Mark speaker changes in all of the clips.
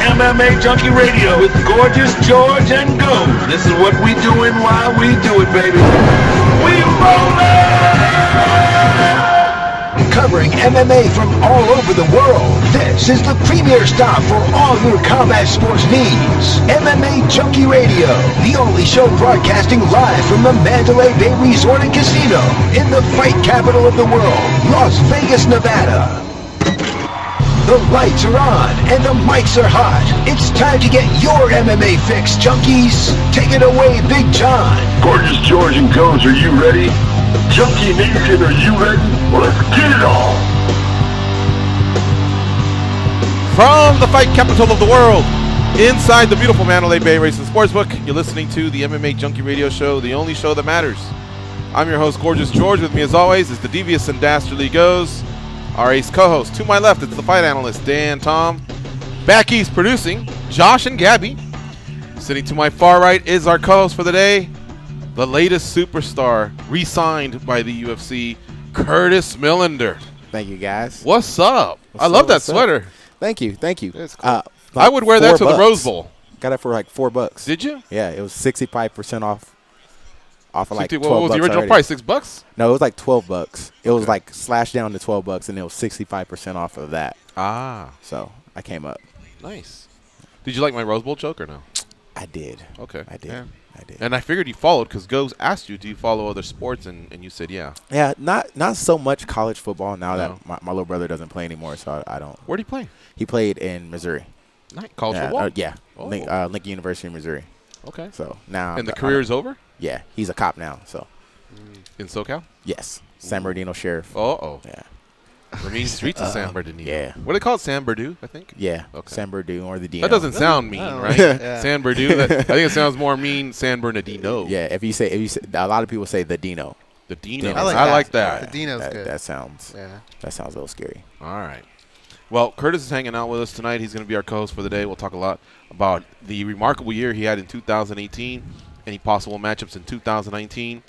Speaker 1: MMA Junkie Radio with Gorgeous George and Go. This is what we do and why we do it, baby. We rollin'!
Speaker 2: Covering MMA from all over the world, this is the premier stop for all your combat sports needs. MMA Junkie Radio, the only show broadcasting live from the Mandalay Bay Resort and Casino in the fight capital of the world, Las Vegas, Nevada. The lights are on and the mics are hot. It's time to get your MMA fix, junkies. Take it away, Big John.
Speaker 1: Gorgeous George and Goes, are you ready? Junkie Nation, are you ready? Well, let's get it on.
Speaker 3: From the fight capital of the world, inside the beautiful Mandalay Bay Racing Sportsbook, you're listening to the MMA Junkie Radio Show, the only show that matters. I'm your host, Gorgeous George. With me, as always, is the devious and dastardly Goes, our ace co-host. To my left, it's the fight analyst, Dan Tom. Back east producing, Josh and Gabby. Sitting to my far right is our co-host for the day, the latest superstar, re-signed by the UFC, Curtis Millender.
Speaker 4: Thank you, guys.
Speaker 3: What's up? I love that sweater.
Speaker 4: Thank you, thank you.
Speaker 3: Cool. I would wear that to the Rose Bowl.
Speaker 4: Got it for like $4.
Speaker 3: Did you?
Speaker 4: Yeah, it was 65% off of like 12
Speaker 3: What was the original price? $6?
Speaker 4: No, it was like $12. It was like slashed down to $12, and it was 65% off of that.
Speaker 3: Ah.
Speaker 4: So I came up.
Speaker 3: Nice. Did you like my Rose Bowl joke or no?
Speaker 4: I did.
Speaker 3: Okay.
Speaker 4: I did.
Speaker 3: Yeah.
Speaker 4: I did.
Speaker 3: And I figured you followed because Goes asked you, do you follow other sports? And you said, yeah.
Speaker 4: Yeah, not so much college football now that my little brother doesn't play anymore, so I don't.
Speaker 3: Where'd he play?
Speaker 4: He played in Missouri.
Speaker 3: Nice. College football?
Speaker 4: Yeah.
Speaker 3: Oh.
Speaker 4: Lincoln University, Missouri.
Speaker 3: Okay.
Speaker 4: So now.
Speaker 3: And the career is over?
Speaker 4: Yeah, he's a cop now. So.
Speaker 3: In SoCal?
Speaker 4: Yes. San Bernardino Sheriff.
Speaker 3: Oh.
Speaker 4: Yeah.
Speaker 3: Mean streets of San Bernardino.
Speaker 4: Yeah.
Speaker 3: What do they call it? San Bernardino, I think?
Speaker 4: Yeah.
Speaker 3: Okay.
Speaker 4: San Bernardino or the Dino.
Speaker 3: That doesn't sound mean, right?
Speaker 5: Yeah.
Speaker 3: San Bernardino. I think it sounds more mean, San Bernardino.
Speaker 4: Yeah. If you say, a lot of people say the Dino.
Speaker 3: The Dino.
Speaker 5: I
Speaker 3: like that.
Speaker 5: The Dino's good.
Speaker 4: That sounds a little scary.
Speaker 3: All right. Well, Curtis is hanging out with us tonight. He's going to be our co-host for the day. We'll talk a lot about the remarkable year he had in 2018, any possible matchups in 2019.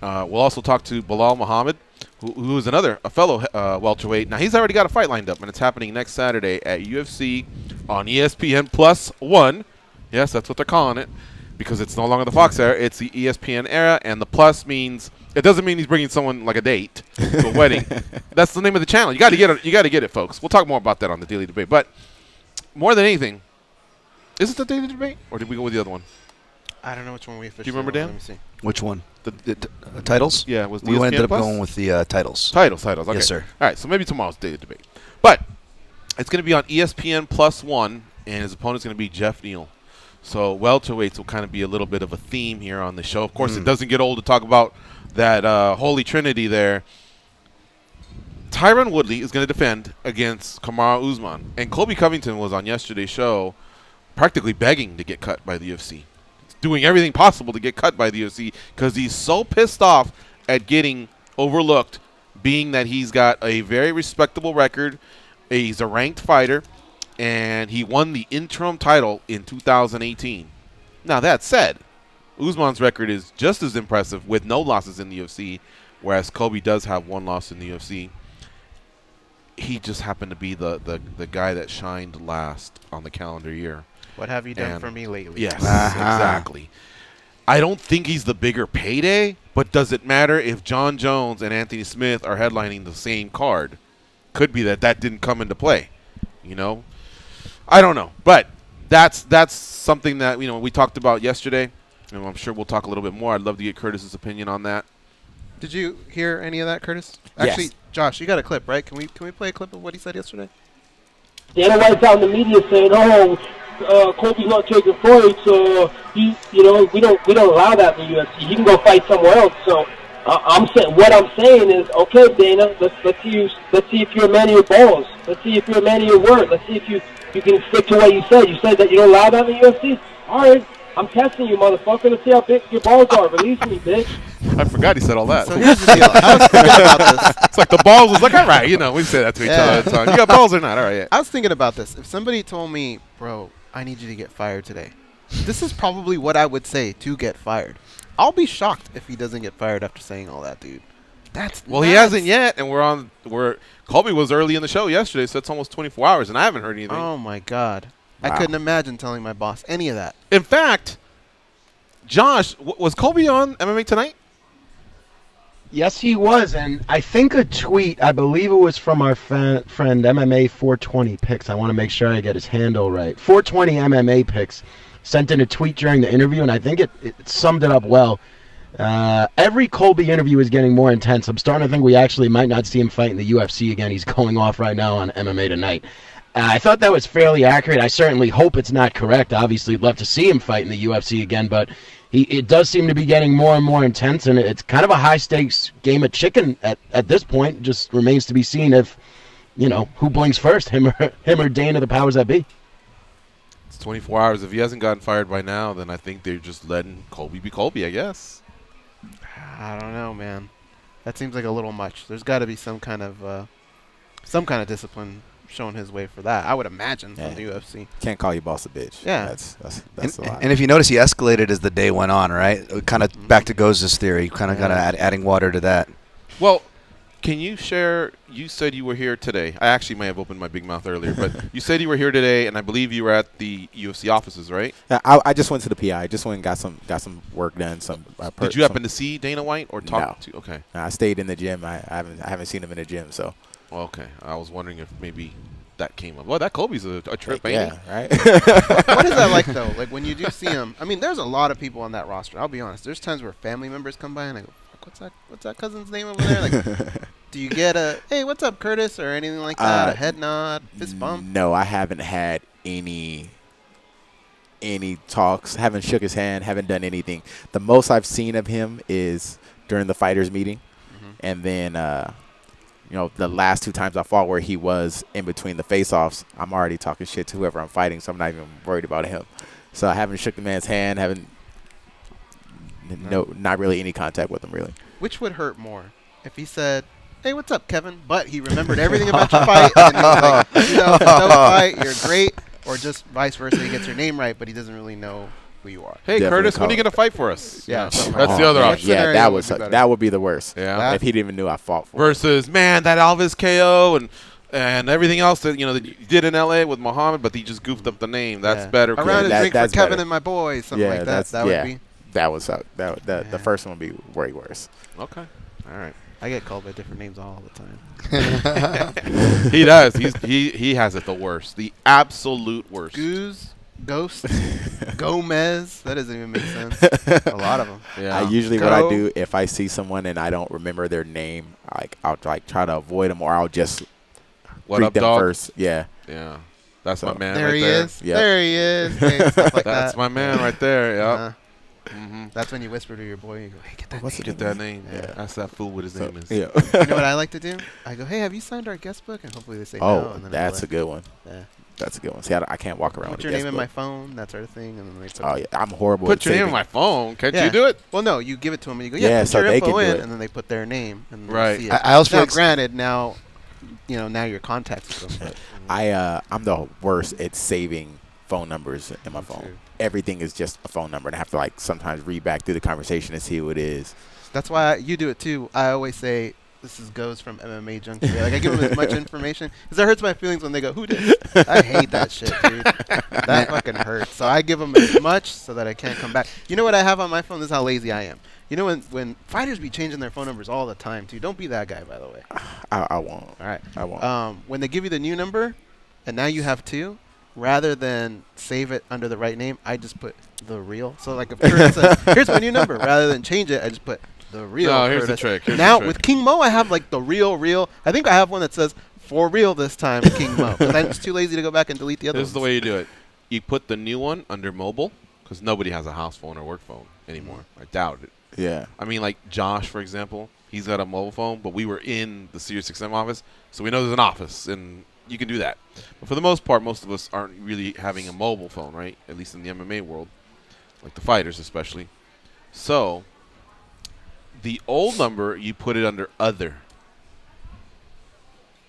Speaker 3: We'll also talk to Belal Muhammad, who is a fellow welterweight. Now, he's already got a fight lined up, and it's happening next Saturday at UFC on ESPN +1. Yes, that's what they're calling it, because it's no longer the Fox era. It's the ESPN era, and the plus means it doesn't mean he's bringing someone like a date to a wedding. That's the name of the channel. You got to get it. You got to get it, folks. We'll talk more about that on the Daily Debate. But more than anything, is it the Daily Debate, or did we go with the other one?
Speaker 5: I don't know which one we officially.
Speaker 3: Do you remember, Dan?
Speaker 5: Let me see.
Speaker 6: Which one? The titles?
Speaker 3: Yeah, was the
Speaker 6: we
Speaker 3: ESPN
Speaker 6: ended up
Speaker 3: Plus?
Speaker 6: going with the titles.
Speaker 3: Titles. Okay.
Speaker 6: Yes, sir.
Speaker 3: All right, so maybe tomorrow's Daily Debate. But it's going to be on ESPN +1, and his opponent's going to be Jeff Neal. So welterweights will kind of be a little bit of a theme here on the show. Of course, it doesn't get old to talk about that holy trinity there. Tyron Woodley is going to defend against Kamaru Usman. And Colby Covington was on yesterday's show practically begging to get cut by the UFC. Doing everything possible to get cut by the UFC because he's so pissed off at getting overlooked, being that he's got a very respectable record. He's a ranked fighter, and he won the interim title in 2018. Now, that said, Usman's record is just as impressive with no losses in the UFC, whereas Colby does have one loss in the UFC. He just happened to be the guy that shined last on the calendar year.
Speaker 5: What have you done for me lately?
Speaker 3: Yes, exactly. I don't think he's the bigger payday, but does it matter if John Jones and Anthony Smith are headlining the same card? Could be that didn't come into play, you know? I don't know, but that's something that we talked about yesterday, and I'm sure we'll talk a little bit more. I'd love to get Curtis's opinion on that.
Speaker 5: Did you hear any of that, Curtis?
Speaker 4: Yes.
Speaker 5: Actually, Josh, you got a clip, right? Can we play a clip of what he said yesterday?
Speaker 7: Dana White's out in the media saying, Colby's not taking fights, we don't allow that in the UFC. He can go fight somewhere else. So what I'm saying is, okay, Dana, let's see if you're a man of your balls. Let's see if you're a man of your word. Let's see if you can stick to what you said. You said that you don't allow that in the UFC. All right, I'm testing you, motherfucker. Let's see how big your balls are. Release me, bitch.
Speaker 3: I forgot he said all that.
Speaker 5: So here's the deal. I was thinking about this.
Speaker 3: It's like the balls was like, all right, we say that to each other all the time. You got balls or not? All right, yeah.
Speaker 5: I was thinking about this. If somebody told me, bro, I need you to get fired today, this is probably what I would say to get fired. I'll be shocked if he doesn't get fired after saying all that, dude. That's
Speaker 3: well,
Speaker 5: nuts.
Speaker 3: he hasn't yet, and Colby was early in the show yesterday, so it's almost 24 hours, and I haven't heard anything.
Speaker 5: Oh my God. I couldn't imagine telling my boss any of that.
Speaker 3: In fact, Josh, was Colby on MMA Tonight?
Speaker 8: Yes, he was, and I think a tweet, I believe it was from our friend MMA 420 Picks. I want to make sure I get his handle right. 420 MMA Picks sent in a tweet during the interview, and I think it summed it up well. Every Colby interview is getting more intense. I'm starting to think we actually might not see him fight in the UFC again. He's going off right now on MMA Tonight. I thought that was fairly accurate. I certainly hope it's not correct. Obviously, I'd love to see him fight in the UFC again, but it does seem to be getting more and more intense, and it's kind of a high-stakes game of chicken at this point. It just remains to be seen if, who blinks first, him or Dana, the powers that be.
Speaker 3: It's 24 hours. If he hasn't gotten fired by now, then I think they're just letting Colby be Colby, I guess.
Speaker 5: I don't know, man. That seems like a little much. There's got to be some kind of discipline shown his way for that. I would imagine from the UFC.
Speaker 4: Can't call your boss a bitch.
Speaker 5: Yeah,
Speaker 4: that's a lot.
Speaker 6: And if you notice, he escalated as the day went on, right? Kind of back to Goz's theory, kind of adding water to that.
Speaker 3: Well, can you share? You said you were here today. I actually may have opened my big mouth earlier, but you said you were here today, and I believe you were at the UFC offices, right?
Speaker 4: I just went to the PI. I just went and got some work done.
Speaker 3: Did you happen to see Dana White or talk to? Okay.
Speaker 4: I stayed in the gym. I haven't seen him in the gym, so.
Speaker 3: Well, okay. I was wondering if maybe that came up. Well, that Colby's a trip, ain't
Speaker 4: yeah, right?
Speaker 5: What is that like, though? Like, when you do see him, I mean, there's a lot of people on that roster. I'll be honest. There's times where family members come by and I go, what's that cousin's name over there? Like, do you get a, hey, what's up, Curtis, or anything like that? A head nod, fist bump?
Speaker 4: No, I haven't had any talks. Haven't shook his hand. Haven't done anything. The most I've seen of him is during the fighters meeting, and then the last 2 times I fought where he was in between the face-offs, I'm already talking shit to whoever I'm fighting, so I'm not even worried about him. So I haven't shook the man's hand. Not really any contact with him, really.
Speaker 5: Which would hurt more? If he said, hey, what's up, Kevin? But he remembered everything about your fight, and he was like, no fight, you're great. Or just vice versa, he gets your name right, but he doesn't really know who you are.
Speaker 3: Hey,
Speaker 4: Definitely
Speaker 3: Curtis, when are you going to fight for us?
Speaker 5: Yeah.
Speaker 3: That's the other option.
Speaker 4: Yeah, that would be the worst.
Speaker 3: Yeah.
Speaker 4: If he didn't even knew I fought for him.
Speaker 3: Versus, man, that Alves KO and everything else that that you did in LA with Muhammad, but he just goofed up the name. That's better.
Speaker 5: A round of drink for
Speaker 4: that's
Speaker 5: Kevin
Speaker 4: better.
Speaker 5: and my boys, something like that. That would be.
Speaker 4: That would suck. The first one would be way worse.
Speaker 3: Okay. All right.
Speaker 5: I get called by different names all the time.
Speaker 3: He does. He has it the worst. The absolute worst.
Speaker 5: Ghost, Gomez. That doesn't even make sense. A lot of them.
Speaker 3: Yeah.
Speaker 4: What I do if I see someone and I don't remember their name, I'll try to avoid them, or I'll just greet them first. Yeah.
Speaker 3: Yeah. That's my man
Speaker 5: there
Speaker 3: right
Speaker 5: he
Speaker 3: there.
Speaker 5: is. Yep. There he is. Hey, stuff like
Speaker 3: That's my man right there. Yep.
Speaker 5: That's when you whisper to your boy, you go, hey,
Speaker 3: get that name. Yeah. Ask that fool what his name is.
Speaker 4: Yeah.
Speaker 5: You know what I like to do? I go, hey, have you signed our guest book? And hopefully they say no. And then
Speaker 4: that's a good one.
Speaker 5: Yeah.
Speaker 4: That's a good one. See, I can't walk around
Speaker 5: put
Speaker 4: with
Speaker 5: your name in
Speaker 4: book.
Speaker 5: my phone, that sort of thing. And then they put
Speaker 4: yeah, I'm horrible
Speaker 3: Put
Speaker 4: at
Speaker 3: your name
Speaker 4: saving.
Speaker 3: in my phone. Can't you do it?
Speaker 5: Well, no, you give it to them and you go,
Speaker 4: Yeah,
Speaker 5: put
Speaker 4: so
Speaker 5: your
Speaker 4: they
Speaker 5: info
Speaker 4: can do
Speaker 5: in,
Speaker 4: it.
Speaker 5: and then they put their name. And
Speaker 3: Right.
Speaker 5: See it.
Speaker 6: I also
Speaker 5: now, granted, now you're contacting them.
Speaker 4: I'm the worst at saving phone numbers in my phone.
Speaker 5: Too.
Speaker 4: Everything is just a phone number, and I have to sometimes read back through the conversation and see who it is.
Speaker 5: That's why you do it too. I always say, this goes from MMAjunkie. I give them as much information because it hurts my feelings when they go, who did this? I hate that shit, dude. That fucking hurts. So I give them as much so that I can't come back. You know what I have on my phone? This is how lazy I am. You know when fighters be changing their phone numbers all the time too. Don't be that guy, by the way.
Speaker 4: I won't.
Speaker 5: All right.
Speaker 4: I won't.
Speaker 5: When they give you the new number, and now you have 2, rather than save it under the right name, I just put the real. So like if Curtis says, here's my new number, rather than change it, I just put the real.
Speaker 3: No, here's
Speaker 5: Curtis.
Speaker 3: the trick. Here's
Speaker 5: now
Speaker 3: the trick.
Speaker 5: with King Mo, I have the real. I think I have one that says for real this time, King Mo. But I'm just too lazy to go back and delete the other
Speaker 3: This is the way you do it. You put the new one under mobile because nobody has a house phone or work phone anymore. I doubt it.
Speaker 4: Yeah.
Speaker 3: I mean, like Josh, for example, he's got a mobile phone, but we were in the SiriusXM office, so we know there's an office, and you can do that. But for the most part, most of us aren't really having a mobile phone, right? At least in the MMA world, like the fighters especially. So the old number, you put it under other.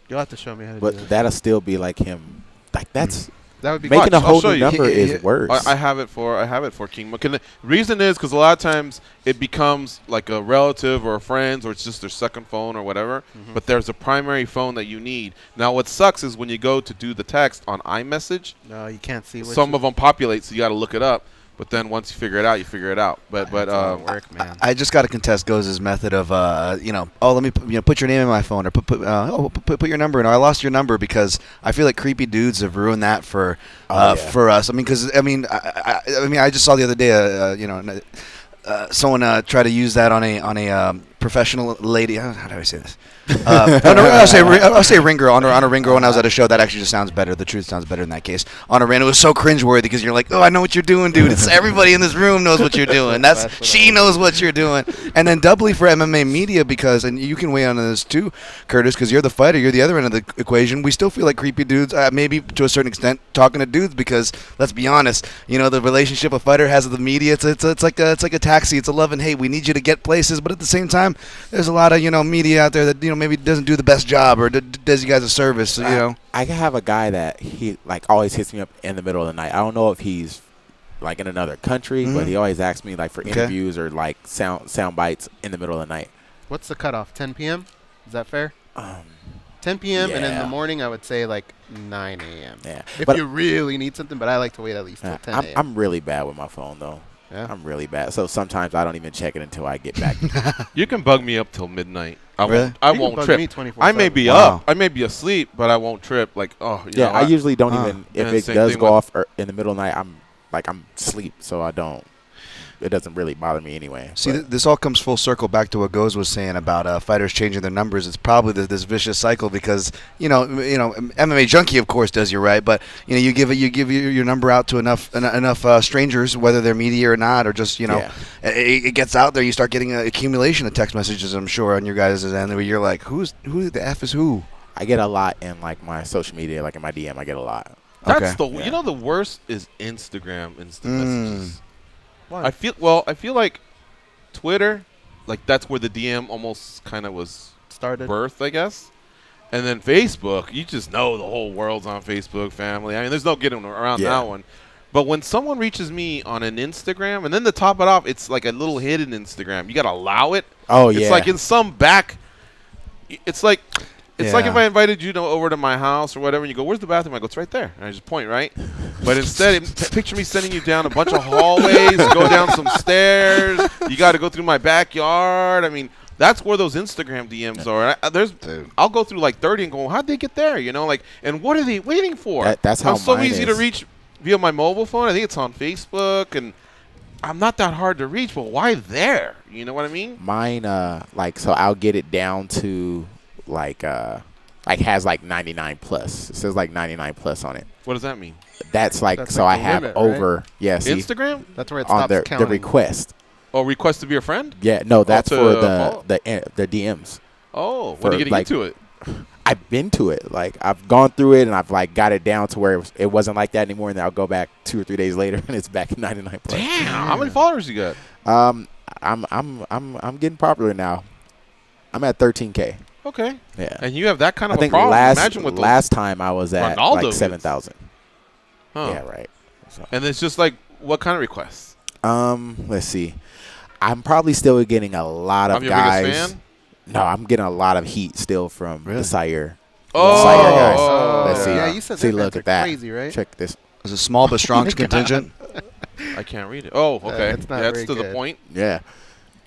Speaker 5: You'll have to show me how to do
Speaker 4: But
Speaker 5: that.
Speaker 4: that'll still be like him. Like that's
Speaker 5: That would be
Speaker 4: Making
Speaker 5: good.
Speaker 4: a whole
Speaker 3: show
Speaker 4: new
Speaker 3: you.
Speaker 4: number is worse.
Speaker 3: I have it for King. The reason is because a lot of times it becomes like a relative or a friend, or it's just their second phone or whatever. But there's a primary phone that you need. Now, what sucks is when you go to do the text on iMessage,
Speaker 5: No, you can't see.
Speaker 3: some of them populate, so you got to look it up. But then once you figure it out, you figure it out. But
Speaker 5: work, man.
Speaker 6: I just got to contest Goz's method of, let me put your name in my phone or put your number in. Or I lost your number because I feel like creepy dudes have ruined that for us. I mean, because I just saw the other day, someone tried to use that on a professional lady. How do I say this? I'll say ring girl on a ring girl when I was at a show. That actually just sounds better. The truth sounds better in that case. On a ring, it was so cringeworthy because you're like, oh, I know what you're doing, dude. It's everybody in this room knows what you're doing. She knows what you're doing. And then doubly for MMA media because, and you can weigh on this too, Curtis, because you're the fighter, you're the other end of the equation. We still feel like creepy dudes, maybe to a certain extent, talking to dudes because let's be honest, the relationship a fighter has with the media, it's like a taxi. It's a love and hate. We need you to get places, but at the same time, there's a lot of media out there that maybe doesn't do the best job or does you guys a service.
Speaker 4: I have a guy that he always hits me up in the middle of the night. I don't know if he's like in another country, but he always asks me like for interviews or like sound bites in the middle of the night.
Speaker 5: What's the cutoff? 10 p.m. Is that fair? 10 p.m. and in the morning I would say like 9 a.m.
Speaker 4: Yeah,
Speaker 5: if you really need something, but I like to wait at least till 10 a.m.
Speaker 4: I'm really bad with my phone though. Yeah. I'm really bad. So sometimes I don't even check it until I get back.
Speaker 3: You can bug me up till midnight. I won't
Speaker 5: bug
Speaker 3: trip.
Speaker 5: me 24/7.
Speaker 3: I may be up. I may be asleep, but I won't trip. Like,
Speaker 4: I usually don't even. If it does go off in the middle of the night, I'm asleep, so I don't. It doesn't really bother me anyway.
Speaker 6: See, this all comes full circle back to what Goz was saying about fighters changing their numbers. It's probably this vicious cycle because MMAjunkie of course does you right, but you give your number out to enough strangers, whether they're media or not, or just it gets out there. You start getting an accumulation of text messages. I'm sure on your guys' end where you're like, who the f is who?
Speaker 4: I get a lot in like my social media, like in my DM. I get a lot.
Speaker 3: That's the worst is Instagram instant messages. I feel like Twitter, like that's where the DM almost kind of was
Speaker 5: started,
Speaker 3: birthed, I guess. And then Facebook, you just know the whole world's on Facebook, family. I mean, there's no getting around that one. But when someone reaches me on an Instagram, and then to top it off, it's like a little hidden Instagram. You got to allow it.
Speaker 4: Oh, yeah.
Speaker 3: It's like in some back. It's like if I invited you over to my house or whatever, and you go, where's the bathroom? I go, it's right there. And I just point, right? But instead, picture me sending you down a bunch of hallways, go down some stairs. You got to go through my backyard. I mean, that's where those Instagram DMs are. I'll go through like 30 and go, how'd they get there? And what are they waiting for?
Speaker 4: That's how
Speaker 3: it's so
Speaker 4: mine
Speaker 3: easy
Speaker 4: is.
Speaker 3: to reach via my mobile phone. I think it's on Facebook, and I'm not that hard to reach, but why there? You know what I mean?
Speaker 4: Mine, so I'll get it down to has like 99 plus. It says like 99 plus on it.
Speaker 3: What does that mean?
Speaker 4: That's like I have limit, over. Right? Yeah, see,
Speaker 3: Instagram.
Speaker 5: That's where it
Speaker 4: on
Speaker 5: stops counting.
Speaker 4: the request.
Speaker 3: Oh, request to be a friend?
Speaker 4: Yeah, no, that's for the DMs.
Speaker 3: Oh, when are you getting into it?
Speaker 4: I've been to it. Like I've gone through it and I've like got it down to where it wasn't like that anymore. And then I'll go back 2 or 3 days later and it's back at 99 plus.
Speaker 3: Damn, how many followers you got?
Speaker 4: I'm getting popular now. I'm at 13K.
Speaker 3: Okay.
Speaker 4: Yeah.
Speaker 3: And you have that kind of
Speaker 4: a
Speaker 3: problem.
Speaker 4: Imagine with last time I was at Ronaldo like 7,000.
Speaker 3: Huh.
Speaker 4: Yeah, right. So.
Speaker 3: And it's just like what kind of requests?
Speaker 4: Let's see. I'm probably still getting a lot of
Speaker 3: I'm
Speaker 4: guys.
Speaker 3: Your biggest fan?
Speaker 4: No, I'm getting a lot of heat still from the Sire.
Speaker 3: Oh,
Speaker 4: Sire guys. Let's see.
Speaker 5: Yeah, you said
Speaker 4: look at that.
Speaker 5: Crazy, right?
Speaker 4: Check this.
Speaker 6: It's a small but strong contingent.
Speaker 3: I can't read it. Oh, okay.
Speaker 5: It's not
Speaker 3: that's
Speaker 5: very
Speaker 3: to
Speaker 5: good.
Speaker 3: the point.
Speaker 4: Yeah.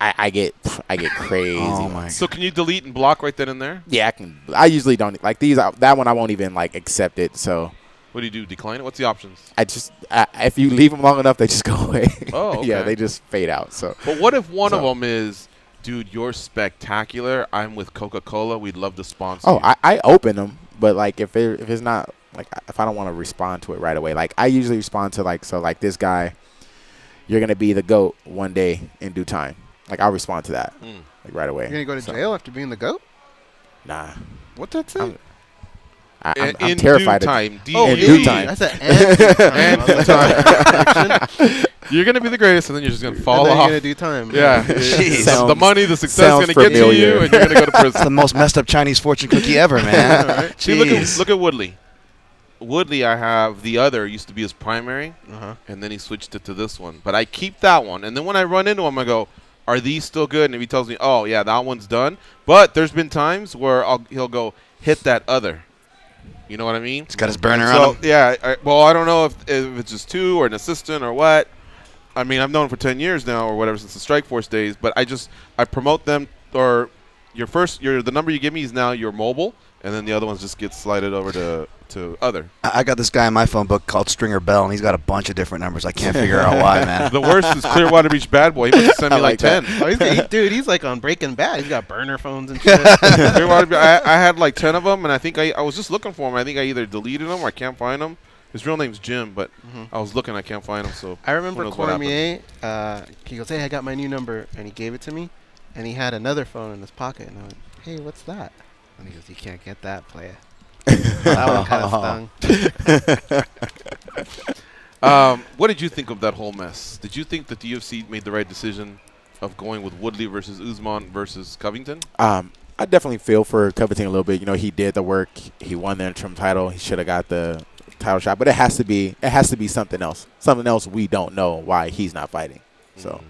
Speaker 4: I get crazy.
Speaker 6: Oh my.
Speaker 3: So can you delete and block right then and there?
Speaker 4: Yeah, I can. I usually don't like these. That one I won't even like accept it. So.
Speaker 3: What do? Decline it? What's the options?
Speaker 4: If you leave them long enough, they just go away.
Speaker 3: Oh, okay.
Speaker 4: Yeah, they just fade out. So.
Speaker 3: But what if one of them is, dude, you're spectacular. I'm with Coca-Cola. We'd love to sponsor.
Speaker 4: Oh, I open them, but like if it's not like if I don't want to respond to it right away, like I usually respond to like this guy, you're gonna be the GOAT one day in due time. Like I'll respond to that like right away.
Speaker 5: You're gonna go to jail after being the GOAT?
Speaker 4: Nah.
Speaker 5: What's that say?
Speaker 4: I'm terrified.
Speaker 3: In
Speaker 4: due time.
Speaker 5: I said and due time.
Speaker 3: You're gonna be the greatest, and then you're just gonna fall
Speaker 5: and then
Speaker 3: off.
Speaker 5: You're gonna do time.
Speaker 3: Yeah. The money, the success is gonna get to you, and you're gonna go to prison.
Speaker 6: It's the most messed up Chinese fortune cookie ever, man.
Speaker 3: Right. See, look at Woodley. Woodley, I have the other used to be his primary, and then he switched it to this one. But I keep that one, and then when I run into him, I go, "Are these still good?" And if he tells me, "Oh yeah, that one's done," but there's been times where he'll go hit that other. You know what I mean?
Speaker 6: He's got his burner on him.
Speaker 3: Yeah. Well, I don't know if it's just two or an assistant or what. I mean, I've known him for 10 years now or whatever since the Strike Force days. But I promote them, or the number you give me is now your mobile, and then the other ones just get slided over to other.
Speaker 6: I got this guy in my phone book called Stringer Bell, and he's got a bunch of different numbers. I can't figure out why, man.
Speaker 3: The worst is Clearwater Beach Bad Boy. He must have sent me like 10.
Speaker 5: Dude, he's like on Breaking Bad. He's got burner phones and shit.
Speaker 3: I had like 10 of them, and I think I was just looking for them. I think I either deleted them or I can't find them. His real name's Jim, but I was looking. I can't find him. So
Speaker 5: I remember Cormier. He goes, "Hey, I got my new number," and he gave it to me, and he had another phone in his pocket, and I went, "Hey, what's that?" And he goes, "You can't get that, player." That one kind of
Speaker 3: stung. What did you think of that whole mess? Did you think that the UFC made the right decision of going with Woodley versus Usman versus Covington?
Speaker 4: I definitely feel for Covington a little bit. You know, he did the work. He won the interim title. He should have got the title shot, but it has to be something else. Something else we don't know why he's not fighting. So,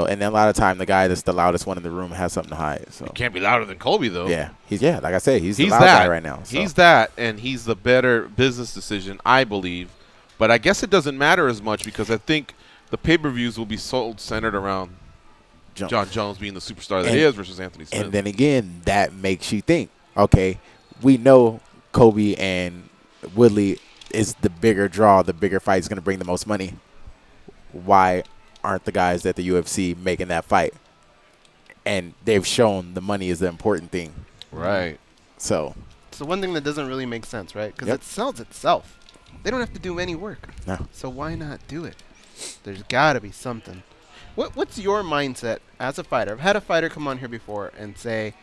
Speaker 4: and then a lot of time the guy that's the loudest one in the room has something to hide. So
Speaker 3: he can't be louder than Colby, though.
Speaker 4: Yeah, like I said, he's the loud guy right now. So.
Speaker 3: He's that, and he's the better business decision, I believe. But I guess it doesn't matter as much because I think the pay-per-views will be sold centered around John Jones being the superstar that he is versus Anthony Smith.
Speaker 4: And then again, that makes you think, okay, we know Colby and Woodley is the bigger draw, the bigger fight is going to bring the most money. Why aren't the guys at the UFC making that fight? And they've shown the money is the important thing.
Speaker 3: Right.
Speaker 4: So
Speaker 5: it's the one thing that doesn't really make sense, right? Because it sells itself. They don't have to do any work.
Speaker 4: No.
Speaker 5: So why not do it? There's got to be something. What's your mindset as a fighter? I've had a fighter come on here before and say,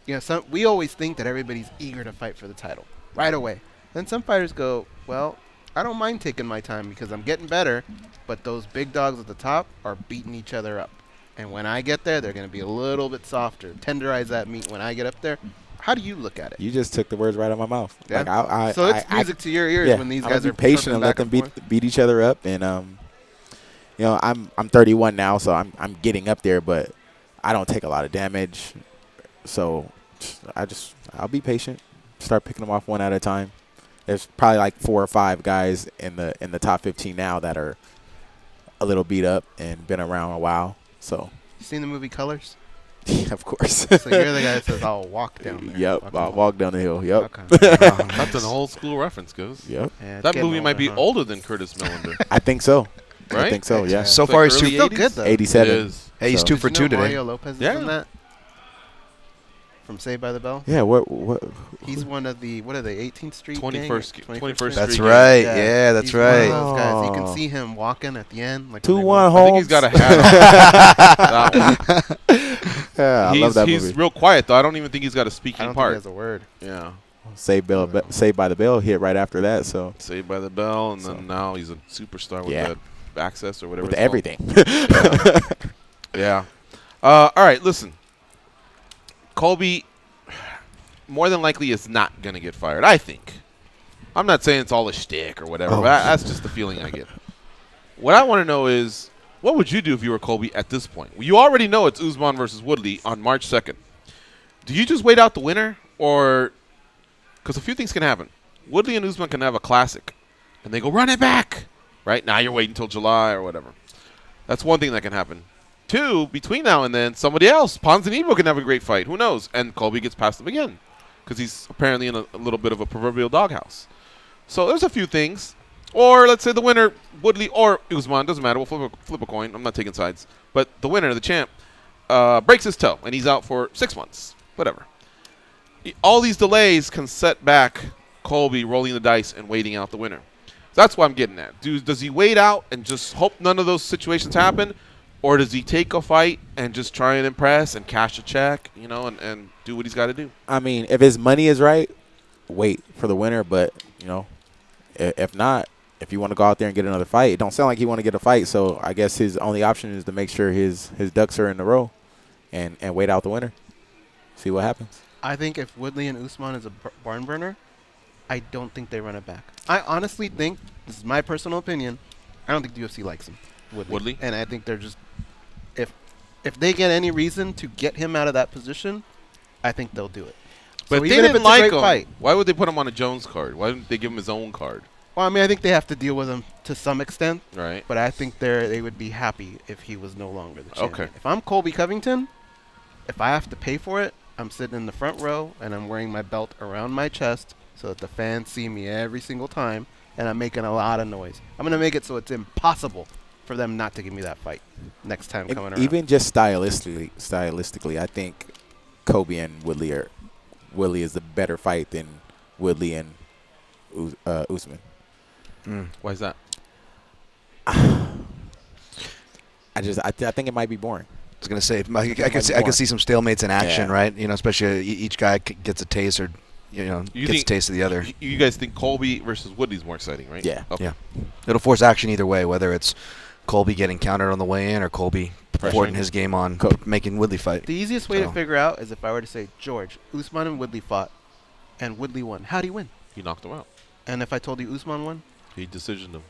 Speaker 5: you know, we always think that everybody's eager to fight for the title right away. Then some fighters go, well, I don't mind taking my time because I'm getting better, but those big dogs at the top are beating each other up. And when I get there, they're going to be a little bit softer. Tenderize that meat when I get up there. How do you look at it?
Speaker 4: You just took the words right out of my mouth.
Speaker 5: Yeah.
Speaker 4: Like
Speaker 5: so it's music to your ears when these guys are
Speaker 4: patient and let them beat each other up. And you know, I'm 31 now, so I'm getting up there, but I don't take a lot of damage. So I'll be patient. Start picking them off one at a time. There's probably like 4 or 5 guys in the top 15 now that are a little beat up and been around a while. So
Speaker 5: you seen the movie Colors?
Speaker 4: Yeah, of course.
Speaker 5: So you're the guy that says, "I'll walk down there."
Speaker 4: Yep, I'll walk down the hill. Yep.
Speaker 3: Okay. That's an old school reference, Goose.
Speaker 4: Yep.
Speaker 5: Yeah,
Speaker 3: that movie might be older than Curtis Millender.
Speaker 4: I think so.
Speaker 3: Right?
Speaker 4: I think so. Yeah.
Speaker 6: So far, he's
Speaker 5: still good though.
Speaker 4: 87.
Speaker 6: Hey, he's 2 for 2 today.
Speaker 5: Mario Lopez is in that. From Saved by the Bell?
Speaker 4: Yeah, what?
Speaker 5: He's one of the, what are they, 18th Street
Speaker 3: 21st Street.
Speaker 6: That's right. Yeah, that's right.
Speaker 5: One of those guys. You can see him walking at the end. Like
Speaker 4: 2-1 Holmes.
Speaker 3: I think he's got a hat on. That one.
Speaker 4: Yeah, I love that movie.
Speaker 3: He's real quiet, though. I don't even think he's got a speaking
Speaker 5: I don't
Speaker 3: part.
Speaker 5: think he has a word.
Speaker 3: Yeah.
Speaker 4: Saved by the Bell hit right after that. So
Speaker 3: Saved by the Bell, and then now he's a superstar with that access or whatever.
Speaker 4: With everything.
Speaker 3: Yeah. All right, listen. Colby more than likely is not going to get fired, I think. I'm not saying it's all a shtick or whatever, but that's just the feeling I get. What I want to know is, what would you do if you were Colby at this point? You already know it's Usman versus Woodley on March 2nd. Do you just wait out the winner? Or, because a few things can happen. Woodley and Usman can have a classic, and they go, run it back. Right? Now you're waiting until July or whatever. That's one thing that can happen. 2, between now and then, somebody else, Ponzinibbio, can have a great fight. Who knows? And Colby gets past him again because he's apparently in a little bit of a proverbial doghouse. So there's a few things. Or let's say the winner, Woodley or Usman, doesn't matter. We'll flip a coin. I'm not taking sides. But the winner, the champ, breaks his toe, and he's out for 6 months. Whatever. All these delays can set back Colby rolling the dice and waiting out the winner. That's what I'm getting at. Does he wait out and just hope none of those situations happen? Or does he take a fight and just try and impress and cash a check, you know, and do what he's got to do?
Speaker 4: I mean, if his money is right, wait for the winner. But, you know, if not, if you want to go out there and get another fight, it don't sound like he want to get a fight. So I guess his only option is to make sure his ducks are in a row and wait out the winner. See what happens.
Speaker 5: I think if Woodley and Usman is a barn burner, I don't think they run it back. I honestly think, this is my personal opinion, I don't think the UFC likes him.
Speaker 3: Woodley?
Speaker 5: And I think they're just, if they get any reason to get him out of that position, I think they'll do it.
Speaker 3: But
Speaker 5: so
Speaker 3: if they
Speaker 5: even
Speaker 3: didn't
Speaker 5: it's a
Speaker 3: like
Speaker 5: great
Speaker 3: him,
Speaker 5: fight,
Speaker 3: why would they put him on a Jones card? Why didn't they give him his own card?
Speaker 5: well, I mean, I think they have to deal with him to some extent.
Speaker 3: Right.
Speaker 5: But I think they would be happy if he was no longer the champion.
Speaker 3: Okay.
Speaker 5: If I'm Colby Covington, if I have to pay for it, I'm sitting in the front row and I'm wearing my belt around my chest so that the fans see me every single time, and I'm making a lot of noise. I'm going to make it so it's impossible for them not to give me that fight next time coming around.
Speaker 4: Even just stylistically, I think Kobe and Woodley is a better fight than Woodley and Usman.
Speaker 3: Why is that?
Speaker 4: I think it might be boring.
Speaker 6: I was gonna say, I could see some stalemates in action, right? You know, especially each guy gets a taste, or gets a taste of the other.
Speaker 3: You guys think Colby versus Woodley's more exciting, right?
Speaker 4: Yeah.
Speaker 3: Okay.
Speaker 6: Yeah. It'll force action either way, whether it's Colby getting countered on the way in or Colby forwarding his game on making Woodley fight.
Speaker 5: The easiest way to figure out is if I were to say, George, Usman and Woodley fought, and Woodley won. How'd he win?
Speaker 3: He knocked him out.
Speaker 5: And if I told you Usman won?
Speaker 3: He decisioned him.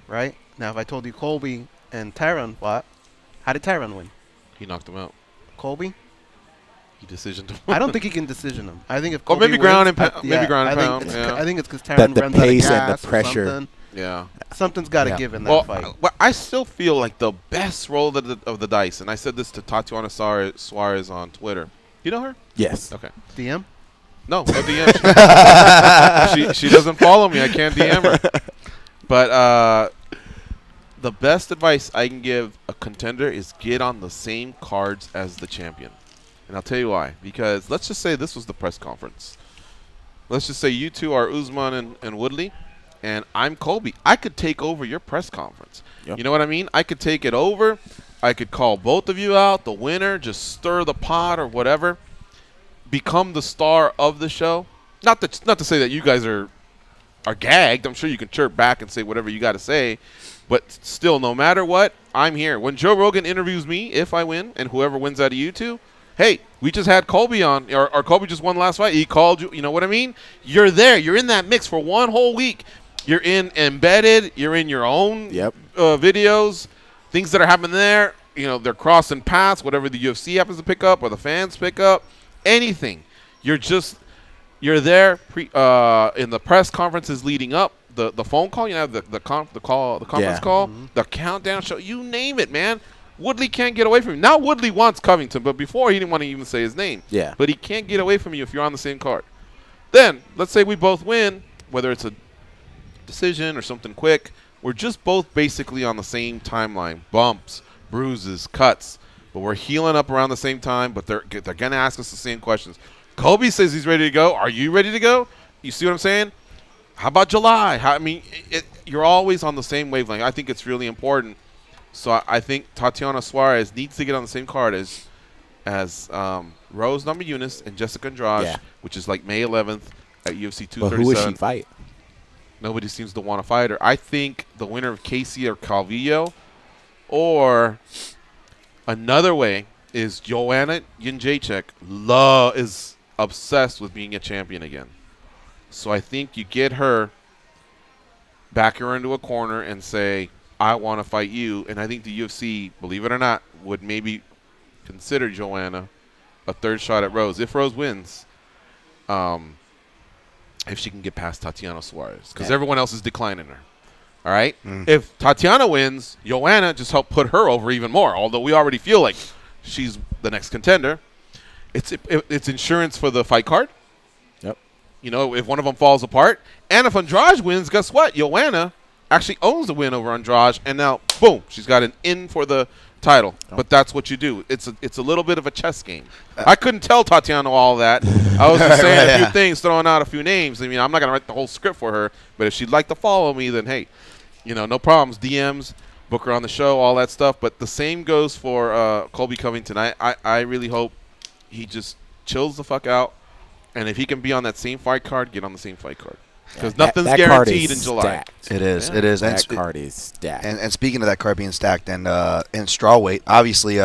Speaker 5: Right? Now, if I told you Colby and Tyron fought, how did Tyron win?
Speaker 3: He knocked him out.
Speaker 5: Colby?
Speaker 3: He decisioned him.
Speaker 5: I don't think he can decision him. I think if Colby
Speaker 3: maybe
Speaker 5: wins,
Speaker 3: ground and pound.
Speaker 5: I think it's because Tyron
Speaker 4: The
Speaker 5: runs out of
Speaker 4: pace and
Speaker 5: gas
Speaker 4: the
Speaker 5: or
Speaker 4: pressure.
Speaker 5: something.
Speaker 3: Yeah.
Speaker 5: Something's got to give in that fight.
Speaker 3: Well, I still feel like the best roll of the dice, and I said this to Tatiana Suarez on Twitter. You know her?
Speaker 4: Yes.
Speaker 3: Okay.
Speaker 5: DM?
Speaker 3: No DM. she doesn't follow me. I can't DM her. But the best advice I can give a contender is get on the same cards as the champion. And I'll tell you why. Because let's just say this was the press conference. Let's just say you two are Usman and Woodley, and I'm Colby. I could take over your press conference. Yep. You know what I mean? I could take it over. I could call both of you out, the winner, just stir the pot or whatever. Become the star of the show. Not to say that you guys are gagged. I'm sure you can chirp back and say whatever you got to say. But still, no matter what, I'm here. When Joe Rogan interviews me, if I win, and whoever wins out of you two, hey, we just had Colby on, or Colby just won last fight. He called you. You know what I mean? You're there. You're in that mix for one whole week. You're in embedded. You're in your own videos. Things that are happening there. You know, they're crossing paths, whatever the UFC happens to pick up or the fans pick up. Anything. You're there in the press conferences leading up. The phone call, the conference call, the countdown show, you name it, man. Woodley can't get away from you. Now Woodley wants Covington, but before he didn't want to even say his name.
Speaker 4: Yeah.
Speaker 3: But he can't get away from you if you're on the same card. Then, let's say we both win, whether it's a decision or something quick. We're just both basically on the same timeline. Bumps, bruises, cuts. But we're healing up around the same time, but they're going to ask us the same questions. Colby says he's ready to go. Are you ready to go? You see what I'm saying? How about July? You're always on the same wavelength. I think it's really important. So I think Tatiana Suarez needs to get on the same card as Rose Namajunas and Jessica Andrade, which is like May 11th at UFC 237.
Speaker 4: But who would she fight?
Speaker 3: Nobody seems to want to fight her. I think the winner of Casey or Calvillo, or another way is Joanna Jędrzejczyk is obsessed with being a champion again. So I think you get her, back her into a corner and say, I want to fight you. And I think the UFC, believe it or not, would maybe consider Joanna a third shot at Rose. If Rose wins, if she can get past Tatiana Suarez. Because everyone else is declining her. All right? If Tatiana wins, Joanna just helped put her over even more. Although we already feel like she's the next contender. It's insurance for the fight card.
Speaker 4: Yep.
Speaker 3: You know, if one of them falls apart. And if Andrade wins, guess what? Joanna actually owns the win over Andrade, and now, boom, she's got an in for the title. But that's what you do. It's a little bit of a chess game. I couldn't tell Tatiana all that. I was just saying a few things, throwing out a few names. I mean, I'm not going to write the whole script for her, but if she'd like to follow me, then, hey, no problems. DMs, book her on the show, all that stuff. But the same goes for Colby Covington. I really hope he just chills the fuck out, and if he can be on that same fight card, get on the same fight card. Because nothing's
Speaker 4: that
Speaker 3: guaranteed in July.
Speaker 4: Stacked.
Speaker 6: It is. It is.
Speaker 4: That card is stacked.
Speaker 6: And speaking of that card being stacked, and in strawweight, obviously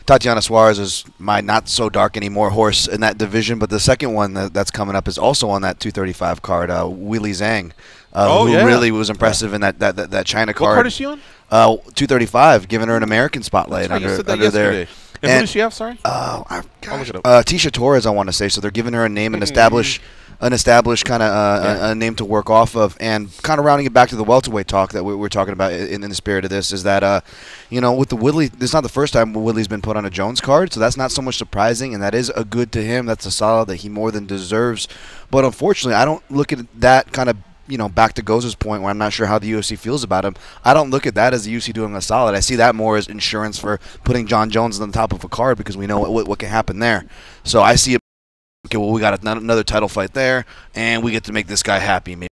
Speaker 6: Tatiana Suarez is my not so dark anymore horse in that division. But the second one that's coming up is also on that 235 card, Weili Zhang, who really was impressive in that China card.
Speaker 3: What card is she on?
Speaker 6: 235, giving her an American spotlight
Speaker 3: Right,
Speaker 6: under there.
Speaker 3: And who does she have? Sorry.
Speaker 6: I'll look it up. Tisha Torres, I want to say. So they're giving her a name, an established kind of a name to work off of, and kind of rounding it back to the welterweight talk that we're talking about in the spirit of this is that with the Woodley, this is not the first time Woodley's been put on a Jones card, so that's not so much surprising, and that is a good to him. That's a solid that he more than deserves. But unfortunately, I don't look at that kind of. Back to Goz's point where I'm not sure how the UFC feels about him. I don't look at that as the UFC doing him a solid. I see that more as insurance for putting John Jones on the top of a card because we know what can happen there. So I see it. Okay, well, we got another title fight there, and we get to make this guy happy. Maybe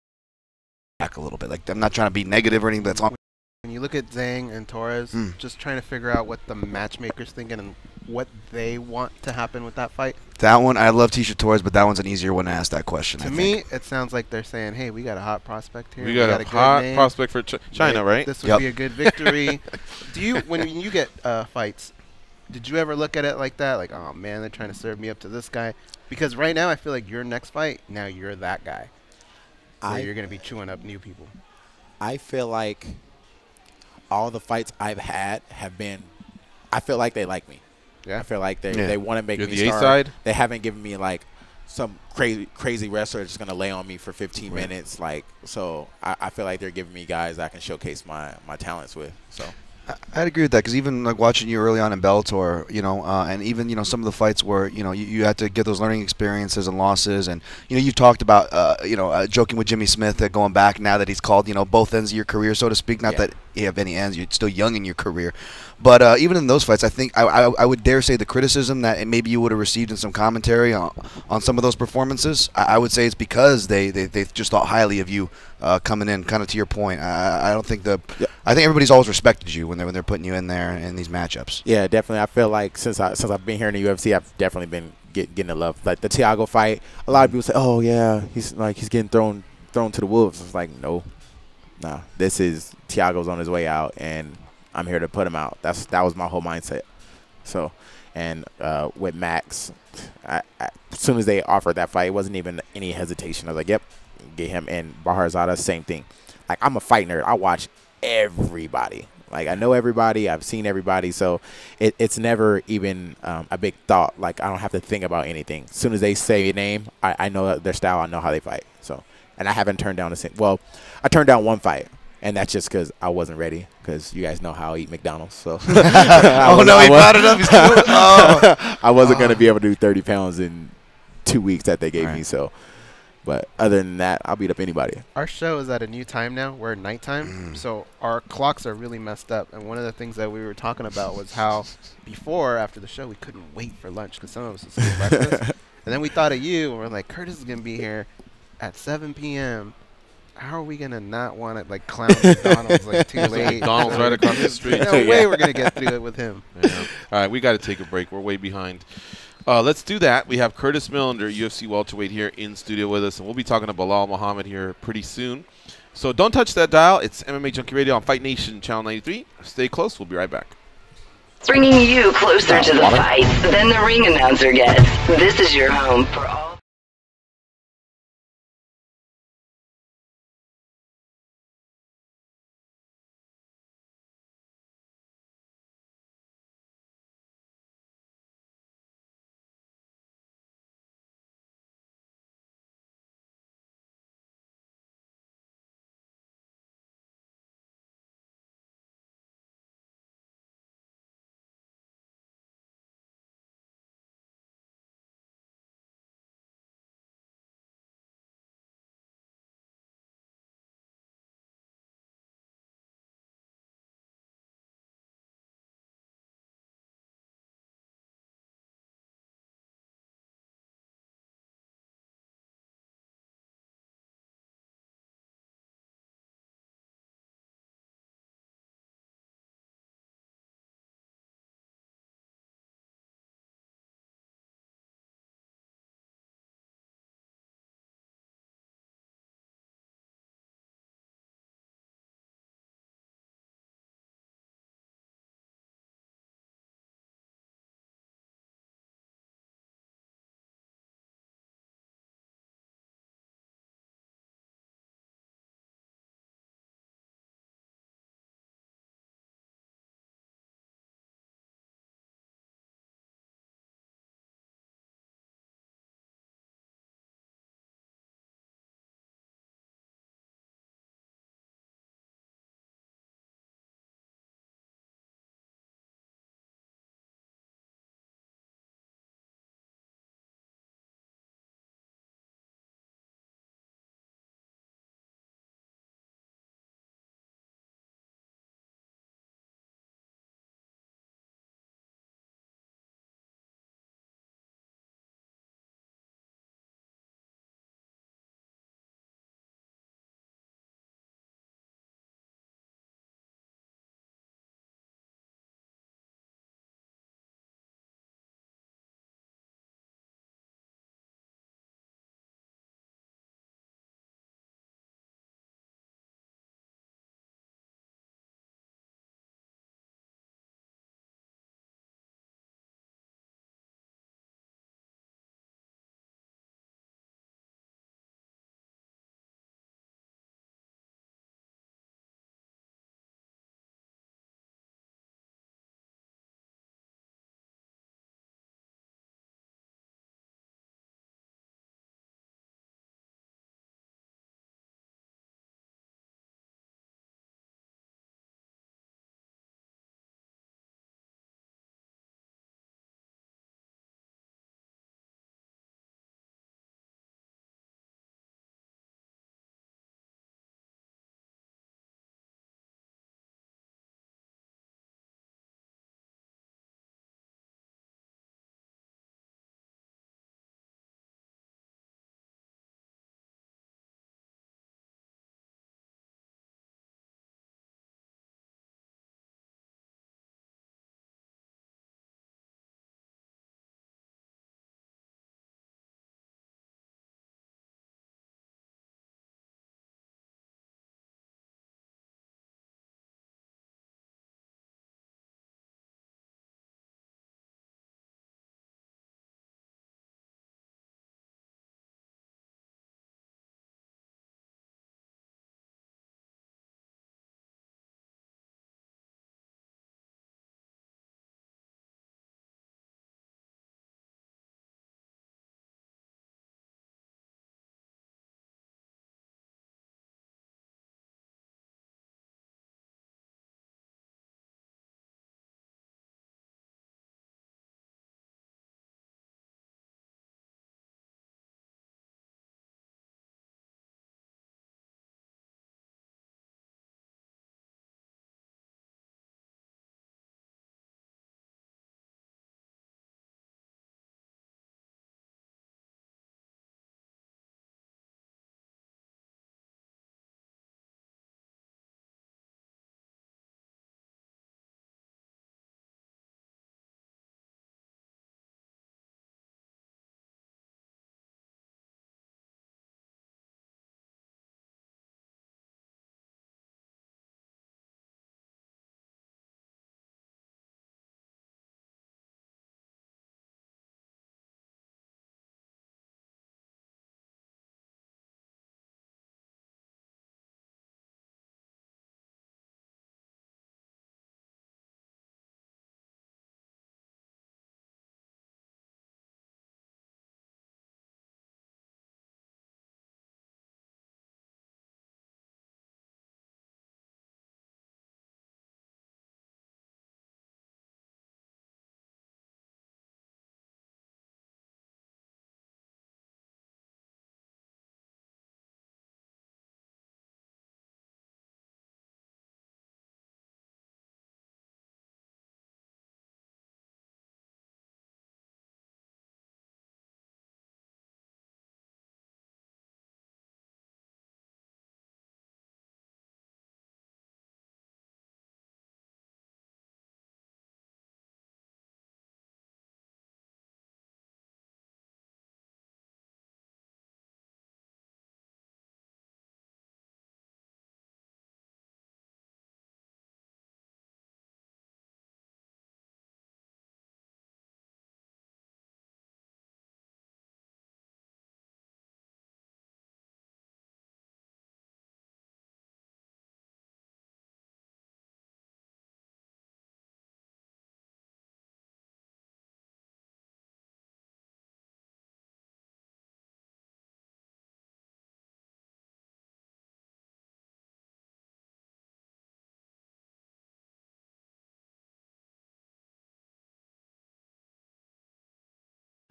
Speaker 6: back a little bit. Like I'm not trying to be negative or anything. That's on.
Speaker 5: When you look at Zhang and Torres, just trying to figure out what the matchmaker's thinking and what they want to happen with that fight.
Speaker 6: That one, I love Tisha Torres, but that one's an easier one to ask that question.
Speaker 5: To me, it sounds like they're saying, hey, we got a hot prospect here.
Speaker 3: We got a hot prospect for China, right?
Speaker 5: This would be a good victory. When you get fights, did you ever look at it like that? Like, oh, man, they're trying to serve me up to this guy? Because right now I feel like your next fight, now you're that guy. You're going to be chewing up new people.
Speaker 4: I feel like all the fights I've had have been – I feel like they like me. Yeah. I feel like they want to make me
Speaker 3: the
Speaker 4: start.
Speaker 3: A-side?
Speaker 4: They haven't given me like some crazy wrestler that's going to lay on me for 15 minutes. So I feel like they're giving me guys I can showcase my talents with. So
Speaker 6: I'd agree with that because even like watching you early on in Bellator, and even some of the fights where you had to get those learning experiences and losses, and you talked about joking with Jimmy Smith that going back now that he's called both ends of your career, so to speak. Not that you have any ends, you're still young in your career, but even in those fights, I think I would dare say the criticism that maybe you would have received in some commentary on some of those performances, I would say it's because they just thought highly of you coming in. Kind of to your point, I don't think I think everybody's always respected you when they're putting you in there in these matchups.
Speaker 4: Yeah, definitely. I feel like since I've been here in the UFC, I've definitely been getting the love. Like the Thiago fight, a lot of people say, "Oh yeah, he's getting thrown to the wolves." It's like, no, nah. This is Thiago's on his way out, and I'm here to put him out. That was my whole mindset. So, and with Max, as soon as they offered that fight, it wasn't even any hesitation. I was like, "Yep, get him." And Baharzada, same thing. Like I'm a fight nerd. I watch everybody. Like I know everybody, I've seen everybody, so it's never even a big thought. Like I don't have to think about anything. As soon as they say a name, I know their style, I know how they fight. So, and I haven't turned down I turned down one fight, and that's just because I wasn't ready. Because you guys know how I eat McDonald's. So
Speaker 6: he brought it up. He's
Speaker 4: I wasn't gonna be able to do 30 pounds in 2 weeks that they gave me. So. But other than that, I'll beat up anybody.
Speaker 5: Our show is at a new time now. We're at nighttime, so our clocks are really messed up. And one of the things that we were talking about was how before, after the show, we couldn't wait for lunch because some of us would skip breakfast. And then we thought of you, and we're like, Curtis is going to be here at 7 p.m. How are we going to not want to, clown McDonald's, too late?
Speaker 3: McDonald's right across the street.
Speaker 5: No way we're going to get through it with him.
Speaker 3: Yeah. All right, we got to take a break. We're way behind. Let's do that. We have Curtis Millender, UFC welterweight, here in studio with us, and we'll be talking to Belal Muhammad here pretty soon. So don't touch that dial. It's MMA Junkie Radio on Fight Nation Channel 93. Stay close. We'll be right back.
Speaker 9: Bringing you closer to the fight than the ring announcer gets. This is your home for all.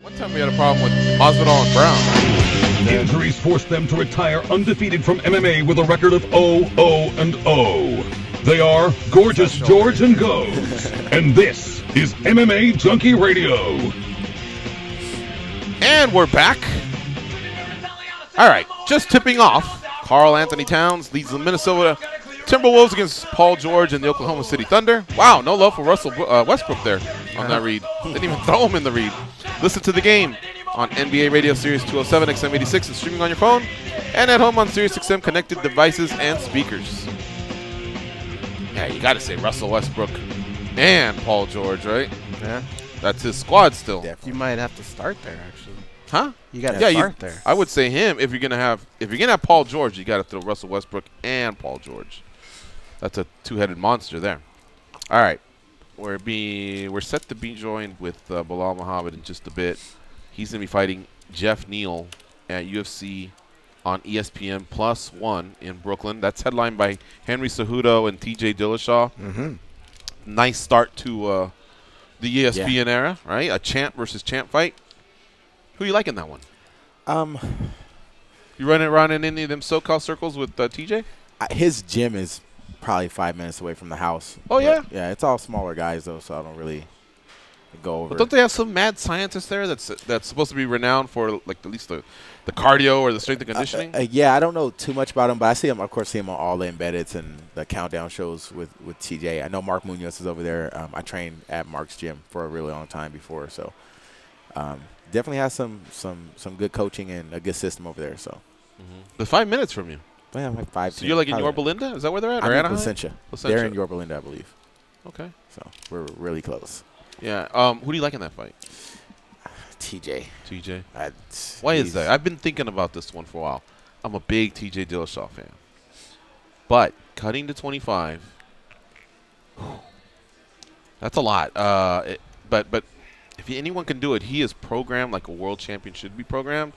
Speaker 3: One time we had a problem with Masvidal and Brown.
Speaker 10: Injuries forced them to retire undefeated from MMA with a record of 0-0-0. They are Gorgeous George and Goes. And this is MMA Junkie Radio.
Speaker 3: And we're back. All right, just tipping off. Karl Anthony Towns leads the Minnesota Timberwolves against Paul George and the Oklahoma City Thunder. Wow, no love for Russell Westbrook there on that read. Didn't even throw him in the read. Listen to the game on NBA Radio Series 207 XM86 and streaming on your phone, and at home on Sirius XM connected devices and speakers. Yeah, you got to say Russell Westbrook and Paul George, right?
Speaker 5: Yeah.
Speaker 3: That's his squad still.
Speaker 5: You might have to start there, actually.
Speaker 3: Huh?
Speaker 5: You got to start there.
Speaker 3: I would say him. If you're gonna have Paul George, you got to throw Russell Westbrook and Paul George. That's a two-headed monster there. All right, we're set to be joined with Belal Muhammad in just a bit. He's gonna be fighting Jeff Neal at UFC on ESPN +1 in Brooklyn. That's headlined by Henry Cejudo and TJ Dillashaw. Nice start to the ESPN era, right? A champ versus champ fight. Who you like in that one? You running around in any of them SoCal circles with TJ?
Speaker 4: His gym is probably 5 minutes away from the house.
Speaker 3: Oh, yeah?
Speaker 4: Yeah, it's all smaller guys, though, so I don't really go over.
Speaker 3: But don't they have some mad scientist there that's supposed to be renowned for, like, at least the cardio or the strength and conditioning?
Speaker 4: Yeah, I don't know too much about him, but I see him, of course, on all the embeddeds and the countdown shows with TJ. I know Mark Munoz is over there. I trained at Mark's gym for a really long time before, so definitely has some good coaching and a good system over there. So,
Speaker 3: The 5 minutes from you.
Speaker 4: Yeah, I'm like 5.
Speaker 3: So you're like in Yorba Linda? Is that where they're at?
Speaker 4: I'm
Speaker 3: or
Speaker 4: in
Speaker 3: Anaheim?
Speaker 4: Placentia.
Speaker 3: Placentia.
Speaker 4: They're in Yorba Linda, I believe.
Speaker 3: Okay.
Speaker 4: So we're really close.
Speaker 3: Yeah. Who do you like in that fight?
Speaker 4: TJ.
Speaker 3: TJ. Why is that? I've been thinking about this one for a while. I'm a big TJ Dillashaw fan, but cutting to 25, that's a lot. But if anyone can do it, he is programmed like a world champion should be programmed.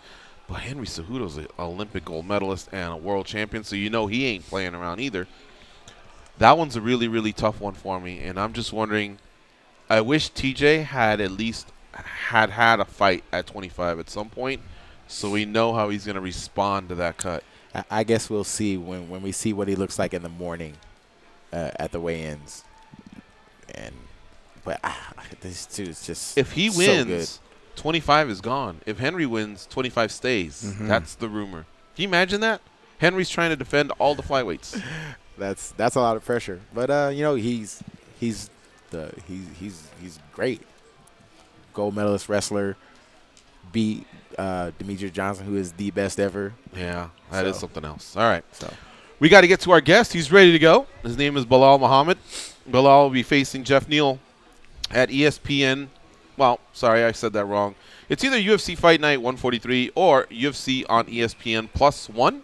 Speaker 3: But Henry Cejudo's an Olympic gold medalist and a world champion, so you know he ain't playing around either. That one's a really, really tough one for me, and I'm just wondering, I wish TJ had at least had a fight at 25 at some point, so we know how he's going to respond to that cut.
Speaker 4: I guess we'll see when we see what he looks like in the morning at the weigh-ins. But this dude's just
Speaker 3: if he
Speaker 4: so
Speaker 3: wins,
Speaker 4: good.
Speaker 3: 25 is gone. If Henry wins, 25 stays. That's the rumor. Can you imagine that? Henry's trying to defend all the flyweights.
Speaker 4: That's a lot of pressure. But you know, he's great. Gold medalist wrestler. Beat Demetrius Johnson, who is the best ever.
Speaker 3: Yeah, that is something else. All right. So we got to get to our guest. He's ready to go. His name is Belal Muhammad. Belal will be facing Jeff Neal at ESPN. Well, sorry, I said that wrong. It's either UFC Fight Night 143 or UFC on ESPN +1.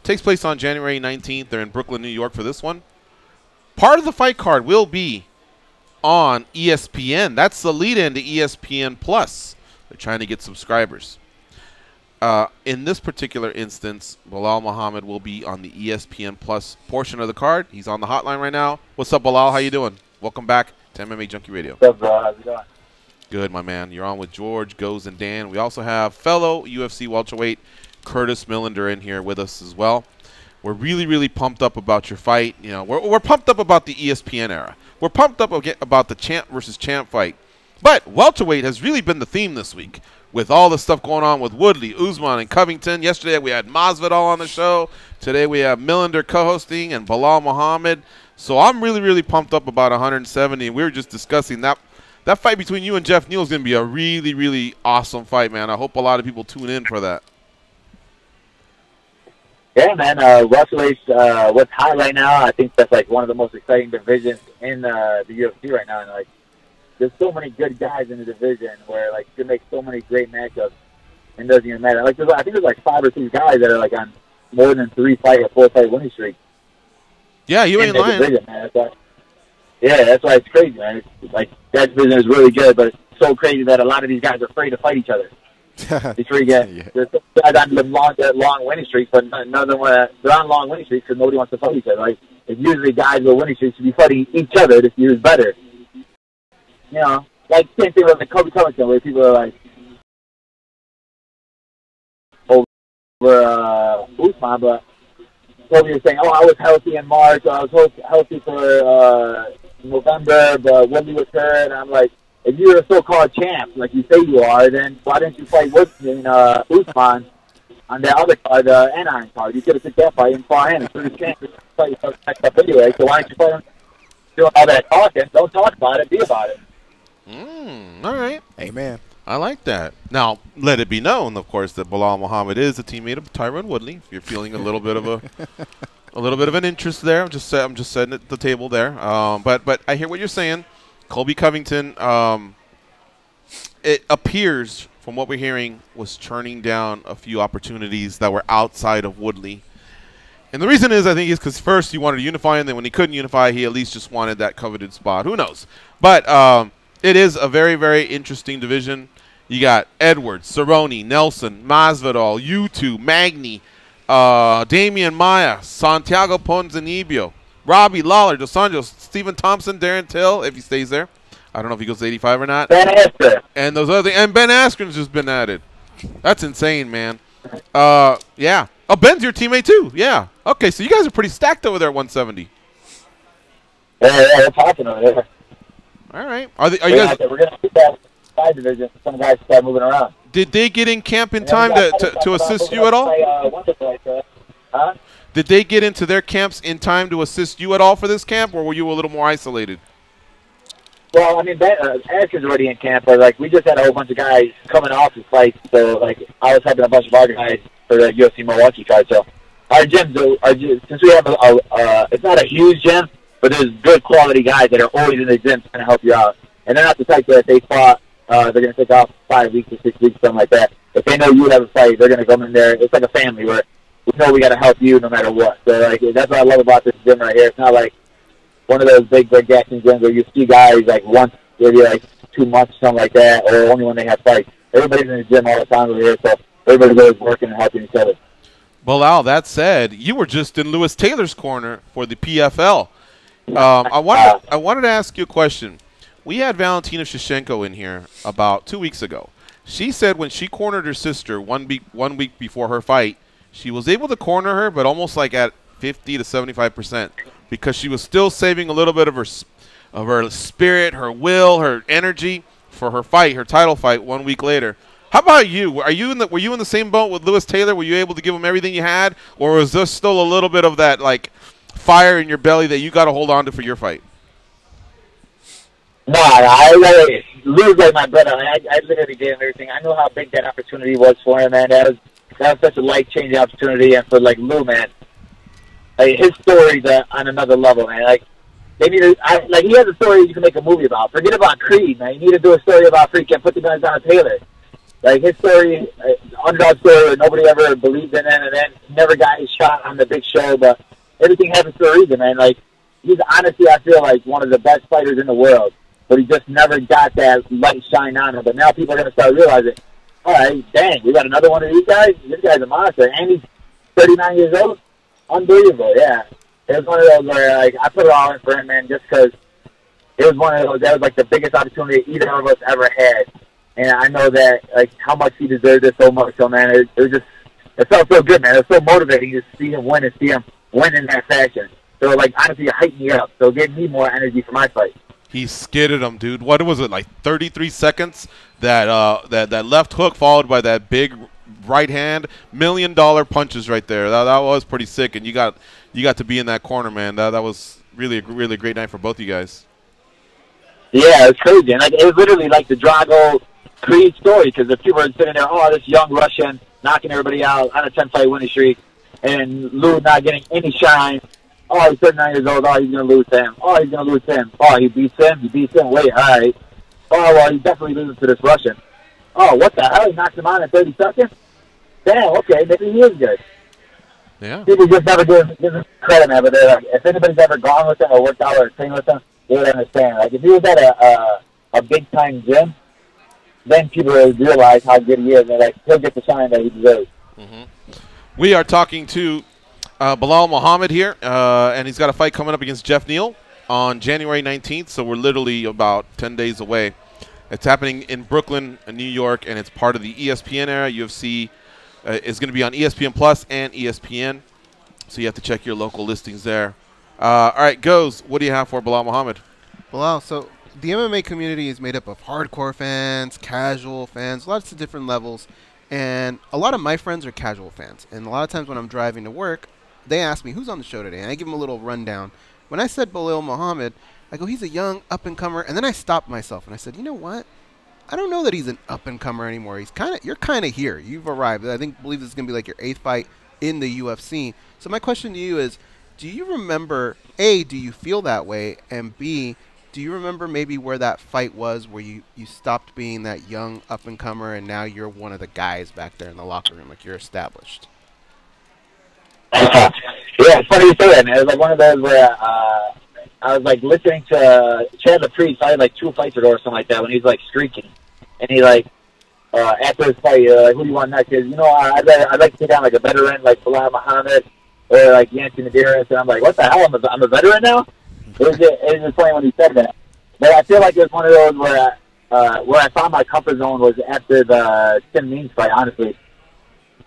Speaker 3: Takes place on January 19th. They're in Brooklyn, New York for this one. Part of the fight card will be on ESPN. That's the lead-in to ESPN Plus. They're trying to get subscribers. In this particular instance, Belal Muhammad will be on the ESPN Plus portion of the card. He's on the hotline right now. What's up, Belal? How you doing? Welcome back to MMA Junkie Radio.
Speaker 11: What's up, bro? How's it going?
Speaker 3: Good, my man. You're on with George, Goes, and Dan. We also have fellow UFC welterweight Curtis Millender in here with us as well. We're really, really pumped up about your fight. You know, we're pumped up about the ESPN era. We're pumped up about the champ versus champ fight. But welterweight has really been the theme this week with all the stuff going on with Woodley, Usman, and Covington. Yesterday we had Masvidal on the show. Today we have Millender co-hosting and Belal Muhammad. So I'm really, really pumped up about 170. And we were just discussing that fight between you and Jeff Neal is going to be a really, really awesome fight, man. I hope a lot of people tune in for that.
Speaker 11: Yeah, man. Welterweight's what's hot right now. I think that's like one of the most exciting divisions in the UFC right now. And like, there's so many good guys in the division where like you can make so many great matchups and it doesn't even matter. Like, I think there's like 5 or 6 guys that are like on more than 3 fight or 4 fight winning streak.
Speaker 3: Yeah, you ain't lying.
Speaker 11: Division, man. That's why it's crazy, man. It's like that division is really good, but it's so crazy that a lot of these guys are afraid to fight each other. There's some guys on long winning streaks, but none of them they're on long winning streaks because nobody wants to fight each other. Like, it's usually guys with winning streaks should be fighting each other to see who's better. You know, like same thing with the Kobe Covington, where people are like, for Usman, but Colby was saying, "Oh, I was healthy in March. I was healthy for November, but Woodley was hurt." And I'm like, if you're a so-called champ, like you say you are, then why didn't you fight Usman on the other card, the Anaheim card? You could have took that fight in far hand. It's pretty chance to fight yourself next up anyway. So why don't you fight him? Doing all that talking, don't talk about it. Be about it.
Speaker 3: All right.
Speaker 4: Amen.
Speaker 3: I like that. Now, let it be known, of course, that Belal Muhammad is a teammate of Tyron Woodley. If you're feeling a little bit of an interest there, I'm just setting it at the table there. But I hear what you're saying, Colby Covington. It appears, from what we're hearing, was turning down a few opportunities that were outside of Woodley. And the reason is, I think, is because first he wanted to unify, and then when he couldn't unify, he at least just wanted that coveted spot. Who knows? But it is a very, very interesting division. You got Edwards, Cerrone, Nelson, Masvidal, U2, Magny, Damian Maia, Santiago Ponzinibbio, Robbie Lawler, Dos Anjos, Stephen Thompson, Darren Till, if he stays there. I don't know if he goes to 85 or not.
Speaker 11: Ben Askren.
Speaker 3: And those other and Ben Askren's just been added. That's insane, man. Yeah. Oh, Ben's your teammate too. Yeah. Okay, so you guys are pretty stacked over there at 170.
Speaker 11: Yeah, we're talking over there.
Speaker 3: All right. Are you guys?
Speaker 11: We're gonna keep that side division. Some guys start moving around.
Speaker 3: Did they get in camp in time to assist you at all?
Speaker 11: Huh?
Speaker 3: Did they get into their camps in time to assist you at all for this camp, or were you a little more isolated?
Speaker 11: Well, I mean, Askren's already in camp, but like we just had a whole bunch of guys coming off his fight, so like I was helping a bunch of our guys for the UFC Milwaukee card. So our gyms, since we have it's not a huge gym, but there's good quality guys that are always in the gym trying to help you out, and they're not the type that if they fought, they're gonna take off 5 weeks or 6 weeks, something like that. If they know you have a fight, they're gonna come in there. It's like a family where we know we gotta help you no matter what. So like that's what I love about this gym right here. It's not like one of those big Jackson gyms where you see guys like once maybe like 2 months, something like that, or only when they have fights. Everybody's in the gym all the time over here, so everybody's always working and helping each other.
Speaker 3: Bilal, that said, you were just in Lewis Taylor's corner for the PFL. I wanted to ask you a question. We had Valentina Shevchenko in here about 2 weeks ago. She said when she cornered her sister 1 week before her fight, she was able to corner her, but almost like at 50 to 75%, because she was still saving a little bit of her spirit, her will, her energy for her fight, her title fight 1 week later. How about you? Were you in the same boat with Lewis Taylor? Were you able to give him everything you had, or was there still a little bit of that like fire in your belly that you got to hold on to for your fight?
Speaker 11: No, I Lou's like my brother. I literally gave him everything. I know how big that opportunity was for him, man. That was such a life-changing opportunity, and for like Lou, man, like, his story's on another level, man. Like they need to, he has a story you can make a movie about. Forget about Creed, man. You need to do a story about freaking put the guns on Taylor. Like his story, underdog story, where nobody ever believed in him, and then never got his shot on the big show. But everything happens for a reason, man. Like he's honestly, I feel like one of the best fighters in the world. But he just never got that light shine on him. But now people are going to start realizing, all right, dang, we got another one of these guys? This guy's a monster. And he's 39 years old? Unbelievable, yeah. It was one of those where like, I put it all in for him, man, just because it was one of those, that was like the biggest opportunity either of us ever had. And I know that, like, how much he deserved it so much. So, man, it felt so good, man. It was so motivating to see him win and see him win in that fashion. So, like, honestly, it hyped me up. So it gave me more energy for my fight.
Speaker 3: He skidded him, dude. What was it, like 33 seconds? That left hook followed by that big right hand, $1 million punches right there. That was pretty sick, and you got to be in that corner, man. That was really a great night for both you guys.
Speaker 11: Yeah, it's crazy. And like, it was literally like the Drago Creed story, because the people were sitting there, oh, this young Russian knocking everybody out on a 10-fight winning streak, and Lou not getting any shine. Oh, he's 39 years old. Oh, he's going to lose to him. Oh, he's going to lose to him. Oh, he beats him. He beats him. Wait, all right. Oh, well, he definitely loses to this Russian. Oh, what the hell? He knocks him out in 30 seconds? Damn, okay, maybe he is good.
Speaker 3: Yeah.
Speaker 11: People just never give him credit, man, but they're like, if anybody's ever gone with him or worked out or trained with him, they would understand. Like, if he was at a big-time gym, then people would realize how good he is, and like, he'll get the shine that he deserves.
Speaker 3: Mm-hmm. We are talking to Belal Muhammad here, and he's got a fight coming up against Jeff Neal on January 19th, so we're literally about 10 days away. It's happening in Brooklyn, New York, and it's part of the ESPN era, UFC It's going to be on ESPN Plus and ESPN, so you have to check your local listings there. All right, Goes, what do you have for Belal Muhammad?
Speaker 5: Belal, so the MMA community is made up of hardcore fans, casual fans, lots of different levels, and a lot of my friends are casual fans. And a lot of times when I'm driving to work, they ask me, who's on the show today? And I give them a little rundown. When I said Belal Muhammad, I go, he's a young up-and-comer. And then I stopped myself, and I said, you know what? I don't know that he's an up-and-comer anymore. You're kind of here. You've arrived. I believe this is going to be like your 8th fight in the UFC. So my question to you is, do you remember, A, do you feel that way? And B, do you remember maybe where that fight was where you stopped being that young up-and-comer and now you're one of the guys back there in the locker room, like you're established?
Speaker 11: Yeah, it's funny you say that, man. It was like one of those where I was like listening to Chad LaPriest, probably like 2 fights ago or something like that, when he's like streaking, and he like after his fight, like, who do you want next? Because I'd like to take on like a veteran like Belal Muhammad or like Yancy Medeiros, and I'm like, what the hell? I'm a veteran now. It was just funny when he said that. But I feel like it was one of those where I found my comfort zone was after the Tim Means fight, honestly.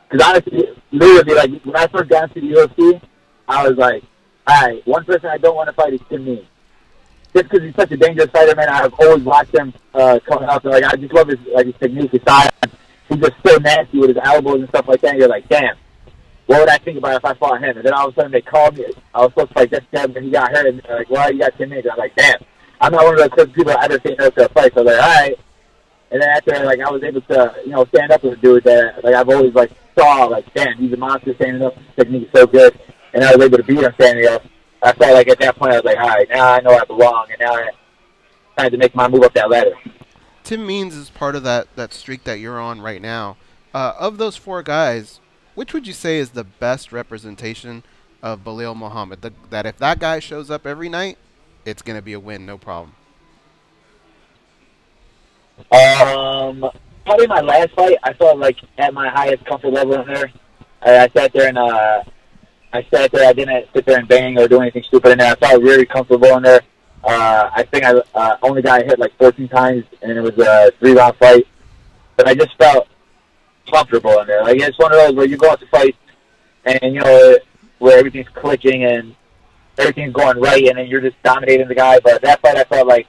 Speaker 11: Because honestly, literally, like, when I first got into the UFC, I was like, all right, one person I don't want to fight is Tim Means. Just because he's such a dangerous fighter, man. I've always watched him coming up. And, like, I just love his technique, his style. He's just so nasty with his elbows and stuff like that. And you're like, damn, what would I think about if I fought him? And then all of a sudden they called me. I was supposed to fight Jesse Evans, and he got hurt. And they're like, well, you got Tim Means. I'm like, damn. I'm not one of those people that ever say no to a fight. So I was like, all right. And then after, like, I was able to, stand up with a dude that, like, I've always, like, saw, like, damn, he's a monster standing up. His technique is so good. And I was able to beat him standing up. I felt like at that point I was like, all right, now I know I belong. And now I'm trying to make my move up that ladder.
Speaker 5: Tim Means is part of that streak that you're on right now. Of those 4 guys, which would you say is the best representation of Belal Muhammad? That if that guy shows up every night, it's going to be a win, no problem.
Speaker 11: Probably my last fight, I felt like at my highest comfort level in there. I sat there and I didn't sit there and bang or do anything stupid in there. I felt really comfortable in there. I think I only got hit like 14 times, and it was a 3-round fight. But I just felt comfortable in there. Like, it's one of those where you go out to fight, and where everything's clicking and everything's going right, and then you're just dominating the guy. But that fight, I felt like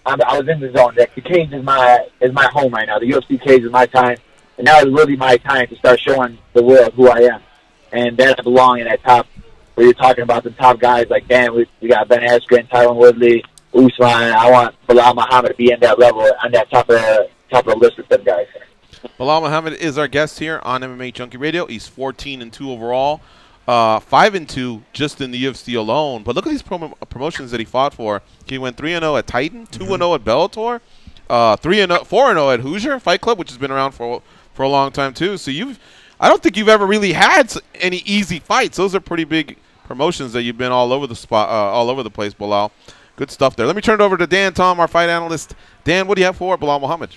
Speaker 11: I was in the zone. Like, the cage is my home right now. The UFC cage is my time, and now is really my time to start showing the world who I am. And that I belong in that top, where you're talking about the top guys. Like, damn, we got Ben Askren, Tyron Woodley, Usman. I want Belal Muhammad to be in that level, on that top of the list with them guys.
Speaker 3: Belal Muhammad is our guest here on MMA Junkie Radio. He's 14-2 overall, 5-2 just in the UFC alone. But look at these promotions that he fought for. He went 3-0 at Titan, 2-0 at Bellator, 4-0 at Hoosier Fight Club, which has been around for a long time too. So I don't think you've ever really had any easy fights. Those are pretty big promotions that you've been all over the place, Belal. Good stuff there. Let me turn it over to Dan Tom, our fight analyst. Dan, what do you have for Belal Muhammad?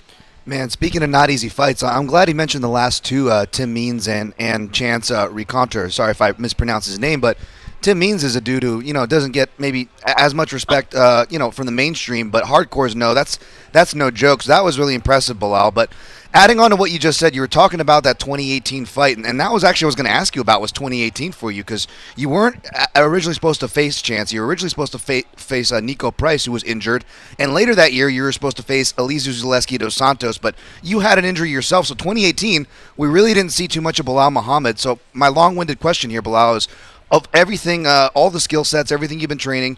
Speaker 6: Man, speaking of not easy fights, I'm glad he mentioned the last 2, Tim Means and Chance Reconter. Sorry if I mispronounced his name, but Tim Means is a dude who, doesn't get maybe as much respect, from the mainstream, but hardcores know that's no joke. So that was really impressive, Belal. But adding on to what you just said, you were talking about that 2018 fight, and that was actually what I was going to ask you about was 2018 for you, because you weren't originally supposed to face Chance. You were originally supposed to face Nico Price, who was injured, and later that year you were supposed to face Elizeu Zaleski dos Santos, but you had an injury yourself. So 2018, we really didn't see too much of Belal Muhammad. So my long-winded question here, Belal, is of everything, all the skill sets, everything you've been training,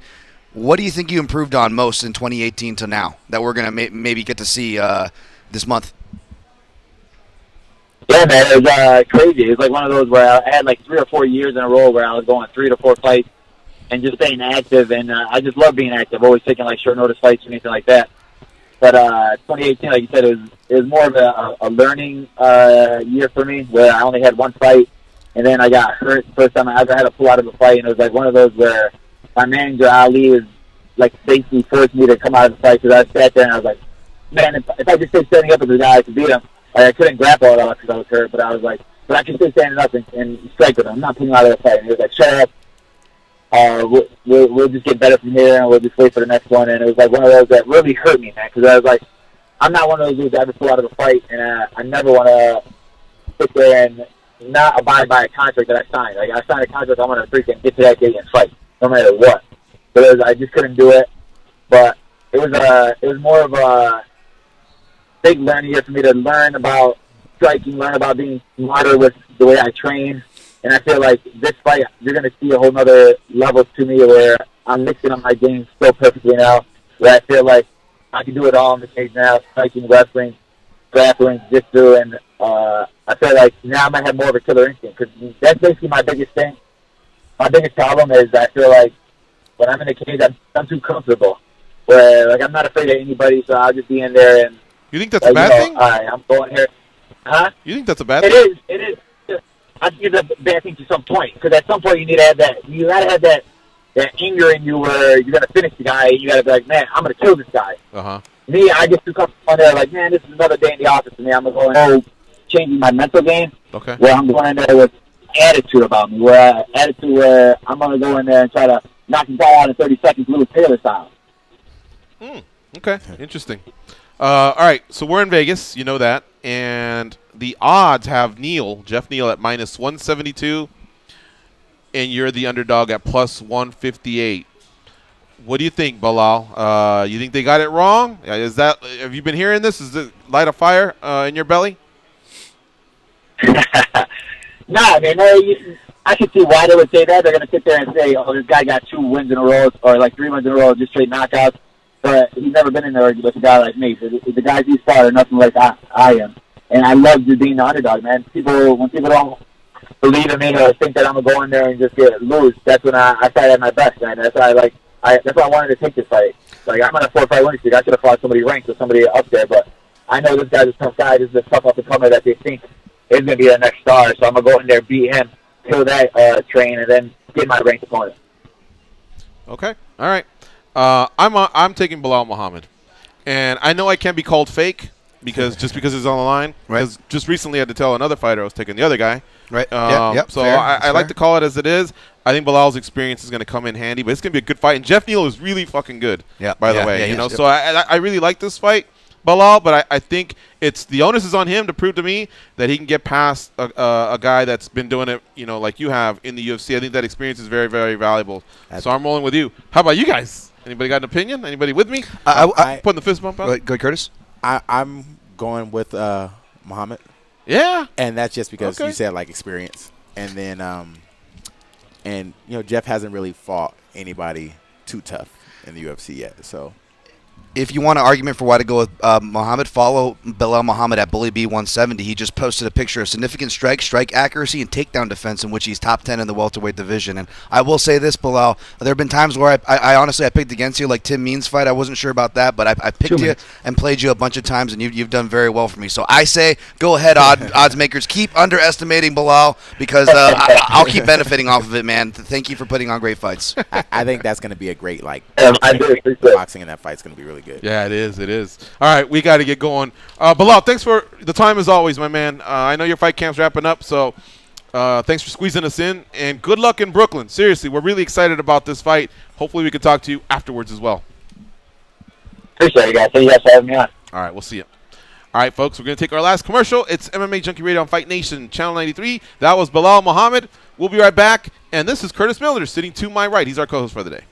Speaker 6: what do you think you improved on most in 2018 to now that we're going to maybe get to see this month?
Speaker 11: Yeah, man, it was crazy. It was like one of those where I had like 3 or 4 years in a row where I was going 3 to 4 fights and just staying active. And I just love being active. Always taking like short notice fights or anything like that. But 2018, like you said, it was more of a learning year for me, where I only had 1 fight, and then I got hurt the first time I ever had to pull out of a fight. And it was like one of those where my manager Ali was like basically forced me to come out of the fight, because I sat there and I was like, man, if I just stay standing up with the guy, I could beat him. I couldn't grapple at all because I was hurt, but I was like, but I can stay standing up and strike with him. I'm not pulling out of the fight. And he was like, shut up. We'll just get better from here, and we'll just wait for the next one. And it was like one of those that really hurt me, man, because I was like, I'm not one of those dudes that ever pull out of a fight, and I never want to sit there and not abide by a contract that I signed. Like, I signed a contract, I'm going to freaking get to that gate and fight, no matter what. Because I just couldn't do it. But it was more of a big learning year for me to learn about striking, learn about being smarter with the way I train. And I feel like this fight, you're going to see a whole nother level to me where I'm mixing up my game so perfectly now, where I feel like I can do it all on the cage now, striking, wrestling, grappling, jiu-jitsu, and I feel like now I might have more of a killer instinct, because that's basically my biggest thing. My biggest problem is I feel like when I'm in the cage, I'm too comfortable, where like I'm not afraid of anybody, so I'll just be in there and.
Speaker 3: You think that's a bad thing?
Speaker 11: All right, I'm going here. Huh?
Speaker 3: You think that's a bad thing?
Speaker 11: It is. I think it's a bad thing to some point, because at some point you need to have that. You gotta have that anger in you where you're gonna finish the guy. And you gotta be like, man, I'm gonna kill this guy. Me, I get too comfortable on there. Like, man, this is another day in the office for me. I'm gonna go in there changing my mental game.
Speaker 3: Okay.
Speaker 11: Where I'm going in there with attitude about me. Where I'm gonna go in there and try to knock this guy out in 30 seconds, Lewis Taylor style.
Speaker 3: Okay. Interesting. All right, so we're in Vegas, you know that, and the odds have Jeff Neal at minus 172, and you're the underdog at plus 158. What do you think, Belal? You think they got it wrong? Have you been hearing this? Is it light a fire in your belly?
Speaker 11: Nah, man, I can see why they would say that. They're going to sit there and say, oh, this guy got 2 wins in a row, or like 3 wins in a row, just straight knockouts. But he's never been in there with a guy like me. The guys he's fought are nothing like I am. And I love just being the underdog, man. When people don't believe in me or think that I'm going to go in there and just lose, that's when I fight at my best, man. That's why that's why I wanted to take this fight. Like, I'm on a 4-fight winning streak. I should have fought somebody ranked or somebody up there. But I know this guy's a tough guy. This is a tough up-and-comer that they think is going to be the next star. So I'm going to go in there, beat him, kill that train, and then get my ranked opponent.
Speaker 3: Okay. All right. I'm taking Belal Muhammad, and I know I can't be called fake because it's on the line.
Speaker 6: Right.
Speaker 3: Because just recently I had to tell another fighter I was taking the other guy.
Speaker 6: Right.
Speaker 3: So I like to call it as it is. I think Bilal's experience is going to come in handy, but it's going to be a good fight. And Jeff Neal is really fucking good.
Speaker 6: Yeah.
Speaker 3: By the way, So I really like this fight, Belal. But I think the onus is on him to prove to me that he can get past a guy that's been doing it, like you have in the UFC. I think that experience is very, very valuable. So I'm rolling with you. How about you guys? Anybody got an opinion? Anybody with me? I putting the fist bump out.
Speaker 6: Go ahead, Curtis.
Speaker 4: I'm going with Muhammad.
Speaker 3: Yeah.
Speaker 4: And that's just because you said like experience, and then Jeff hasn't really fought anybody too tough in the UFC yet, so.
Speaker 6: If you want an argument for why to go with Muhammad, follow Belal Muhammad at BullyB170. He just posted a picture of significant strike accuracy, and takedown defense in which he's top 10 in the welterweight division. And I will say this, Belal, there have been times where I honestly picked against you, like Tim Means' fight. I wasn't sure about that, but I picked you and played you a bunch of times, and you've done very well for me. So I say go ahead, odds makers. Keep underestimating Belal, because I'll keep benefiting off of it, man. Thank you for putting on great fights.
Speaker 4: I think that's going to be a great, boxing in that fight is going to be really good.
Speaker 3: Yeah, it is. It is. All right, we got to get going. Belal, thanks for the time as always, my man. I know your fight camp's wrapping up, so thanks for squeezing us in. And good luck in Brooklyn. Seriously, we're really excited about this fight. Hopefully we can talk to you afterwards as well.
Speaker 11: Appreciate it, guys. Thank you guys for having me on.
Speaker 3: All right, we'll see you. All right, folks, we're going to take our last commercial. It's MMA Junkie Radio on Fight Nation, Channel 93. That was Belal Muhammad. We'll be right back. And this is Curtis Millender sitting to my right. He's our co-host for the day.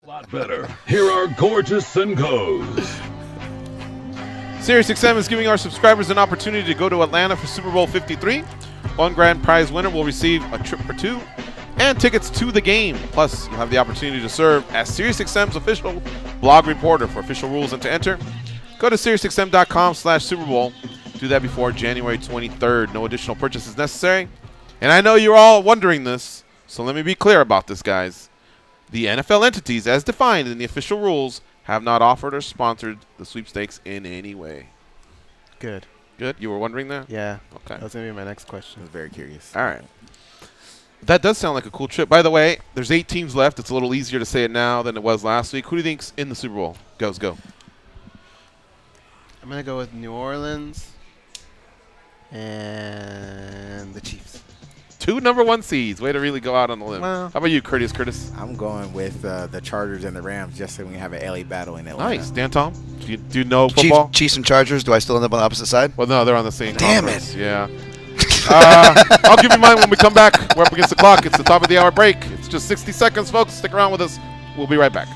Speaker 10: A lot better. Here are Gorgeous and Goes.
Speaker 3: SiriusXM is giving our subscribers an opportunity to go to Atlanta for Super Bowl 53. One grand prize winner will receive a trip for two and tickets to the game. Plus, you'll have the opportunity to serve as SiriusXM's official blog reporter. For official rules and to enter, go to SiriusXM.com/Super Bowl. Do that before January 23rd. No additional purchase is necessary. And I know you're all wondering this, so let me be clear about this, guys. The NFL entities, as defined in the official rules, have not offered or sponsored the sweepstakes in any way.
Speaker 5: Good.
Speaker 3: Good? You were wondering that?
Speaker 5: Yeah.
Speaker 3: Okay.
Speaker 5: That was going to be my next question.
Speaker 4: I was very curious.
Speaker 3: All right. That does sound like a cool trip. By the way, there's 8 teams left. It's a little easier to say it now than it was last week. Who do you think's in the Super Bowl? Go.
Speaker 5: I'm going to go with New Orleans and the Chiefs.
Speaker 3: 2 #1 seeds. Way to really go out on the limb.
Speaker 5: Well,
Speaker 3: how about you, Curtis?
Speaker 4: I'm going with the Chargers and the Rams just so we can have an LA battle in Atlanta.
Speaker 3: Nice. Dan Tom, do you know football?
Speaker 6: Chiefs and Chargers, do I still end up on the opposite side?
Speaker 3: Well, no, they're on the same
Speaker 6: Damn
Speaker 3: conference.
Speaker 6: it.
Speaker 3: Yeah. I'll give you mine when we come back. We're up against the clock. It's the top of the hour break. It's just 60 seconds, folks. Stick around with us. We'll be right back.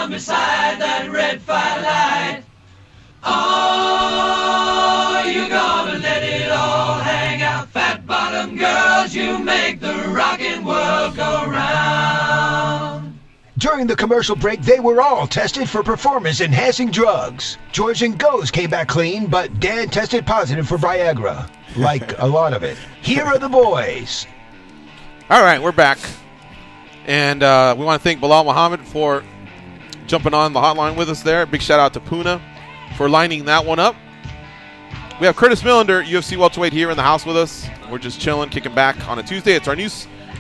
Speaker 12: Beside that red firelight, oh, you gonna let it all hang out. Fat bottom girls, you make the rockin' world go round.
Speaker 2: During the commercial break, they were all tested for performance-enhancing drugs. George and Goes came back clean, but Dan tested positive for Viagra. Like a lot of it. Here are the boys.
Speaker 3: All right, we're back. And we want to thank Belal Muhammad for jumping on the hotline with us there. Big shout out to Puna for lining that one up. We have Curtis Millender, UFC welterweight, here in the house with us. We're just chilling, kicking back on a Tuesday. It's our new.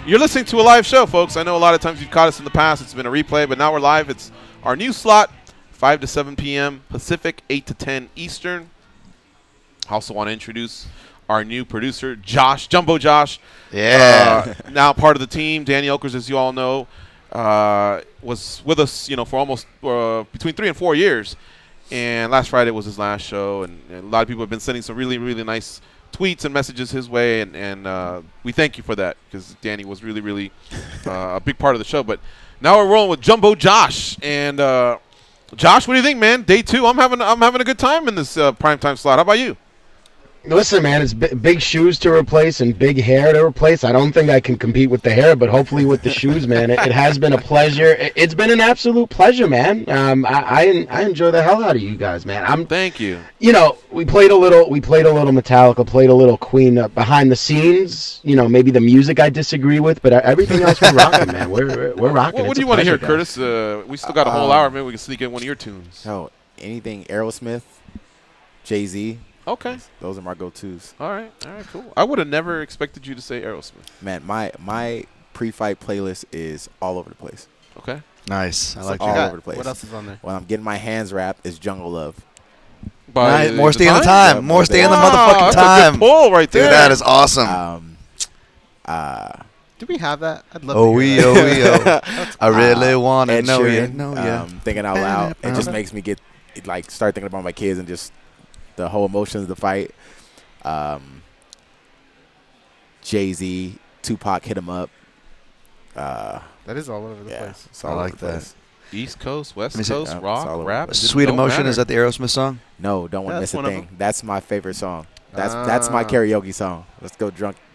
Speaker 3: You're listening to a live show, folks. I know a lot of times you've caught us in the past. It's been a replay, but now we're live. It's our new slot, 5 to 7 p.m. Pacific, 8 to 10 Eastern. I also want to introduce our new producer, Josh, Jumbo Josh.
Speaker 6: Yeah.
Speaker 3: Now part of the team. Danny Okers, as you all know, was with us, for almost between 3 and 4 years. And last Friday was his last show, and a lot of people have been sending some really, really nice tweets and messages his way, and we thank you for that, because Danny was really, really a big part of the show. But now we're rolling with Jumbo Josh, and Josh, what do you think, man? Day 2, I'm having a good time in this primetime slot. How about you?
Speaker 8: Listen, man, it's big shoes to replace and big hair to replace. I don't think I can compete with the hair, but hopefully with the shoes, man. It has been a pleasure. It's been an absolute pleasure, man. I enjoy the hell out of you guys, man.
Speaker 3: Thank you.
Speaker 8: We played a little Metallica, played a little Queen behind the scenes. Maybe the music I disagree with, but everything else we're rocking, man. We're rocking.
Speaker 3: What do you want to hear, Curtis? We still got a whole hour. Maybe we can sneak in one of your tunes.
Speaker 4: Oh, anything Aerosmith, Jay-Z.
Speaker 3: Okay.
Speaker 4: Those are my go-tos.
Speaker 3: All right, cool. I would have never expected you to say Aerosmith.
Speaker 4: Man, my pre-fight playlist is all over the place.
Speaker 3: Okay.
Speaker 6: Nice. I like
Speaker 4: all
Speaker 6: that.
Speaker 4: over the place.
Speaker 5: What else is on there?
Speaker 4: When I'm getting my hands wrapped, it's Jungle Love.
Speaker 6: Right, more stay in the time. More stay in the
Speaker 3: That's
Speaker 6: motherfucking time.
Speaker 3: a good pull right there.
Speaker 6: Dude, that is awesome.
Speaker 5: Do we have that? I'd love
Speaker 6: Oh,
Speaker 5: to hear that.
Speaker 6: I really want to
Speaker 4: Ed
Speaker 6: know you.
Speaker 4: Sheeran, Thinking Out Loud. It just makes me start thinking about my kids and just the whole emotions of the fight. Jay-Z, Tupac, Hit 'Em Up.
Speaker 5: That is all over the place.
Speaker 4: It's all
Speaker 6: I like
Speaker 4: over the
Speaker 6: that.
Speaker 4: place.
Speaker 3: East Coast, West
Speaker 6: Let me see.
Speaker 3: Coast,
Speaker 4: It's
Speaker 3: rock,
Speaker 4: all over
Speaker 3: rap.
Speaker 4: the place.
Speaker 6: Sweet
Speaker 3: don't
Speaker 6: Emotion,
Speaker 3: matter.
Speaker 6: is that the Aerosmith song?
Speaker 4: No, don't want
Speaker 5: Yeah,
Speaker 4: to
Speaker 5: that's
Speaker 4: miss a
Speaker 5: one of
Speaker 4: thing.
Speaker 5: them.
Speaker 4: That's my favorite song. That's my karaoke song. Let's go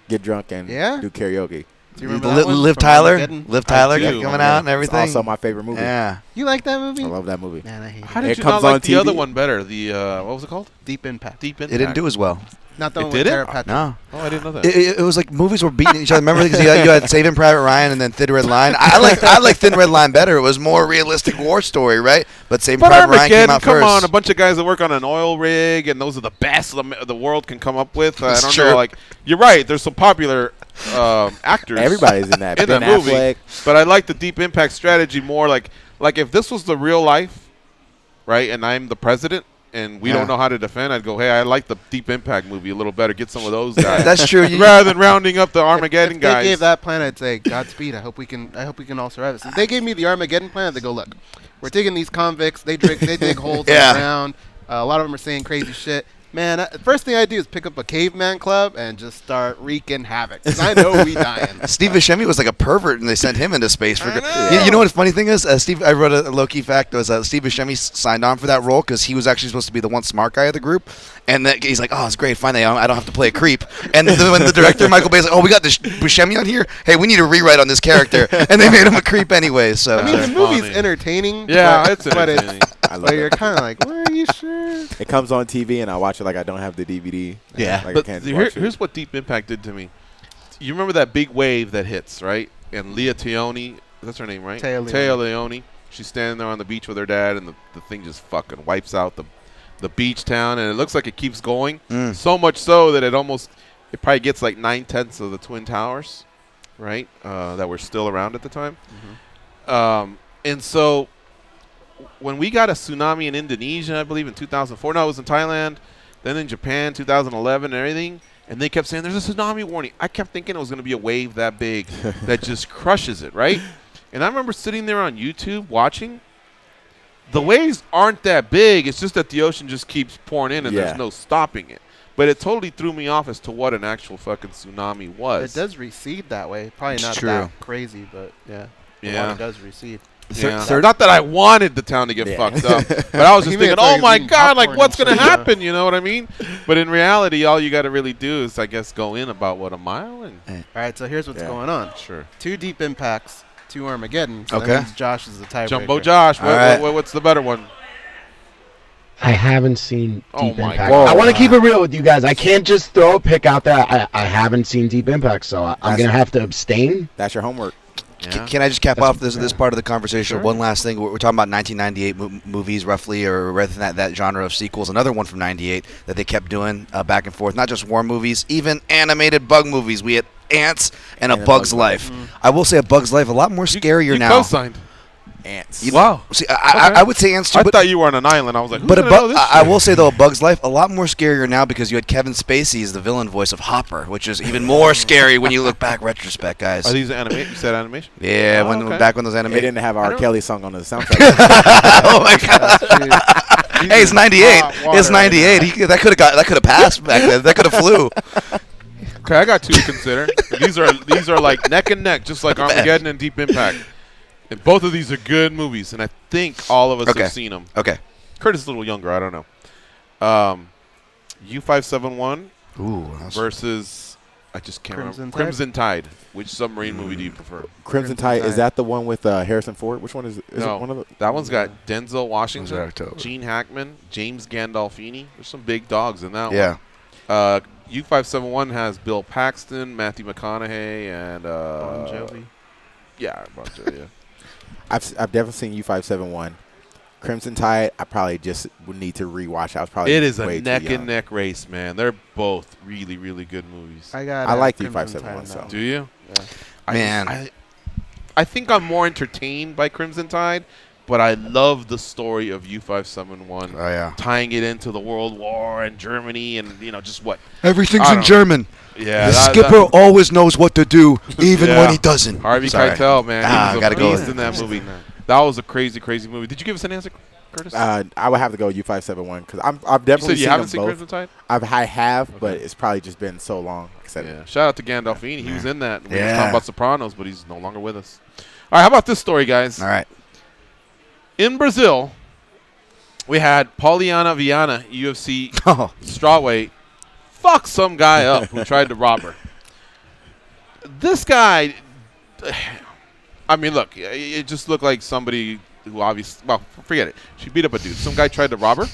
Speaker 4: get drunk and do karaoke.
Speaker 5: Do you remember that one
Speaker 6: Liv
Speaker 5: from
Speaker 6: Tyler?
Speaker 5: Armageddon?
Speaker 6: Liv Tyler
Speaker 3: do.
Speaker 6: coming out and
Speaker 4: It's
Speaker 6: everything?
Speaker 4: also my favorite movie.
Speaker 6: Yeah.
Speaker 5: You like that movie?
Speaker 4: I love that movie.
Speaker 5: Man, I hate
Speaker 3: How
Speaker 5: it.
Speaker 3: did
Speaker 4: It
Speaker 3: you not
Speaker 4: comes
Speaker 3: like
Speaker 4: on
Speaker 3: the other
Speaker 4: TV.
Speaker 3: one better? The what was it called?
Speaker 5: Deep Impact.
Speaker 3: Deep Impact.
Speaker 6: It didn't do as well.
Speaker 5: Not the
Speaker 3: It
Speaker 5: one with
Speaker 3: didn't?
Speaker 5: Tara Patrick.
Speaker 6: No.
Speaker 3: Oh, I didn't know that.
Speaker 6: It was like movies were beating each other. Remember, because you had Saving Private Ryan and then Thin Red Line. I like Thin Red Line better. It was more realistic war story, right? But Saving Private Ryan came
Speaker 3: Armageddon,
Speaker 6: out
Speaker 3: come
Speaker 6: first.
Speaker 3: on, a bunch of guys that work on an oil rig, and those are the best the world can come up with. I
Speaker 6: It's
Speaker 3: don't
Speaker 6: true.
Speaker 3: know, like you're right. There's some popular actors.
Speaker 4: Everybody's in that.
Speaker 3: in
Speaker 4: Ben
Speaker 3: that movie.
Speaker 4: Affleck.
Speaker 3: But I like the Deep Impact strategy more. Like if this was the real life, right, and I'm the president, and we don't know how to defend, I'd go, hey, I like the Deep Impact movie a little better. Get some of those guys.
Speaker 6: That's true.
Speaker 3: Rather than rounding up the Armageddon
Speaker 5: If
Speaker 3: guys.
Speaker 5: they gave that plan, I'd say Godspeed. I hope we can all survive this. If they gave me the Armageddon plan, they go, look, we're taking these convicts. They dig holes in the ground. A lot of them are saying crazy shit. Man, first thing I do is pick up a caveman club and just start wreaking havoc. 'Cause I know we dying.
Speaker 6: Steve Buscemi was like a pervert, and they sent him into space. You know what the funny thing is? I wrote a low-key fact. Was Steve Buscemi signed on for that role because he was actually supposed to be the one smart guy of the group. And he's like, oh, it's great. Finally, I don't have to play a creep. And when the director, Michael Bay's like, oh, we got this Buscemi on here. Hey, we need a rewrite on this character. And they made him a creep anyway. So
Speaker 5: I mean, the movie's entertaining.
Speaker 3: Yeah,
Speaker 5: but,
Speaker 3: it's entertaining.
Speaker 5: But you're kind of like, well, are you sure?
Speaker 4: It comes on TV, and I watch it like I don't have the DVD.
Speaker 6: Yeah.
Speaker 4: Like I
Speaker 3: But
Speaker 4: can't watch it.
Speaker 3: here's what Deep Impact did to me. You remember that big wave that hits, right? And Leah Leone, that's her name, right?
Speaker 5: Taya
Speaker 3: Leone. She's standing there on the beach with her dad, and the thing just fucking wipes out the beach town, and it looks like it keeps going. So much so that it probably gets like 9/10 of the Twin Towers, right? That were still around at the time. And so when we got a tsunami in Indonesia, I believe in 2004, no, it was in Thailand, then in Japan, 2011 and everything, and they kept saying there's a tsunami warning. I kept thinking it was going to be a wave that big that just crushes it, right? And I remember sitting there on YouTube watching. The waves aren't that big. It's just that the ocean just keeps pouring in and there's no stopping it. But it totally threw me off as to what an actual fucking tsunami was.
Speaker 5: It does recede that way. Probably not that crazy, but yeah. The water does recede.
Speaker 3: Yeah. Not that I wanted the town to get fucked up, but I was just thinking, oh my God, like what's going to happen? You know what I mean? But in reality, all you got to really do is, I guess, go in about, what, a mile? And
Speaker 5: all right, so here's what's going on.
Speaker 3: Sure.
Speaker 5: 2 Deep Impacts, 2 Armageddon. So
Speaker 6: Okay.
Speaker 5: that means Josh is the tiebreaker.
Speaker 3: Jumbo Josh, what's the better one?
Speaker 8: I haven't seen Deep
Speaker 3: my
Speaker 8: Impact.
Speaker 3: God.
Speaker 8: I want to keep it real with you guys. I can't just throw a pick out there. I haven't seen Deep Impact, so I'm going to have to abstain.
Speaker 4: That's your homework.
Speaker 3: Yeah.
Speaker 6: Can I just cap off this part of the conversation? Sure. One last thing. We're talking about 1998 movies, roughly, or rather than that genre of sequels. Another one from '98 that they kept doing back and forth. Not just war movies, even animated bug movies. We had Ants and A Bug's Life. I will say A Bug's Life a lot more scarier now.
Speaker 3: Co-signed.
Speaker 4: Ants.
Speaker 3: Wow.
Speaker 6: See, I would say Ants too.
Speaker 3: I thought you were on an island. I was like,
Speaker 6: but I will say though, A Bug's Life a lot more scarier now because you had Kevin Spacey as the villain voice of Hopper, which is even more scary when you look back retrоспect, guys.
Speaker 3: Are these animation? You said animation?
Speaker 6: Yeah, back when those
Speaker 4: They
Speaker 6: animated.
Speaker 4: didn't have R. Kelly song on the soundtrack.
Speaker 6: Oh my God! Hey, it's '98. It's '98. That could have passed back then. That could have flew.
Speaker 3: Okay, I got 2 to consider. These are like neck and neck, just like Armageddon and Deep Impact. And both of these are good movies, and I think all of us have seen them.
Speaker 6: Okay.
Speaker 3: Curtis is a little younger. I don't know. U-571 versus, I just can't remember. Crimson Tide. Which submarine movie do you prefer?
Speaker 4: Crimson Tide. Is that the one with Harrison Ford? Which one is it?
Speaker 3: No,
Speaker 4: it one of the?
Speaker 3: That one's got Denzel Washington, Gene Hackman, James Gandolfini. There's some big dogs in that one. Yeah. U-571 has Bill Paxton, Matthew McConaughey, and
Speaker 5: Bon Jovi.
Speaker 3: Yeah, Bon Jovi, yeah.
Speaker 4: I've definitely seen U-571. Crimson Tide, I probably just would need to rewatch. I was probably
Speaker 3: It is a
Speaker 4: way too
Speaker 3: neck
Speaker 4: young.
Speaker 3: and neck race, man. They're both really, really good movies.
Speaker 4: I like U-571. So.
Speaker 3: Do you?
Speaker 6: Yeah. Man.
Speaker 3: I think I'm more entertained by Crimson Tide, but I love the story of U-571.
Speaker 6: Oh, yeah.
Speaker 3: Tying it into the World War and Germany and, just what.
Speaker 6: Everything's in German.
Speaker 3: Yeah,
Speaker 6: the skipper always knows what to do, even when he doesn't.
Speaker 3: Harvey Keitel, man, he was
Speaker 6: gotta
Speaker 3: a
Speaker 6: go
Speaker 3: beast in that movie. That was a crazy, crazy movie. Did you give us an answer? Curtis?
Speaker 4: I would have to go U571 because I've definitely
Speaker 3: you
Speaker 4: seen
Speaker 3: haven't
Speaker 4: them
Speaker 3: seen
Speaker 4: both.
Speaker 3: Crimson Tide?
Speaker 4: I have,
Speaker 3: Okay.
Speaker 4: but it's probably just been so long. Like I said,
Speaker 3: Yeah. Shout out to Gandolfini. He was in that. We were
Speaker 6: Yeah.
Speaker 3: talking about Sopranos, but he's no longer with us. All right, how about this story, guys?
Speaker 6: All right.
Speaker 3: In Brazil, we had Pauliana Viana, UFC strawweight, fuck some guy up who tried to rob her. This guy, I mean, look, it just looked like somebody who obviously, well, forget it. She beat up a dude. Some guy tried to rob her,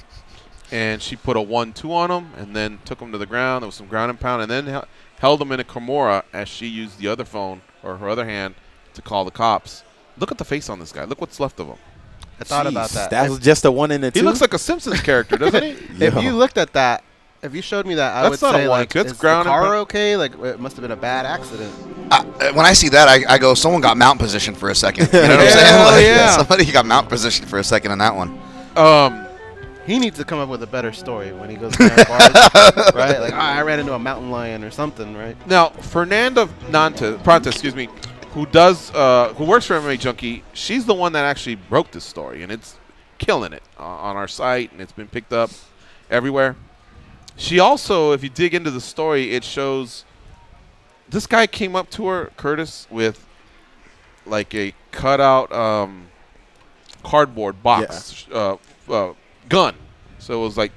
Speaker 3: and she put a 1-2 on him and then took him to the ground. There was some ground and pound, and then held him in a Kimura as she used the other phone or her other hand to call the cops. Look at the face on this guy. Look what's left of him.
Speaker 5: I thought about that.
Speaker 4: That was just a 1 and a 2.
Speaker 3: He looks like a Simpsons character, doesn't he?
Speaker 5: If you looked at that, if you showed me that, I would
Speaker 3: That's not
Speaker 5: say,
Speaker 3: a one.
Speaker 5: like,
Speaker 3: That's
Speaker 5: is the
Speaker 3: ground and
Speaker 5: car
Speaker 3: pound.
Speaker 5: okay? Like, it must have been a bad accident.
Speaker 6: When I see that, I go, someone got mount position for a second. You know what I'm saying?
Speaker 3: Hell
Speaker 6: Like,
Speaker 3: yeah.
Speaker 6: Somebody got mount position for a second on that one.
Speaker 5: He needs to come up with a better story when he goes to bars, right? Like, I ran into a mountain lion or something, right?
Speaker 3: Now, Fernanda Pronta, excuse me, who works for MMA Junkie, she's the one that actually broke this story, and it's killing it on our site, and it's been picked up everywhere. She also, if you dig into the story, it shows this guy came up to her, Curtis, with like a cutout cardboard box gun. So it was like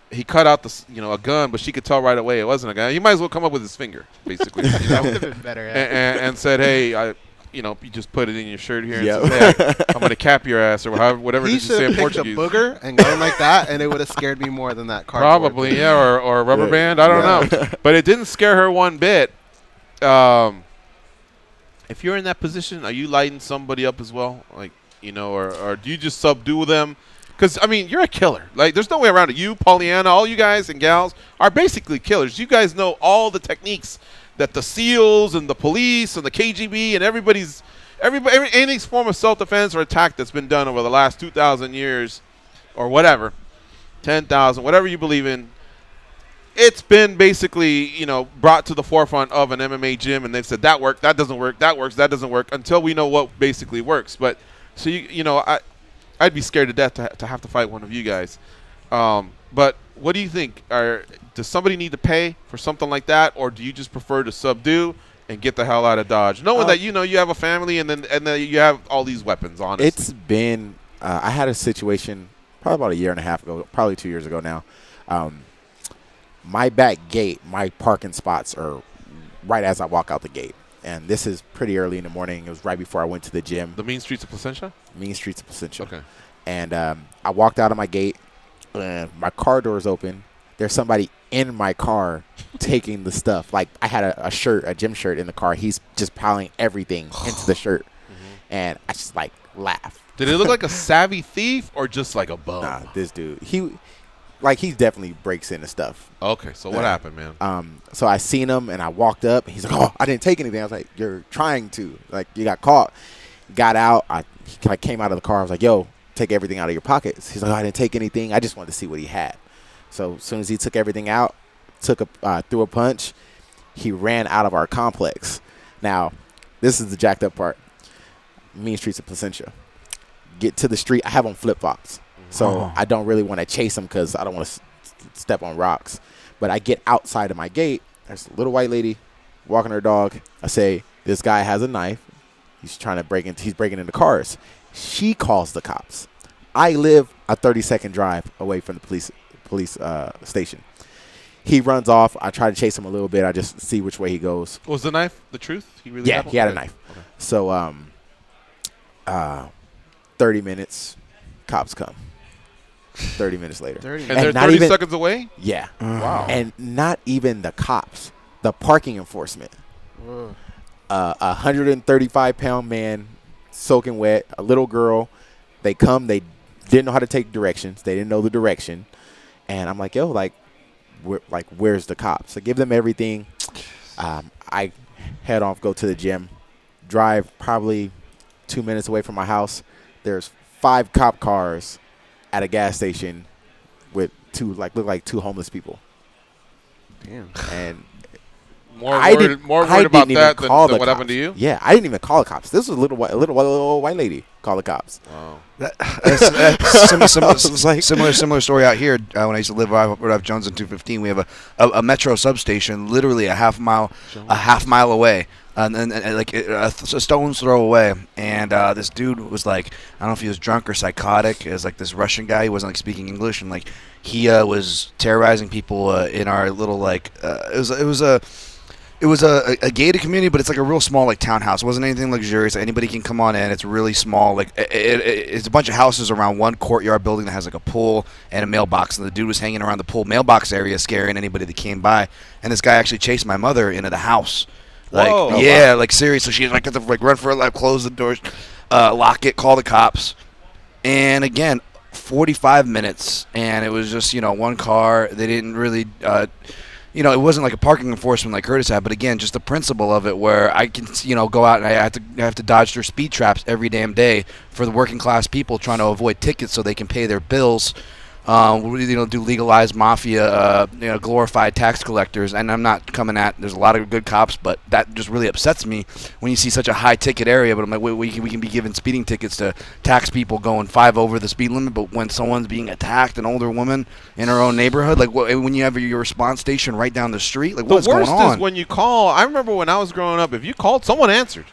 Speaker 3: he cut out a gun, but she could tell right away it wasn't a gun. You might as well come up with his finger, basically. You know?
Speaker 5: Would have been better.
Speaker 3: and said, hey, you just put it in your shirt here and said, hey, I'm going to cap your ass or whatever it
Speaker 5: He
Speaker 3: is you say
Speaker 5: should
Speaker 3: in
Speaker 5: have picked a
Speaker 3: Portuguese.
Speaker 5: booger and gone like that, and it would have scared me more than that cardboard.
Speaker 3: Probably, yeah, or a rubber band. I don't know. But it didn't scare her one bit. If you're in that position, are you lighting somebody up as well? Like, or do you just subdue them? Because, I mean, you're a killer. Like, there's no way around it. You, Pollyanna, all you guys and gals are basically killers. You guys know all the techniques that the SEALs and the police and the KGB and any form of self-defense or attack that's been done over the last 2,000 years or whatever, 10,000, whatever you believe in, it's been basically, brought to the forefront of an MMA gym, and they've said, that worked, that doesn't work, that works, that doesn't work, until we know what basically works. But, so, I'd be scared to death to have to fight one of you guys. But what do you think? Does somebody need to pay for something like that, or do you just prefer to subdue and get the hell out of Dodge, knowing that you have a family and then you have all these weapons? Honestly,
Speaker 4: it's been. I had a situation probably about a year and a half ago, probably 2 years ago now. My back gate, my parking spots are right as I walk out the gate. And this is pretty early in the morning. It was right before I went to the gym.
Speaker 3: The mean streets of Placentia?
Speaker 4: Mean streets of Placentia.
Speaker 3: Okay.
Speaker 4: And I walked out of my gate, and my car door is open. There's somebody in my car taking the stuff. Like, I had a gym shirt in the car. He's just piling everything into the shirt. And I just, laughed.
Speaker 3: Did it look like a savvy thief or just like a bum?
Speaker 4: Nah, this dude. He definitely breaks into stuff.
Speaker 3: Okay, so what happened, man?
Speaker 4: So I seen him, and I walked up, and he's like, oh, I didn't take anything. I was like, you're trying to. Like, you got caught. Got out. He came out of the car. I was like, yo, take everything out of your pockets. He's like, oh, I didn't take anything. I just wanted to see what he had. So as soon as he took everything out, threw a punch, he ran out of our complex. Now, this is the jacked up part. Mean streets of Placentia. Get to the street. I have on flip-flops. So I don't really want to chase him because I don't want to step on rocks. But I get outside of my gate. There's a little white lady walking her dog. I say, this guy has a knife. He's breaking into cars. She calls the cops. I live a 30-second drive away from the police station. He runs off. I try to chase him a little bit. I just see which way he goes.
Speaker 3: Was the knife the truth? He really
Speaker 4: he had a knife. Okay. So 30 minutes, cops come. 30 minutes later.
Speaker 3: And they're 30 seconds away?
Speaker 4: Yeah.
Speaker 3: Wow.
Speaker 4: And not even the cops, the parking enforcement. 135-pound man, soaking wet, a little girl. They come. They didn't know how to take directions. They didn't know the direction. And I'm like, yo, where's the cops? I give them everything. I head off, go to the gym, drive probably 2 minutes away from my house. There's 5 cop cars at a gas station with look like two homeless people.
Speaker 5: Damn.
Speaker 4: And
Speaker 3: More worried about that than what happened to you?
Speaker 4: Yeah, I didn't even call the cops. This was a little white lady called the cops.
Speaker 3: Wow.
Speaker 6: Similar story out here. When I used to live out Jones and 215, we have a metro substation, literally a half mile away, and like a stone's throw away. And this dude was like, I don't know if he was drunk or psychotic. It was like this Russian guy. He wasn't like speaking English, and like he was terrorizing people in our little like it was a gated community, but it's like a real small like townhouse. It wasn't anything luxurious. Anybody can come on in. It's really small. Like it's a bunch of houses around one courtyard building that has like a pool and a mailbox. And the dude was hanging around the pool mailbox area, scaring anybody that came by. And this guy actually chased my mother into the house. Like,
Speaker 3: whoa.
Speaker 6: yeah, like seriously. She like had to like run for her life, close the doors, lock it, call the cops. And again, 45 minutes, and it was just one car. They didn't really. It wasn't like a parking enforcement like Curtis had, but again, just the principle of it, where I can, go out and I have to dodge through speed traps every damn day for the working class people trying to avoid tickets so they can pay their bills. Do legalized mafia, glorified tax collectors, and I'm not coming at. There's a lot of good cops, but that just really upsets me when you see such a high ticket area. But I'm like, we can be giving speeding tickets to tax people going 5 over the speed limit, but when someone's being attacked, an older woman in her own neighborhood, like when you have your response station right down the street, like what's going on?
Speaker 3: The worst is when you call. I remember when I was growing up, if you called, someone answered.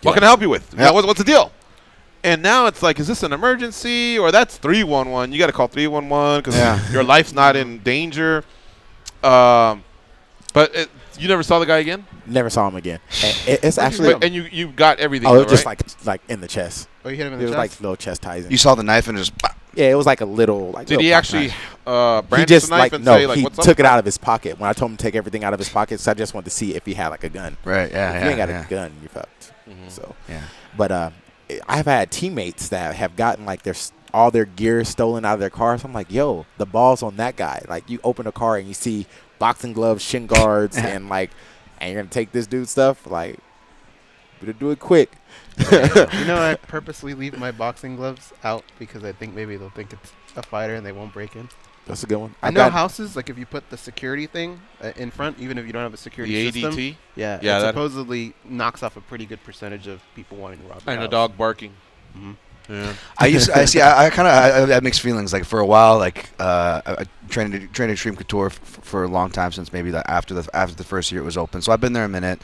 Speaker 3: What can I help you with?
Speaker 6: Yeah.
Speaker 3: What's the deal? And now it's like, is this an emergency? Or that's 311. You got to call 311 because your life's not in danger. But you never saw the guy again?
Speaker 4: Never saw him again. It's actually.
Speaker 3: And you got everything.
Speaker 4: Oh, it was
Speaker 3: right?
Speaker 4: just like in the chest.
Speaker 5: Oh, you hit him in
Speaker 4: the chest?
Speaker 5: It
Speaker 4: was like little chastising.
Speaker 6: You saw the knife and just.
Speaker 4: Yeah, it was like a little. Like,
Speaker 3: did he actually brandish
Speaker 4: just
Speaker 3: the knife and
Speaker 4: no,
Speaker 3: say, like,
Speaker 4: he
Speaker 3: what's up?
Speaker 4: took it out of his pocket. When I told him to take everything out of his pockets, I just wanted to see if he had like a gun.
Speaker 6: Right, yeah,
Speaker 4: if you ain't got a gun, you're fucked. So,
Speaker 6: yeah.
Speaker 4: But I've had teammates that have gotten like all their gear stolen out of their cars. I'm like, yo, the ball's on that guy. Like, you open a car and you see boxing gloves, shin guards, and you're gonna take this dude's stuff. Like, better do it quick.
Speaker 5: I purposely leave my boxing gloves out because I think maybe they'll think it's a fighter and they won't break in.
Speaker 4: That's a good one.
Speaker 5: I know houses, like if you put the security thing in front, even if you don't have a security system.
Speaker 3: ADT?
Speaker 5: Yeah, it supposedly knocks off a pretty good percentage of people wanting to rob your
Speaker 3: And
Speaker 5: house.
Speaker 3: a dog barking.
Speaker 5: Mm-hmm.
Speaker 3: Yeah.
Speaker 6: I kind of had mixed feelings. Like for a while, like I trained Extreme Couture for a long time, since maybe after the first year it was open. So I've been there a minute.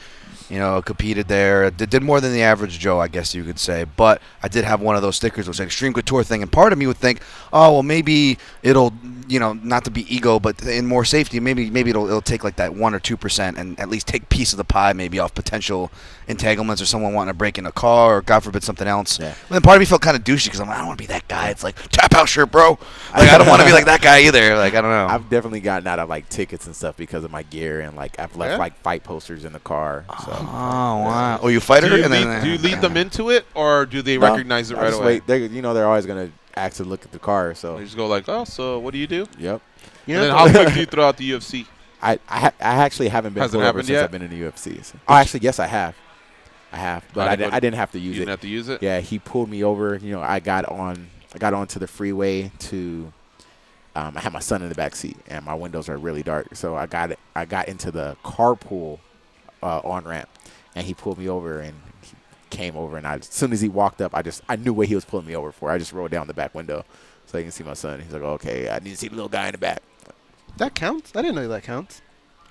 Speaker 6: Competed there. Did more than the average Joe, I guess you could say. But I did have one of those stickers, which was an Extreme Couture thing. And part of me would think, oh, well, maybe it'll, not to be ego, but in more safety, maybe it'll take like that 1 or 2% and at least take a piece of the pie maybe off potential entanglements or someone wanting to break in a car or, God forbid, something else. Yeah. And then part of me felt kind of douchey because I'm like, I don't want to be that guy. It's like, tap out shirt, bro. Like, I don't want to be like that guy either. Like, I don't know.
Speaker 4: I've definitely gotten out of like tickets and stuff because of my gear, and like I've left like fight posters in the car. So.
Speaker 6: Oh, wow. Oh, you fighter?
Speaker 3: Do you lead them into it, or do they recognize it right away?
Speaker 4: They're always going to ask to look at the car. So
Speaker 3: they just go like, oh, so what do you do?
Speaker 4: Yep.
Speaker 3: And then how quick do you throw out the UFC?
Speaker 4: I actually haven't been pulled over since I've been in the UFC. So. Oh, actually, yes, I have. But I didn't have to use it.
Speaker 3: You didn't have to use it?
Speaker 4: Yeah, he pulled me over. I got onto the freeway to. I had my son in the back seat, and my windows are really dark. So I got into the carpool on ramp, and he pulled me over, and he came over, and as soon as he walked up, I knew what he was pulling me over for. I just rolled down the back window so he can see my son. He's like, okay, I need to see the little guy in the back.
Speaker 5: That counts? I didn't know that counts.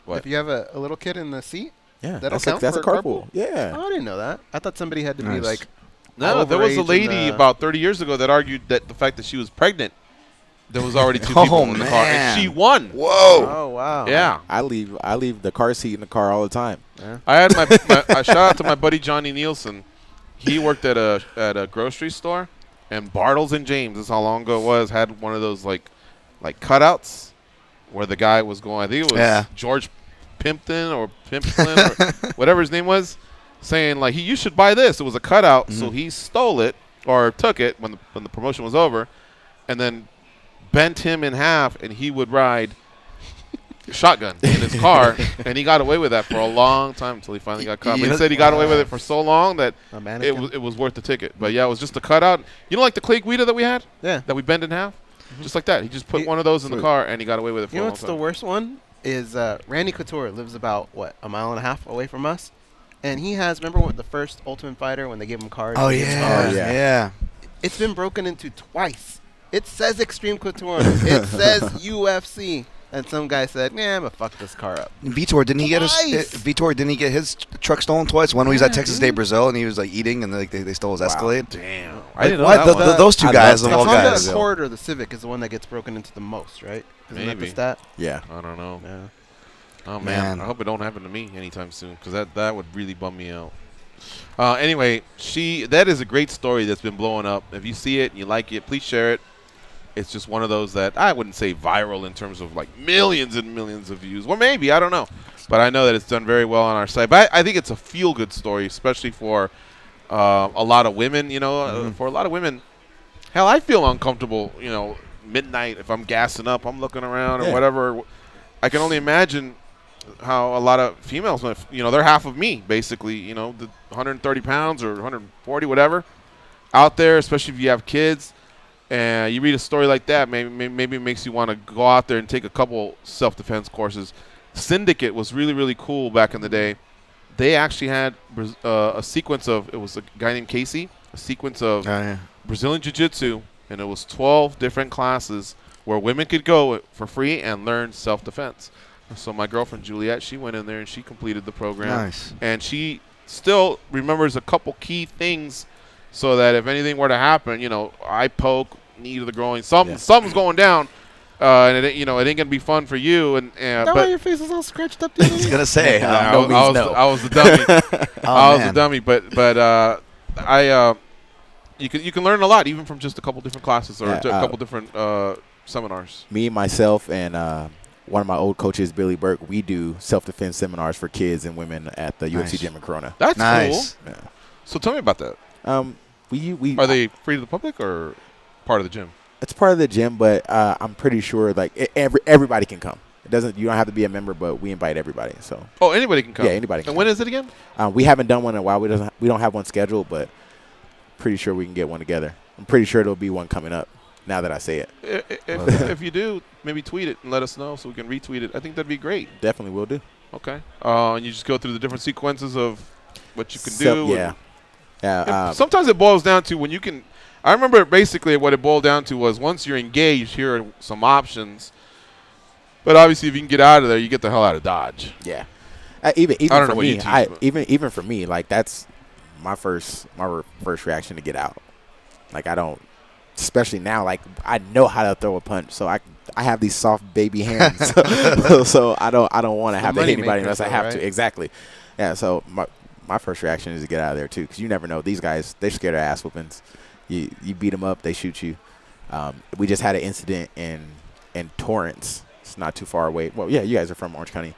Speaker 3: What?
Speaker 5: If you have a little kid in the seat?
Speaker 4: Yeah,
Speaker 5: that'll count
Speaker 4: that's
Speaker 5: for
Speaker 4: a carpool. Yeah.
Speaker 5: Oh, I didn't know that. I thought somebody had to be like.
Speaker 3: No, there was a lady about 30 years ago that argued that the fact that she was pregnant, there was already 2 people in the car, and she won.
Speaker 6: Whoa!
Speaker 5: Oh wow!
Speaker 3: Yeah,
Speaker 4: I leave the car seat in the car all the time.
Speaker 5: Yeah.
Speaker 3: I had I shout out to my buddy Johnny Nielsen. He worked at a grocery store, and Bartles and James. This is how long ago it was. Had one of those like cutouts where the guy was going. I think it was George Pimpton or Pimpton or whatever his name was, saying like you should buy this. It was a cutout, so he stole it or took it when the promotion was over, and then bent him in half, and he would ride shotgun in his car, and he got away with that for a long time until he finally got caught. But he said he got away with it for so long that it was worth the ticket. But yeah, it was just a cutout. You know, like the Clay Guida that we had, that we bent in half, just like that. He just put one of those in the car, and he got away with it for a long time.
Speaker 5: You know what's the worst one? is Randy Couture lives about, what, a mile and a half away from us? And he has, remember what the first Ultimate Fighter when they gave him cards?
Speaker 6: Oh, yeah.
Speaker 5: It's been broken into twice. It says Extreme Couture. It says UFC. And some guy said, "Nah, I'm gonna fuck this car up."
Speaker 6: Vitor didn't he get his truck stolen twice? One when he was at Texas Day, Brazil, and he was like eating, and like they stole his Escalade.
Speaker 3: Damn,
Speaker 6: I didn't know that those two guys of all guys.
Speaker 5: The Honda Accord or the Civic is the one that gets broken into the most, right? Isn't that the stat?
Speaker 4: Yeah,
Speaker 3: I don't know.
Speaker 5: Yeah.
Speaker 3: Oh man, I hope it don't happen to me anytime soon, because that would really bum me out. Anyway, that is a great story that's been blowing up. If you see it and you like it, please share it. It's just one of those that I wouldn't say viral in terms of like millions and millions of views. Well, maybe, I don't know. But I know that it's done very well on our site. But I think it's a feel-good story, especially for a lot of women, you know. For a lot of women, hell, I feel uncomfortable, you know, midnight if I'm gassing up, I'm looking around or whatever. I can only imagine how a lot of females, you know, they're half of me, basically, you know, the 130 pounds or 140, whatever, out there, especially if you have kids. And you read a story like that, maybe it makes you want to go out there and take a couple self-defense courses. Syndicate was really, really cool back in the day. They actually had a sequence of, it was a guy named Casey, a sequence of Brazilian Jiu-Jitsu, and it was 12 different classes where women could go for free and learn self-defense. So my girlfriend, Juliet, she went in there and she completed the program.
Speaker 6: Nice.
Speaker 3: And she still remembers a couple key things so that if anything were to happen, you know, eye poke, knee to the groin, something's going down, and it, you know, it ain't gonna be fun for you. And
Speaker 5: that why your face is all scratched up?
Speaker 6: I was gonna say,
Speaker 3: I was the dummy. I was the dummy, but you can learn a lot even from just a couple different classes or a couple different seminars.
Speaker 4: Me, myself, and one of my old coaches, Billy Burke, we do self-defense seminars for kids and women at the UFC gym in Corona.
Speaker 3: That's
Speaker 6: nice.
Speaker 3: Cool. Yeah. So tell me about that. Are they free to the public or part of the gym?
Speaker 4: It's part of the gym, but I'm pretty sure like everybody can come. It doesn't. You don't have to be a member, but we invite everybody. So.
Speaker 3: Oh, anybody can come.
Speaker 4: Yeah, anybody can.
Speaker 3: And when is it again?
Speaker 4: We haven't done one in a while. We don't have one scheduled, but pretty sure we can get one together. I'm pretty sure there'll be one coming up. Now that I say it.
Speaker 3: If you do, maybe tweet it and let us know so we can retweet it. I think that'd be great.
Speaker 4: Definitely will do.
Speaker 3: Okay. And you just go through the different sequences of what you can do.
Speaker 4: Yeah. Yeah.
Speaker 3: Sometimes it boils down to when you can. I remember basically what it boiled down to was once you're engaged, here are some options. But obviously, if you can get out of there, you get the hell out of Dodge.
Speaker 4: Yeah. Even for me, even for me, like that's my first reaction to get out. Like I don't. Especially now, like I know how to throw a punch, so I have these soft baby hands, so I don't want to have to hit anybody unless I have to. Exactly, yeah. So my first reaction is to get out of there too, because you never know. These guys, they're scared of ass whoopings. You beat them up, they shoot you. We just had an incident in Torrance. It's not too far away. Well, yeah, you guys are from Orange County.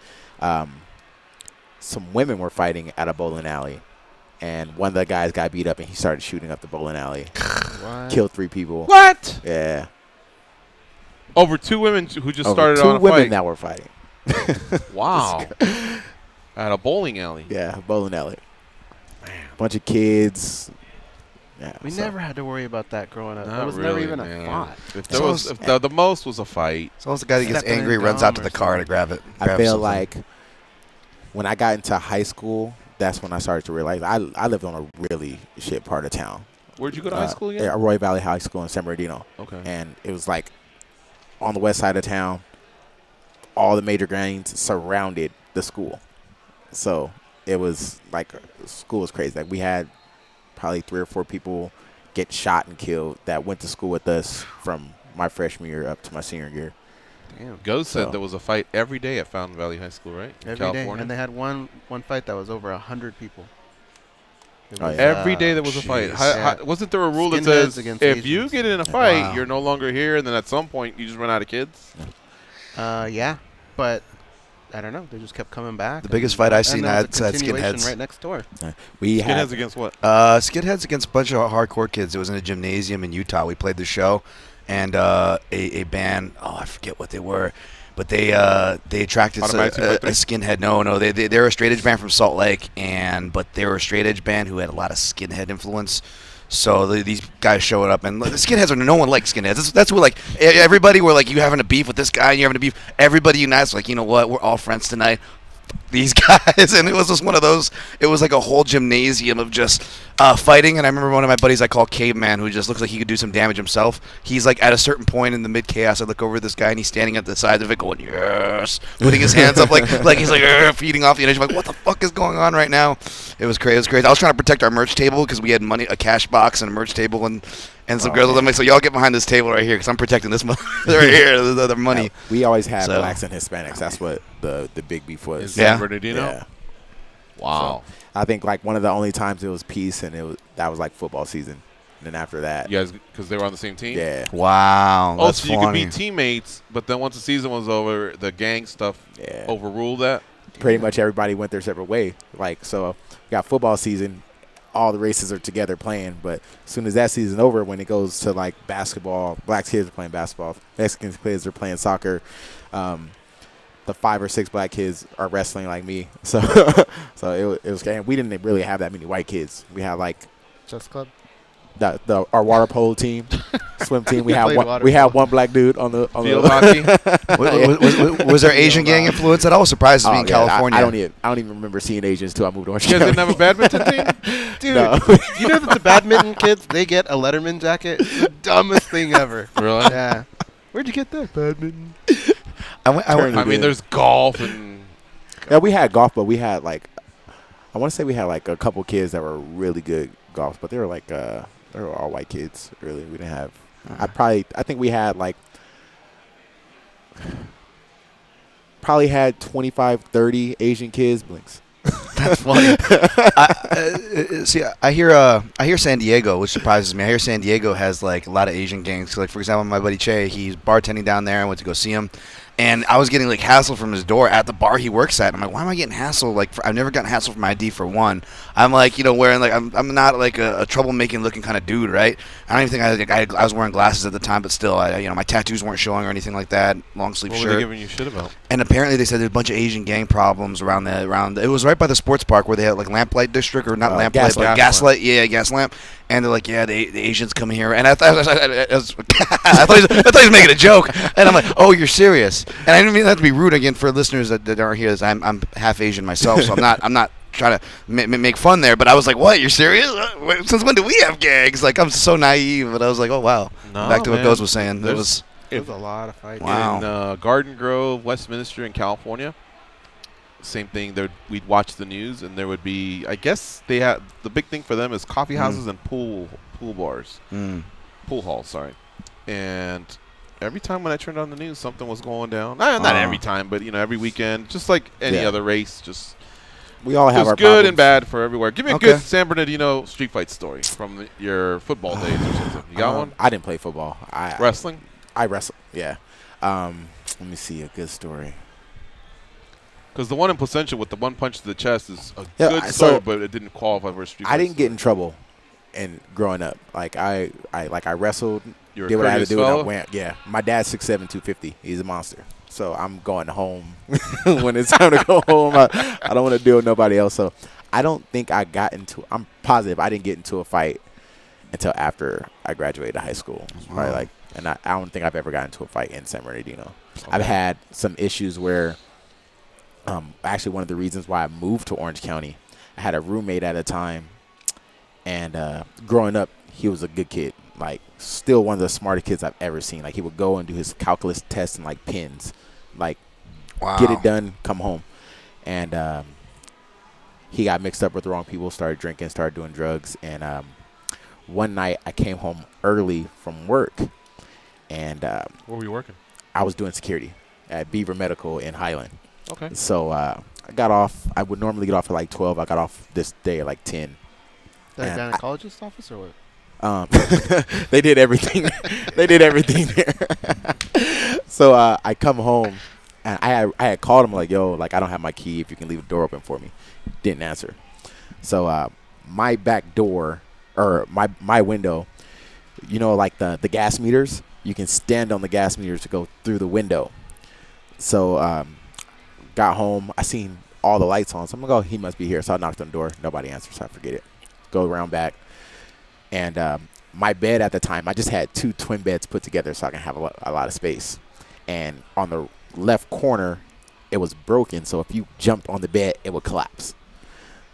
Speaker 4: Some women were fighting at a bowling alley. And one of the guys got beat up, and he started shooting up the bowling alley.
Speaker 5: What?
Speaker 4: Killed 3 people.
Speaker 3: What?
Speaker 4: Yeah.
Speaker 3: Over 2 women who just started on a fight.
Speaker 4: 2 women that were fighting.
Speaker 3: Wow. At a bowling alley.
Speaker 4: Yeah, a bowling alley. Man. Bunch of kids. Yeah,
Speaker 5: we never had to worry about that growing up.
Speaker 3: Not
Speaker 5: that was
Speaker 3: really,
Speaker 5: never even a fight.
Speaker 3: If the most was a fight.
Speaker 6: It's almost the guy that gets angry, runs out to the car to grab it.
Speaker 4: I feel like when I got into high school, that's when I started to realize I lived on a really shit part of town.
Speaker 3: Where'd you go to high school again?
Speaker 4: Roy Valley High School in San Bernardino.
Speaker 3: Okay.
Speaker 4: And it was like on the west side of town, all the major gangs surrounded the school. So it was like school was crazy. Like we had probably 3 or 4 people get shot and killed that went to school with us from my freshman year up to my senior year.
Speaker 3: Damn. Ghost said there was a fight every day at Fountain Valley High School, right?
Speaker 5: Every day. And they had one fight that was over 100 people.
Speaker 3: Every day there was a fight. Wasn't there a rule that says if you get in a fight, you're no longer here, and then at some point you just run out of kids?
Speaker 5: Yeah, but I don't know. They just kept coming back.
Speaker 6: The biggest fight I've seen had Skinheads.
Speaker 5: Right next door.
Speaker 3: Skinheads against what?
Speaker 6: Skinheads against a bunch of hardcore kids. It was in a gymnasium in Utah. We played the show, and a band. Oh, I forget what they were. But they attracted a skinhead. No, they're a straight edge band from Salt Lake, but they were a straight edge band who had a lot of skinhead influence. So these guys showed up, and the skinheads no one likes skinheads. That's what like everybody were like, you having a beef with this guy, and you're having a beef. Everybody unites, like, you know what? We're all friends tonight. These guys, and it was just one of those. It was like a whole gymnasium of just fighting. And I remember one of my buddies I call Caveman, who just looks like he could do some damage himself. He's like at a certain point in the mid chaos, I look over at this guy, and he's standing at the side of it, going yes, putting his hands up like he's like feeding off the energy. I'm like, what the fuck is going on right now? It was crazy. It was crazy. I was trying to protect our merch table because we had money, a cash box, and a merch table, and some girls. I'm like, so y'all get behind this table right here because I'm protecting this right here, the money.
Speaker 4: Yeah, we always had blacks and Hispanics. That's what the big beef was.
Speaker 3: San Bernardino?
Speaker 4: Yeah.
Speaker 3: Wow.
Speaker 4: So, I think like one of the only times it was peace, and that was like football season. And then after that,
Speaker 3: you guys, because they were on the same team.
Speaker 4: Yeah.
Speaker 6: Wow.
Speaker 3: Oh,
Speaker 6: that's
Speaker 3: so you
Speaker 6: funny.
Speaker 3: could be teammates, but then once the season was over, the gang stuff overruled that.
Speaker 4: Pretty much everybody went their separate way. Like, so we got football season. All the races are together playing, but as soon as that season's over, when it goes to like basketball, black kids are playing basketball, Mexican kids are playing soccer. The 5 or 6 black kids are wrestling like me. So, it was. And we didn't really have that many white kids. We had like
Speaker 5: Chess Club.
Speaker 4: Our water polo team, swim team. We had one black dude on the
Speaker 3: field hockey.
Speaker 6: Was there Asian gang influence? That always surprises me in California.
Speaker 4: I don't even remember seeing Asians till I moved to Orange
Speaker 3: You guys
Speaker 4: County.
Speaker 3: didn't have a badminton team?
Speaker 5: Dude,
Speaker 4: No.
Speaker 5: you know that the badminton kids, they get a Letterman jacket? It's the dumbest thing ever.
Speaker 3: Really?
Speaker 5: Yeah. Where'd you get that, badminton?
Speaker 3: I mean, there's golf and.
Speaker 4: Yeah, we had golf, but we had like, I want to say we had like a couple kids that were really good golf, but they were like, they were all white kids. Really, we didn't have. I think we had like, probably had 25, 30 Asian kids. Blinks.
Speaker 6: That's funny. I hear San Diego, which surprises me. I hear San Diego has like a lot of Asian gangs. Like, for example, my buddy Che, he's bartending down there. I went to go see him, and I was getting like hassled from his door at the bar he works at. I'm like, why am I getting hassled? Like, I've never gotten hassled for my ID for one. I'm like, wearing like I'm not like a troublemaking looking kind of dude, right? I don't even think I was wearing glasses at the time, but still, my tattoos weren't showing or anything like that. Long sleeve shirt.
Speaker 3: What were they giving you shit about?
Speaker 6: And apparently they said there's a bunch of Asian gang problems around. It was right by the sports park where they had like lamplight district, or not lamplight, but gaslight. Yeah, gas lamp. And they're like, yeah, the Asians come here, and I thought he was making a joke, and I'm like, oh, you're serious? And I didn't mean that to be rude again for listeners that aren't here. I'm half Asian myself, so I'm not trying to make fun there. But I was like, what? You're serious? Since when do we have gangs? Like, I'm so naive, but I was like, oh wow. Back to what Goz was saying. There's
Speaker 5: a lot of fighting.
Speaker 6: Wow.
Speaker 3: In Garden Grove, Westminster, in California. Same thing. We'd watch the news, and there would be. I guess they had the big thing for them is coffee houses and pool bars, pool halls. Sorry, and every time when I turned on the news, something was going down. Not every time, but every weekend, just like any other race. Just
Speaker 4: we all have our
Speaker 3: good
Speaker 4: problems.
Speaker 3: and bad for everywhere. Give me a good San Bernardino street fight story from your football days or something. You got one?
Speaker 4: I didn't play football.
Speaker 3: Wrestling?
Speaker 4: I wrestled. Yeah. Let me see a good story.
Speaker 3: Because the one in Placentia with the one punch to the chest is a good story, but it didn't qualify for a street fight.
Speaker 4: I didn't get in trouble in growing up. Like I wrestled,
Speaker 3: did
Speaker 4: what I had to do, and I went. Yeah, my dad's 6'7", 250. He's a monster. So I'm going home when it's time to go home. I don't want to deal with nobody else. So I don't think I got into. I'm positive I didn't get into a fight until after I graduated high school.
Speaker 6: Wow.
Speaker 4: Right, like, and I don't think I've ever gotten into a fight in San Bernardino. Okay. I've had some issues where. Actually, one of the reasons why I moved to Orange County, I had a roommate at a time, and growing up, he was a good kid. Like, still one of the smartest kids I've ever seen. Like, he would go and do his calculus tests and, like, pins. Like, get it done, come home. And he got mixed up with the wrong people, started drinking, started doing drugs. And one night, I came home early from work. And
Speaker 3: where were you working?
Speaker 4: I was doing security at Beaver Medical in Highland.
Speaker 3: Okay.
Speaker 4: So I got off. I would normally get off at like 12. I got off this day at like 10.
Speaker 5: The gynecologist office or what?
Speaker 4: They did everything. They did everything there. So I come home, and I had called him like, yo, like I don't have my key. If you can leave the door open for me. Didn't answer. So my back door or my window, like the gas meters. You can stand on the gas meters to go through the window. So. Got home, I seen all the lights on, so I'm like, oh, he must be here. So I knocked on the door, nobody answers, so I forget it. Go around back, And my bed at the time, I just had 2 twin beds put together so I can have a lot of space. And on the left corner, it was broken. So if you jumped on the bed, it would collapse.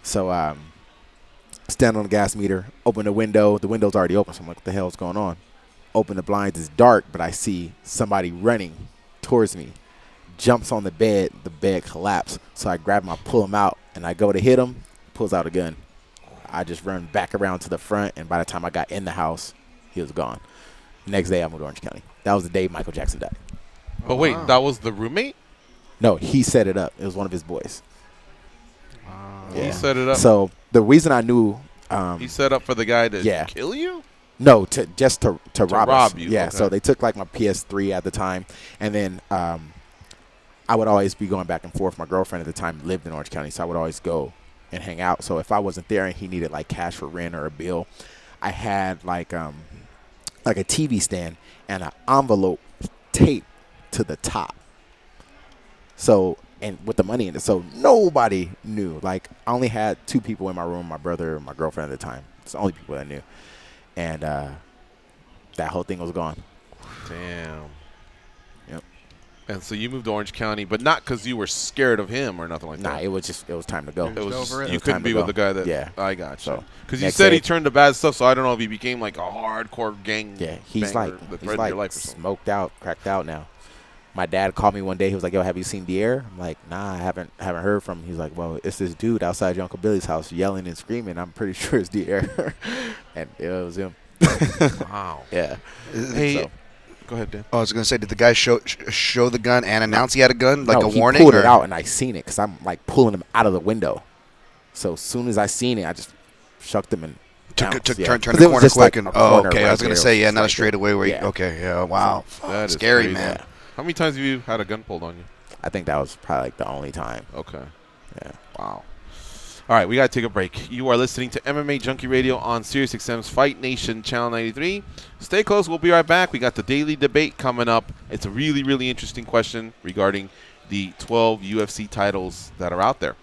Speaker 4: So stand on the gas meter, open the window. The window's already open, so I'm like, what the hell's going on? Open the blinds. It's dark, but I see somebody running towards me. Jumps on the bed collapsed. So I grab him, I pull him out, and I go to hit him, pulls out a gun. I just run back around to the front, and by the time I got in the house, he was gone. Next day, I moved to Orange County. That was the day Michael Jackson died.
Speaker 3: But wait, that was the roommate?
Speaker 4: No, he set it up. It was one of his boys.
Speaker 3: He set it up.
Speaker 4: So the reason I knew
Speaker 3: he set up for the guy to kill you?
Speaker 4: No, just to rob us.
Speaker 3: you.
Speaker 4: Yeah,
Speaker 3: okay.
Speaker 4: so they took like my PS3 at the time, and then I would always be going back and forth. My girlfriend at the time lived in Orange County, so I would always go and hang out. So if I wasn't there and he needed like cash for rent or a bill, I had like a TV stand and an envelope taped to the top. So, and with the money in it, so nobody knew. Like, I only had 2 people in my room, my brother and my girlfriend at the time. It's the only people I knew. And that whole thing was gone.
Speaker 3: Damn.
Speaker 4: Yep.
Speaker 3: And so you moved to Orange County, but not because you were scared of him or nothing like that.
Speaker 4: Nah, it was time to go.
Speaker 3: It was just, you couldn't be with the guy that.
Speaker 4: Yeah.
Speaker 3: I got you.
Speaker 4: So,
Speaker 3: because you said he turned to bad stuff, so I don't know if he became like a hardcore gang.
Speaker 4: Yeah, he's
Speaker 3: banger
Speaker 4: like
Speaker 3: that threatened your life or something.
Speaker 4: smoked out, cracked out now. My dad called me one day. He was like, "Yo, have you seen Dier?" I'm like, "Nah, I haven't heard from him." He's like, "Well, it's this dude outside your Uncle Billy's house yelling and screaming. I'm pretty sure it's Dier." And it was him.
Speaker 3: Wow.
Speaker 4: Yeah.
Speaker 3: Hey,
Speaker 4: So.
Speaker 3: go ahead, Dan.
Speaker 6: I was gonna say, did the guy show the gun and announce he had a gun, like
Speaker 4: No,
Speaker 6: a
Speaker 4: he
Speaker 6: warning?
Speaker 4: pulled it out, and I seen it because I'm like pulling him out of the window. So as soon as I seen it, I just shucked him and
Speaker 6: Turn
Speaker 4: bounced,
Speaker 6: the
Speaker 4: Because
Speaker 6: corner
Speaker 4: it was just
Speaker 6: quick
Speaker 4: like
Speaker 6: and
Speaker 4: a corner
Speaker 6: okay. I
Speaker 4: right
Speaker 6: was gonna
Speaker 4: there.
Speaker 6: say,
Speaker 4: It was
Speaker 6: not a
Speaker 4: right
Speaker 6: straightaway
Speaker 4: there.
Speaker 6: where you,
Speaker 4: Yeah.
Speaker 6: okay, yeah, wow,
Speaker 3: That is
Speaker 6: scary,
Speaker 3: crazy.
Speaker 6: man.
Speaker 3: How many times have you had a gun pulled on you?
Speaker 4: I think that was probably like the only time.
Speaker 3: Okay.
Speaker 4: Yeah.
Speaker 3: Wow. All right, we got to take a break. You are listening to MMA Junkie Radio on SiriusXM's Fight Nation Channel 93. Stay close. We'll be right back. We got the daily debate coming up. It's a really, really interesting question regarding the 12 UFC titles that are out there.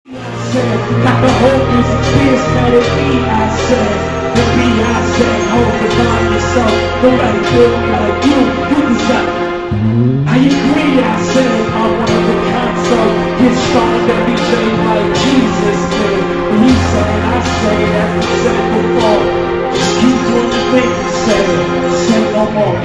Speaker 12: Got the whole music fierce, let it be, I said. The B, I said, hold it by yourself. Nobody feel like you deserve. I agree, I said, I'm one of the council. Get started every day like Jesus did. And he said, I say, as we said before, just keep doing the thing you said, say no more.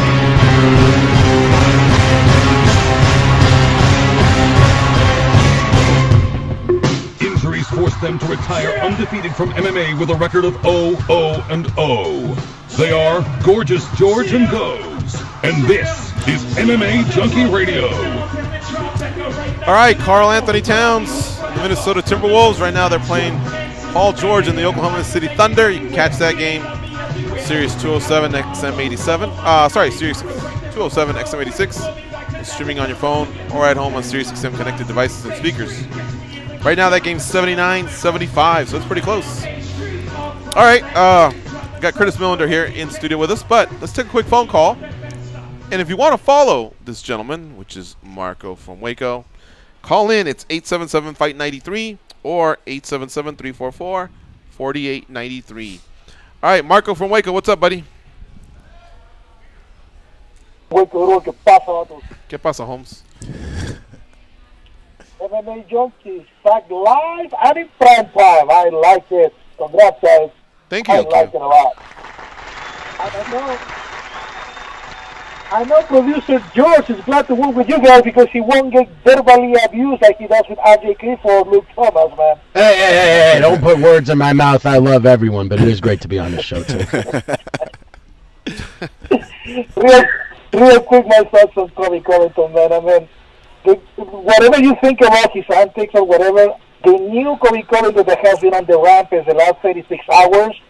Speaker 10: Injuries forced them to retire undefeated from MMA with a record of 0-0-0. They are Gorgeous George and Goes. And this is MMA Junkie Radio.
Speaker 3: All right, Karl Anthony Towns, Minnesota Timberwolves. Right now they're playing Paul George in the Oklahoma City Thunder. You can catch that game, Series 207 XM87. Series 207 XM86. It's streaming on your phone or at home on Sirius XM connected devices and speakers. Right now that game's 79-75, so it's pretty close. All right, got Curtis Millender here in studio with us, but let's take a quick phone call. And if you want to follow this gentleman, which is Marco from Waco, call in. It's 877-FIGHT-93 or 877-344-4893. All right, Marco from Waco, what's up, buddy? ¿Qué pasa, Holmes?
Speaker 13: MMA Junkies, back live and in prime time. I like it. Congrats, guys.
Speaker 3: Thank you.
Speaker 13: I like it a lot. I know producer George is glad to work with you guys because he won't get verbally abused like he does with RJ Clifford or Luke Thomas, man.
Speaker 8: Hey, don't put words in my mouth. I love everyone, but it is great to be on this show, too.
Speaker 13: real quick, my thoughts on Kobe Covington, man. I mean, whatever you think about his antics or whatever, the new Kobe Covington that has been on the rampage the last 36 hours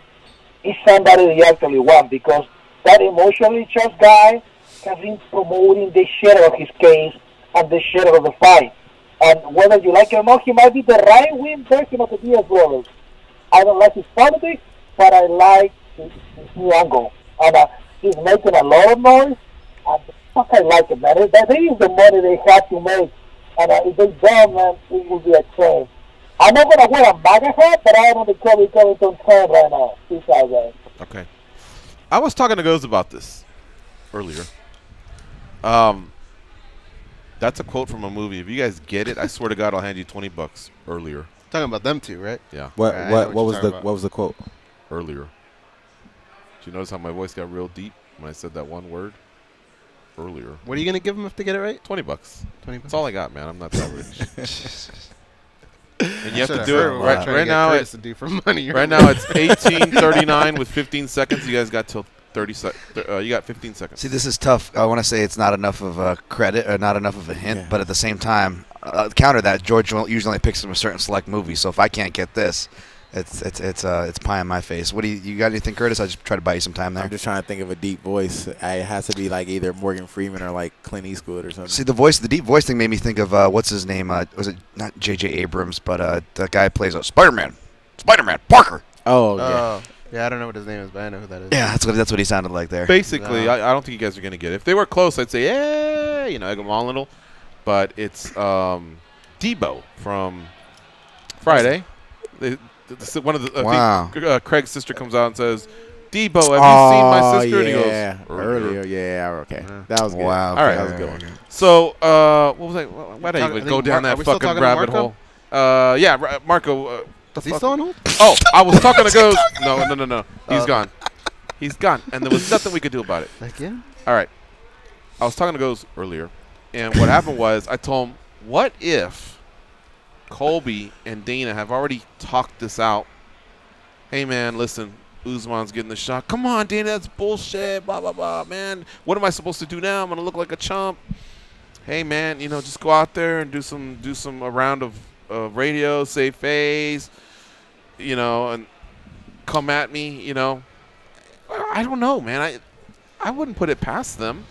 Speaker 13: is somebody they actually want, because that emotionally charged guy has been promoting the shit out of his case and the shit out of the fight. And whether you like it or not, he might be the right-wing version of the Diaz brothers. I don't like his politics, but I like his new angle. And he's making a lot of noise, and fuck, I like it, man. That is the money they have to make. And if they don't, man, it will be a shame. I'm not going to wear a MAGA hat, but I'm on the Kobe Covington turn right now. Peace out, guys.
Speaker 3: Okay. I was talking to Goes about this earlier. That's a quote from a movie. If you guys get it, I swear to God, I'll hand you $20 earlier.
Speaker 5: Talking about them two, right?
Speaker 3: Yeah.
Speaker 4: What was the quote?
Speaker 3: Earlier. Did you notice how my voice got real deep when I said that one word? Earlier.
Speaker 5: What are you gonna give them if they get it right?
Speaker 3: $20.
Speaker 5: $20.
Speaker 3: That's all I got, man. I'm not that rich. And you have to
Speaker 5: Should've
Speaker 3: do
Speaker 5: heard
Speaker 3: it
Speaker 5: what I'm
Speaker 3: right,
Speaker 5: trying to
Speaker 3: right
Speaker 5: get
Speaker 3: now.
Speaker 5: Curtis to do for money.
Speaker 3: Right now it's 18:39 with 15 seconds. You guys got till 30 seconds. You got 15 seconds.
Speaker 6: See, this is tough. I want to say it's not enough of a credit or not enough of a hint, but at the same time, counter that. George usually only picks from a certain select movie, so if I can't get this, it's pie in my face. What do you got? Anything, Curtis? I just try to buy you some time there.
Speaker 4: I'm just trying to think of a deep voice. It has to be like either Morgan Freeman or like Clint Eastwood or something.
Speaker 6: See, the deep voice thing made me think of what's his name? Was it not J.J. Abrams, but the guy who plays Spider-Man Parker.
Speaker 4: Oh yeah.
Speaker 5: Yeah, I don't know what his name is, but I know who that is.
Speaker 6: Yeah, that's what he sounded like there.
Speaker 3: Basically, I don't think you guys are gonna get it. If they were close, I'd say egg them on a little. But it's Debo from Friday. One of the
Speaker 6: wow.
Speaker 3: Craig's sister comes out and says, "Debo, have you seen my sister?" And he goes,
Speaker 4: earlier. Yeah, okay. That was good.
Speaker 6: Wow.
Speaker 3: All right,
Speaker 6: that was a good one.
Speaker 3: So, what was I? Why did I even go down that fucking rabbit hole? Yeah, Marco.
Speaker 5: Is he still on hold?
Speaker 3: Oh, I was talking to Goes. No. He's gone. He's gone, and there was nothing we could do about it.
Speaker 5: Again?
Speaker 3: All right. I was talking to Goes earlier, and what happened was I told him, "What if Colby and Dana have already talked this out? Hey, man, listen, Usman's getting the shot. Come on, Dana, that's bullshit, blah, blah, blah. Man, what am I supposed to do now? I'm going to look like a chump. Hey, man, just go out there and do a round of radio, save phase, and come at me, I don't know, man. I wouldn't put it past them.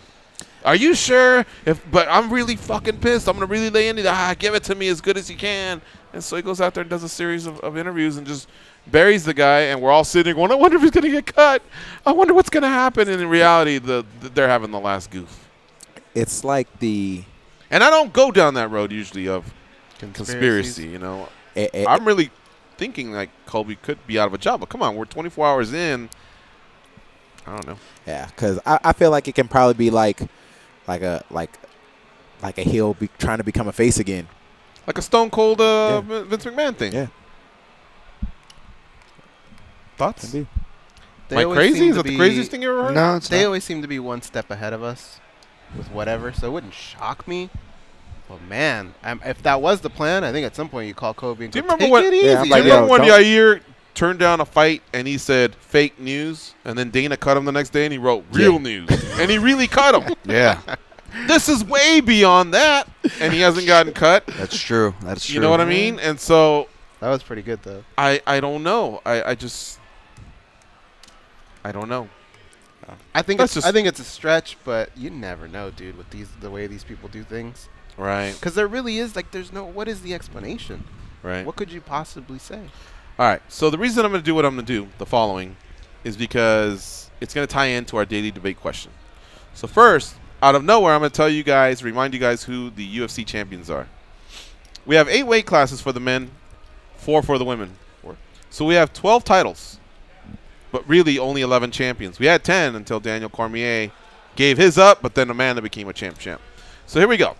Speaker 3: Are you sure? But I'm really fucking pissed. I'm going to really lay into that. Give it to me as good as you can. And so he goes out there and does a series of interviews and just buries the guy. And we're all sitting going, I wonder if he's going to get cut. I wonder what's going to happen. And in reality, they're having the last goof.
Speaker 4: It's like the...
Speaker 3: And I don't go down that road usually of conspiracy, I'm really thinking like Colby could be out of a job. But come on, we're 24 hours in. I don't know.
Speaker 4: Yeah, because I feel like it can probably be like a heel trying to become a face again.
Speaker 3: Like a Stone Cold Vince McMahon thing.
Speaker 4: Yeah.
Speaker 3: Thoughts?
Speaker 5: They
Speaker 3: Am I
Speaker 5: always
Speaker 3: crazy?
Speaker 5: seem
Speaker 3: Is
Speaker 5: to
Speaker 3: that the
Speaker 5: be-
Speaker 3: craziest thing you ever heard?
Speaker 6: No, it's
Speaker 5: They
Speaker 6: not.
Speaker 5: always seem to be one step ahead of us with whatever, so it wouldn't shock me. Well, man, if that was the plan, I think at some point you call Kobe and
Speaker 3: Do you
Speaker 5: go,
Speaker 3: remember
Speaker 5: take
Speaker 3: what?
Speaker 5: it easy.
Speaker 4: Yeah, I'm like,
Speaker 3: Do you remember when
Speaker 4: don't-
Speaker 3: Yair turned down a fight and he said fake news, and then Dana cut him the next day and he wrote real news, and he really cut him.
Speaker 6: Yeah,
Speaker 3: This is way beyond that, and he hasn't gotten cut.
Speaker 6: that's true. That's true.
Speaker 3: You know what I mean? And so
Speaker 5: That was pretty good, though.
Speaker 3: I don't know. I don't know.
Speaker 5: I think
Speaker 3: That's
Speaker 5: it's a stretch, but you never know, dude, with the way these people do things.
Speaker 3: Right.
Speaker 5: Because there really is what is the explanation?
Speaker 3: Right.
Speaker 5: What could you possibly say?
Speaker 3: All right. So the reason I'm going to do what I'm going to do, the following, is because it's going to tie into our daily debate question. So first, out of nowhere, I'm going to tell you guys, remind you guys who the UFC champions are. We have 8 weight classes for the men, 4 for the women. So we have 12 titles, but really only 11 champions. We had 10 until Daniel Cormier gave his up, but then Amanda became a champ. So here we go.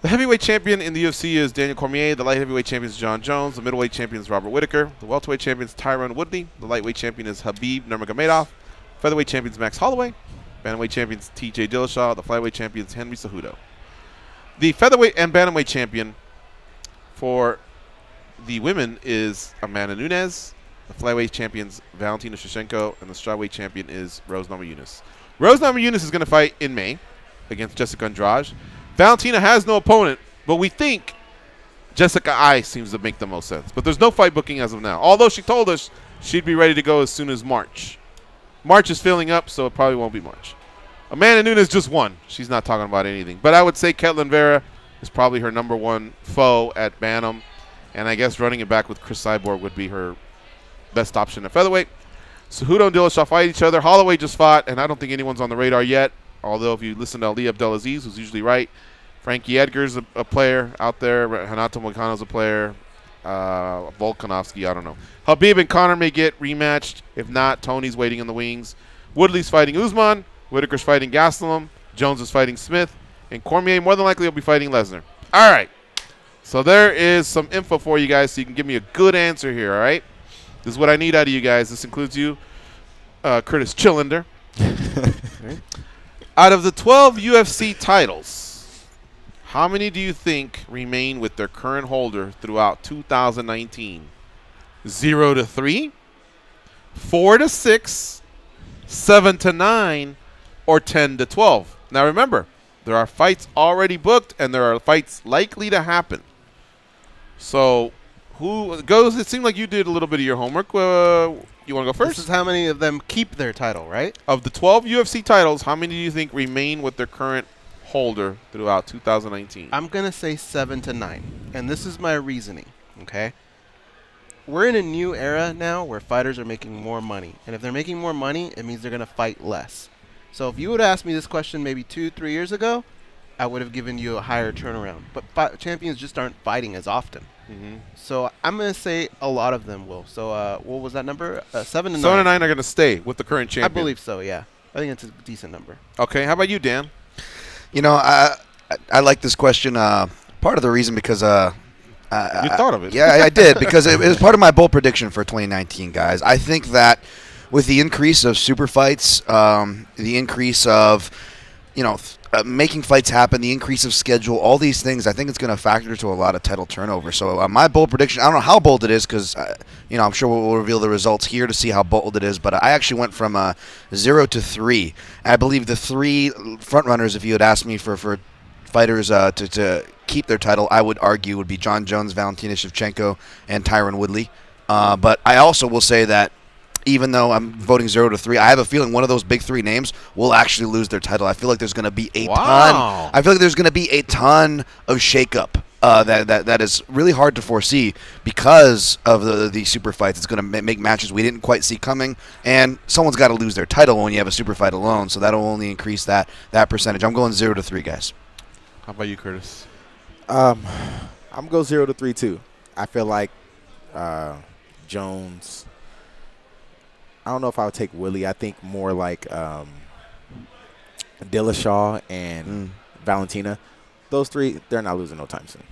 Speaker 3: The heavyweight champion in the UFC is Daniel Cormier. The light heavyweight champion is John Jones. The middleweight champion is Robert Whittaker. The welterweight champion is Tyron Woodley. The lightweight champion is Habib Nurmagomedov. Featherweight champion is Max Holloway. Bantamweight champion is TJ Dillashaw. The flyweight champion is Henry Cejudo. The featherweight and bantamweight champion for the women is Amanda Nunes. The flyweight champion is Valentina Shevchenko. And the strawweight champion is Rose Namajunas. Rose Namajunas is going to fight in May against Jessica Andrade. Valentina has no opponent, but we think Jessica I seems to make the most sense. But there's no fight booking as of now. Although she told us she'd be ready to go as soon as March. March is filling up, so it probably won't be March. Amanda Nunes just won. She's not talking about anything. But I would say Ketlin Vera is probably her #1 foe at Bantam. And I guess running it back with Chris Cyborg would be her best option at featherweight. Cejudo and Dillashaw fight each other. Holloway just fought, and I don't think anyone's on the radar yet. Although if you listen to Ali Abdelaziz, who's usually right, Frankie Edgar's a player out there. Renato Moicano's a player. Volkanovski, I don't know. Habib and Conor may get rematched. If not, Tony's waiting in the wings. Woodley's fighting Usman. Whittaker's fighting Gastelum. Jones is fighting Smith. And Cormier more than likely will be fighting Lesnar. All right. So there is some info for you guys so you can give me a good answer here, all right? This is what I need out of you guys. This includes you, Curtis Chillender. Out of the 12 UFC titles, how many do you think remain with their current holder throughout 2019? 0 to 3, 4 to 6, 7 to 9, or 10 to 12? Now remember, there are fights already booked and there are fights likely to happen. So who goes? It seemed like you did a little bit of your homework. You want to go first?
Speaker 5: This is how many of them keep their title, right?
Speaker 3: Of the 12 UFC titles, how many do you think remain with their current holder throughout 2019?
Speaker 5: I'm going to say 7 to 9. And this is my reasoning, okay? We're in a new era now where fighters are making more money. And if they're making more money, it means they're going to fight less. So if you would ask me this question maybe 2-3 years ago, I would have given you a higher turnaround. But champions just aren't fighting as often. So I'm going to say a lot of them will. So what was that number? 7 to 9.
Speaker 3: 7 and 9 are going to stay with the current champion.
Speaker 5: I believe so, yeah. I think it's a decent number.
Speaker 3: Okay, how about you, Dan?
Speaker 6: You know, I like this question. Part of the reason because
Speaker 3: you thought of it.
Speaker 6: Yeah, I did because it was part of my bold prediction for 2019, guys. I think that with the increase of super fights, the increase of, making fights happen, the increase of schedule, all these things, I think it's going to factor to a lot of title turnover. So my bold prediction, I don't know how bold it is because, I'm sure we'll reveal the results here to see how bold it is. But I actually went from 0 to 3. I believe the 3 frontrunners, if you had asked me for fighters to keep their title, I would argue would be John Jones, Valentina Shevchenko, and Tyron Woodley. But I also will say that even though I'm voting 0 to 3, I have a feeling one of those big 3 names will actually lose their title. I feel like there's going to be a ton. I feel like there's going to be a ton of shakeup that is really hard to foresee because of the super fights. It's going to make matches we didn't quite see coming, and someone's got to lose their title when you have a super fight alone. So that'll only increase that percentage. I'm going 0 to 3, guys.
Speaker 3: How about you, Curtis?
Speaker 4: I'm going to go 0 to 3 too. I feel like Jones. I don't know if I would take Willie. I think more like Dillashaw and Valentina. Those three, they're not losing no time soon.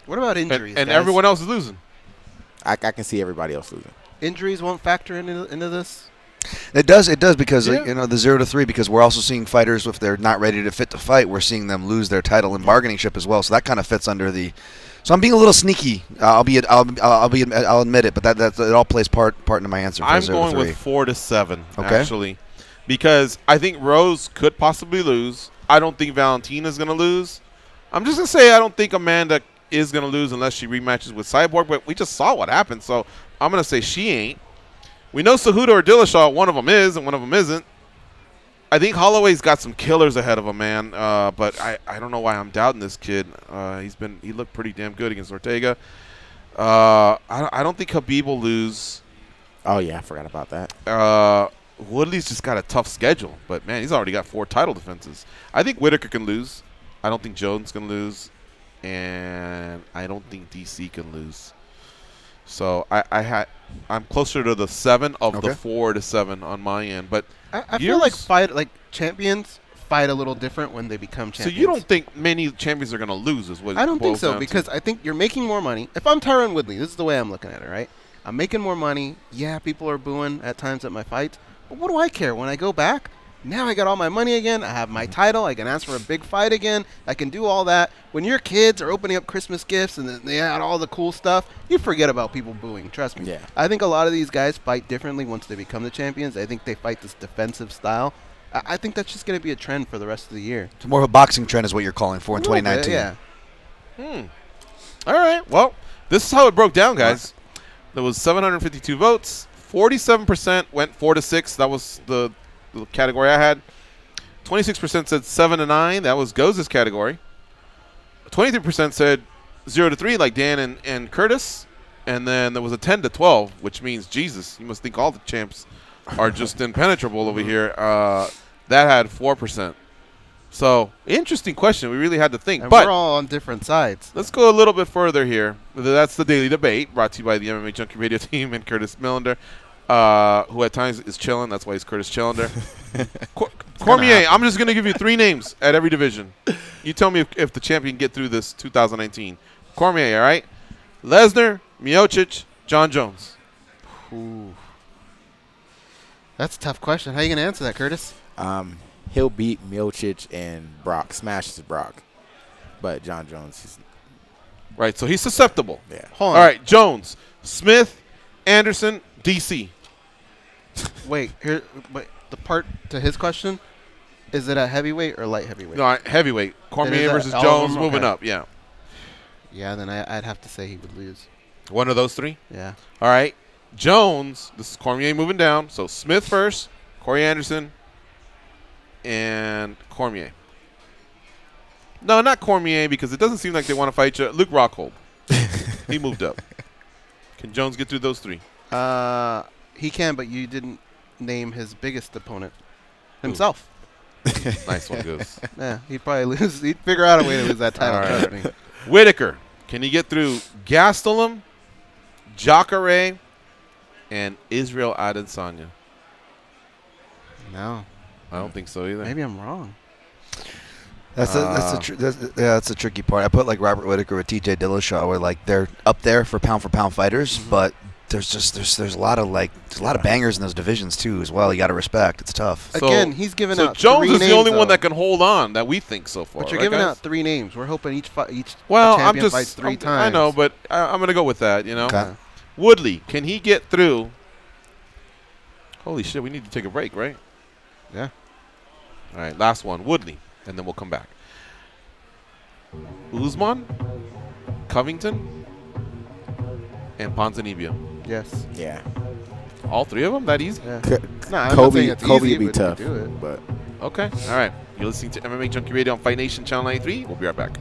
Speaker 5: What about injuries?
Speaker 3: And
Speaker 5: guys?
Speaker 3: everyone else is losing.
Speaker 4: I can see everybody else losing.
Speaker 5: Injuries won't factor into this.
Speaker 6: It does because the 0 to 3, because we're also seeing fighters if they're not ready to fit to fight, we're seeing them lose their title and bargaining chip as well. So that kind of fits under the. So I'm being a little sneaky. I'll admit it, but that it all plays part into my answer. For
Speaker 3: I'm
Speaker 6: 0
Speaker 3: going
Speaker 6: to 3.
Speaker 3: with 4 to 7 actually, because I think Rose could possibly lose. I don't think Valentina's going to lose. I'm just going to say I don't think Amanda is going to lose unless she rematches with Cyborg, but we just saw what happened, so I'm going to say she ain't. We know Cejudo or Dillashaw, one of them is and one of them isn't. I think Holloway's got some killers ahead of him, man, but I don't know why I'm doubting this kid. He looked pretty damn good against Ortega. I don't think Khabib will lose.
Speaker 4: Oh, yeah, I forgot about that.
Speaker 3: Woodley's just got a tough schedule, but, man, he's already got 4 title defenses. I think Whitaker can lose. I don't think Jones can lose. And I don't think DC can lose. So I'm closer to the 7 of the 4 to 7 on my end. But
Speaker 5: I feel like champions fight a little different when they become champions.
Speaker 3: So you don't think many champions are going to lose? Is what
Speaker 5: I don't think
Speaker 3: boils
Speaker 5: so,
Speaker 3: down
Speaker 5: because
Speaker 3: to.
Speaker 5: I think you're making more money. If I'm Tyron Woodley, this is the way I'm looking at it, right? I'm making more money. Yeah, people are booing at times at my fights. But what do I care? When I go back, now I got all my money again. I have my title. I can ask for a big fight again. I can do all that. When your kids are opening up Christmas gifts and they add all the cool stuff, you forget about people booing. Trust me.
Speaker 4: Yeah.
Speaker 5: I think a lot of these guys fight differently once they become the champions. I think they fight this defensive style. I think that's just going to be a trend for the rest of the year.
Speaker 6: It's more of a boxing trend is what you're calling for in 2019.
Speaker 5: Yeah.
Speaker 3: All right. Well, this is how it broke down, guys. There was 752 votes. 47% went 4 to 6. That was the category I had. 26% said 7 to 9. That was Goz's category. 23% said 0 to 3, like Dan and Curtis. And then there was a 10 to 12, which means, Jesus, you must think all the champs are just impenetrable over here. That had 4%. So, interesting question. We really had to think.
Speaker 5: And
Speaker 3: but
Speaker 5: we're all on different sides.
Speaker 3: Let's go a little bit further here. That's the Daily Debate, brought to you by the MMA Junkie Radio team and Curtis Millender, who at times is chilling. That's why he's Curtis Chillender. Cormier, I'm just going to give you 3 names at every division. You tell me if the champion get through this 2019. Cormier, all right? Lesnar, Miocic, John Jones.
Speaker 5: Ooh. That's a tough question. How are you going to answer that, Curtis?
Speaker 4: He'll beat Miocic and Brock, smashes Brock. But John Jones, he's
Speaker 3: right, so he's susceptible.
Speaker 4: Yeah.
Speaker 3: All right, Jones, Smith, Anderson, DC.
Speaker 5: Wait, the part to his question, is it a heavyweight or light heavyweight?
Speaker 3: No, heavyweight. Cormier versus Jones, moving up, yeah.
Speaker 5: Yeah, then I'd have to say he would lose.
Speaker 3: One of those 3?
Speaker 5: Yeah.
Speaker 3: All right, Jones, this is Cormier moving down. So Smith first, Corey Anderson, and Cormier. No, not Cormier, because it doesn't seem like they want to fight you. Luke Rockhold. He moved up. Can Jones get through those 3?
Speaker 5: He can, but you didn't name his biggest opponent. Himself.
Speaker 3: Nice one, Goose.
Speaker 5: Yeah, he'd probably lose. He'd figure out a way to lose that title, trust me.
Speaker 3: Whitaker. Can he get through Gastelum, Jacare, and Israel Adesanya?
Speaker 5: No.
Speaker 3: I don't think so either.
Speaker 5: Maybe I'm wrong.
Speaker 6: That's a tricky part. I put like Robert Whitaker with TJ Dillashaw, where like they're up there for pound fighters, but there's a lot of bangers in those divisions too as well. You got to respect. It's tough.
Speaker 5: Again, he's giving out
Speaker 3: Jones
Speaker 5: 3
Speaker 3: is
Speaker 5: names,
Speaker 3: the only
Speaker 5: though.
Speaker 3: one that can hold on that we think so far.
Speaker 5: But you're
Speaker 3: right,
Speaker 5: giving
Speaker 3: guys?
Speaker 5: out 3 names. We're hoping each
Speaker 3: well,
Speaker 5: champion fights 3 times.
Speaker 3: I know, but I'm going to go with that. You know,
Speaker 6: Okay.
Speaker 3: Woodley, can he get through? Holy shit, we need to take a break, right?
Speaker 5: Yeah.
Speaker 3: All right, last one, Woodley, and then we'll come back. Usman, Covington, and Ponzinibbio.
Speaker 5: Yes.
Speaker 4: Yeah.
Speaker 3: All 3 of them? That easy?
Speaker 5: Yeah. No, I'm not
Speaker 4: Kobe
Speaker 5: saying it's
Speaker 4: would
Speaker 5: easy,
Speaker 4: be
Speaker 5: but
Speaker 4: tough.
Speaker 5: you do it.
Speaker 4: But
Speaker 3: Okay. All right. You're listening to MMA Junkie Radio on Fight Nation Channel 93. We'll be right back.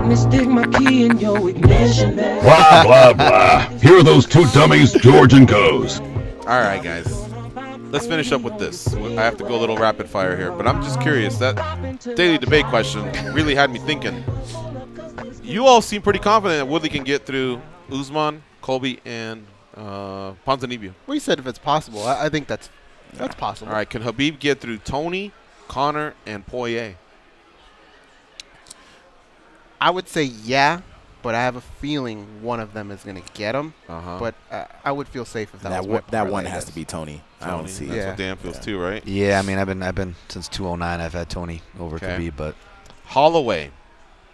Speaker 12: let me stick my key in your ignition.
Speaker 10: Blah, blah, blah. Here are those two dummies, George and Goes.
Speaker 3: All right, guys. Let's finish up with this. I have to go a little rapid fire here, but I'm just curious. That daily debate question really had me thinking. You all seem pretty confident that Woodley can get through Usman, Colby, and Ponzinibbio.
Speaker 5: We said if it's possible. I think that's possible.
Speaker 3: All right, can Khabib get through Tony, Conor, and Poirier?
Speaker 5: I would say yeah, but I have a feeling one of them is going to get him. But I would feel safe if that was
Speaker 4: that one has to be Tony. I don't see.
Speaker 3: That's what Dan feels too, right?
Speaker 6: Yeah, I mean, I've been since 2009. I've had Tony over Khabib, but
Speaker 3: Holloway,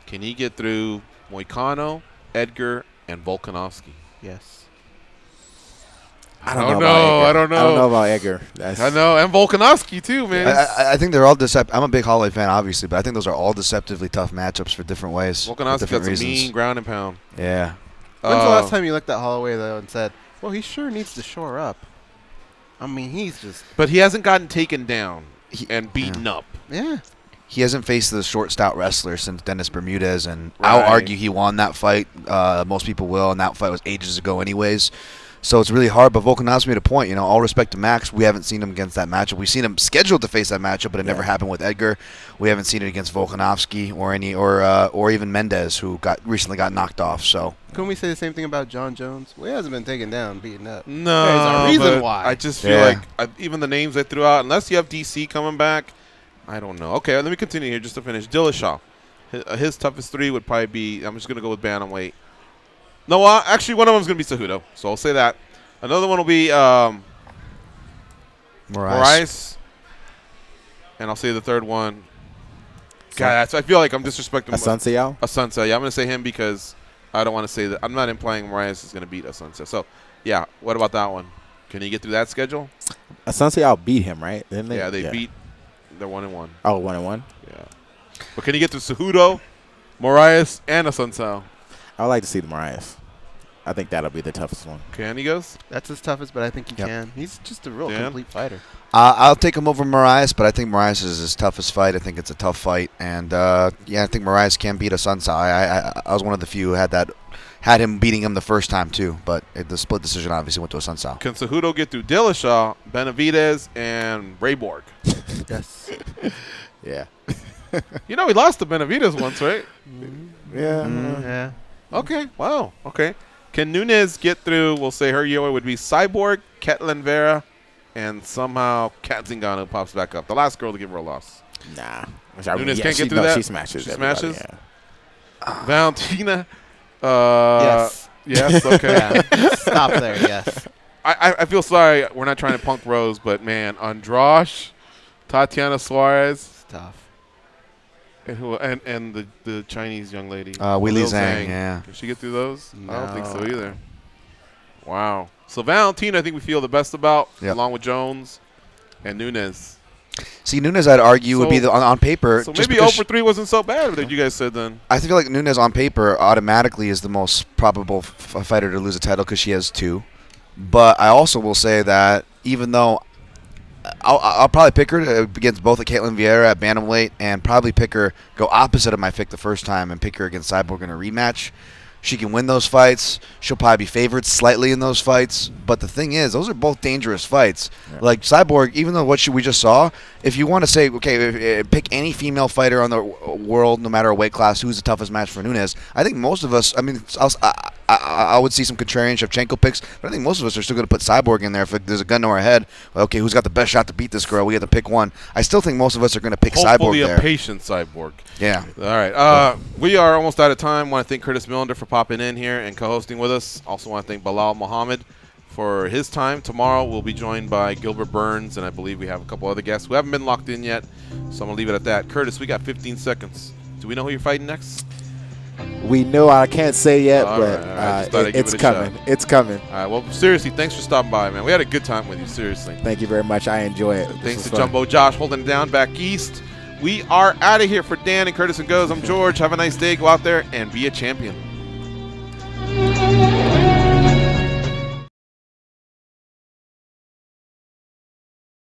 Speaker 3: can he get through Moicano, Edgar, and Volkanovski?
Speaker 5: Yes.
Speaker 3: I don't know.
Speaker 4: I don't know about Edgar.
Speaker 3: I know, and Volkanovski too, man.
Speaker 6: I think they're all deceptive. I'm a big Holloway fan, obviously, but I think those are all deceptively tough matchups for different ways.
Speaker 3: Volkanovski got some mean ground and pound.
Speaker 6: Yeah.
Speaker 5: When's the last time you looked at Holloway though and said, "Well, he sure needs to shore up"? I mean, he's just.
Speaker 3: But he hasn't gotten taken down and beaten up.
Speaker 5: Yeah.
Speaker 6: He hasn't faced the short, stout wrestler since Dennis Bermudez, and I'll argue he won that fight. Most people will, and that fight was ages ago anyways. So it's really hard, but Volkanovski made a point. You know, all respect to Max, we haven't seen him against that matchup. We've seen him scheduled to face that matchup, but it never happened with Edgar. We haven't seen it against Volkanovski or even Mendez, who recently got knocked off. So
Speaker 5: couldn't we say the same thing about John Jones? Well, he hasn't been taken down, beaten up.
Speaker 3: No,
Speaker 5: there's a reason why.
Speaker 3: I just feel like even the names I threw out, unless you have DC coming back, I don't know. Okay, let me continue here just to finish. Dillashaw, his toughest three would probably be. I'm just gonna go with bantamweight. No, actually, one of them is going to be Cejudo, so I'll say that. Another one will be Moraes. And I'll say the third one. God, I feel like I'm disrespecting
Speaker 4: Asunciao?
Speaker 3: Asunciao. Yeah, I'm going to say him because I don't want to say that. I'm not implying Moraes is going to beat Asunciao. So, yeah, what about that one? Can he get through that schedule?
Speaker 4: Asunciao beat him, right? Didn't they?
Speaker 3: Yeah, they beat. They're 1-1.
Speaker 4: Oh, 1-1?
Speaker 3: Yeah. But can he get through Cejudo, Moraes, and Asunciao?
Speaker 4: I would like to see the Moraes. I think that'll be the toughest one.
Speaker 3: Can he goes?
Speaker 5: That's his toughest, but I think he can. He's just a real complete fighter.
Speaker 6: I'll take him over Moraes, but I think Moraes is his toughest fight. I think it's a tough fight, and yeah, I think Moraes can beat Asunciao. I was one of the few who had him beating him the first time too, but the split decision obviously went to Asunciao.
Speaker 3: Can Cejudo get through Dillashaw, Benavidez, and Rayborg?
Speaker 5: Yes.
Speaker 4: Yeah.
Speaker 3: You know he lost to Benavidez once, right?
Speaker 4: Yeah.
Speaker 5: Yeah.
Speaker 3: Okay. Wow. Okay. Can Nunes get through? We'll say her Yoa would be Cyborg, Ketlin Vera, and somehow Kat Zingano pops back up. The last girl to give her a loss.
Speaker 4: Nah.
Speaker 3: Nunes can't get through that?
Speaker 4: She smashes.
Speaker 3: She smashes?
Speaker 4: Yeah.
Speaker 3: Valentina?
Speaker 5: Yes.
Speaker 3: Yes, okay.
Speaker 5: Yeah. Stop there, yes.
Speaker 3: I feel sorry. We're not trying to punk Rose, but, man, Andrade, Tatiana Suarez.
Speaker 5: It's tough.
Speaker 3: And the Chinese young lady.
Speaker 6: Weili Zhang, yeah.
Speaker 3: Can she get through those?
Speaker 5: No.
Speaker 3: I don't think so either. Wow. So Valentina, I think we feel the best about, along with Jones and Nunes.
Speaker 6: See, Nunes, I'd argue, would be on paper.
Speaker 3: So maybe 0-3 wasn't so bad that you guys said then.
Speaker 6: I feel like Nunes on paper automatically is the most probable fighter to lose a title because she has two. But I also will say that even though I'll probably pick her against both Caitlin Vieira at bantamweight and probably pick her, go opposite of my pick the first time and pick her against Cyborg in a rematch. She can win those fights. She'll probably be favored slightly in those fights. But the thing is, those are both dangerous fights. Yeah. Like Cyborg, even though we just saw, if you want to say, okay, pick any female fighter on the world, no matter a weight class, who's the toughest match for Nunes, I think most of us, I mean, I would see some contrarian Shevchenko picks, but I think most of us are still going to put Cyborg in there. If there's a gun to our head, well, okay, who's got the best shot to beat this girl? We have to pick one. I still think most of us are going to pick
Speaker 3: Hopefully
Speaker 6: Cyborg there.
Speaker 3: A patient Cyborg.
Speaker 6: Yeah.
Speaker 3: All right. We are almost out of time. Want to thank Curtis Millender for popping in here and co-hosting with us. Also want to thank Belal Muhammad for his time. Tomorrow we'll be joined by Gilbert Burns, and I believe we have a couple other guests who haven't been locked in yet, so I'm going to leave it at that. Curtis, we got 15 seconds. Do we know who you're fighting next?
Speaker 4: We know I can't say yet,
Speaker 3: but
Speaker 4: it's coming. It's coming.
Speaker 3: All right. Well, seriously, thanks for stopping by, man. We had a good time with you, seriously.
Speaker 4: Thank you very much. I enjoy it.
Speaker 3: Thanks to Jumbo Josh holding it down back east. We are out of here for Dan and Curtis and Goes. I'm George. Have a nice day. Go out there and be a champion.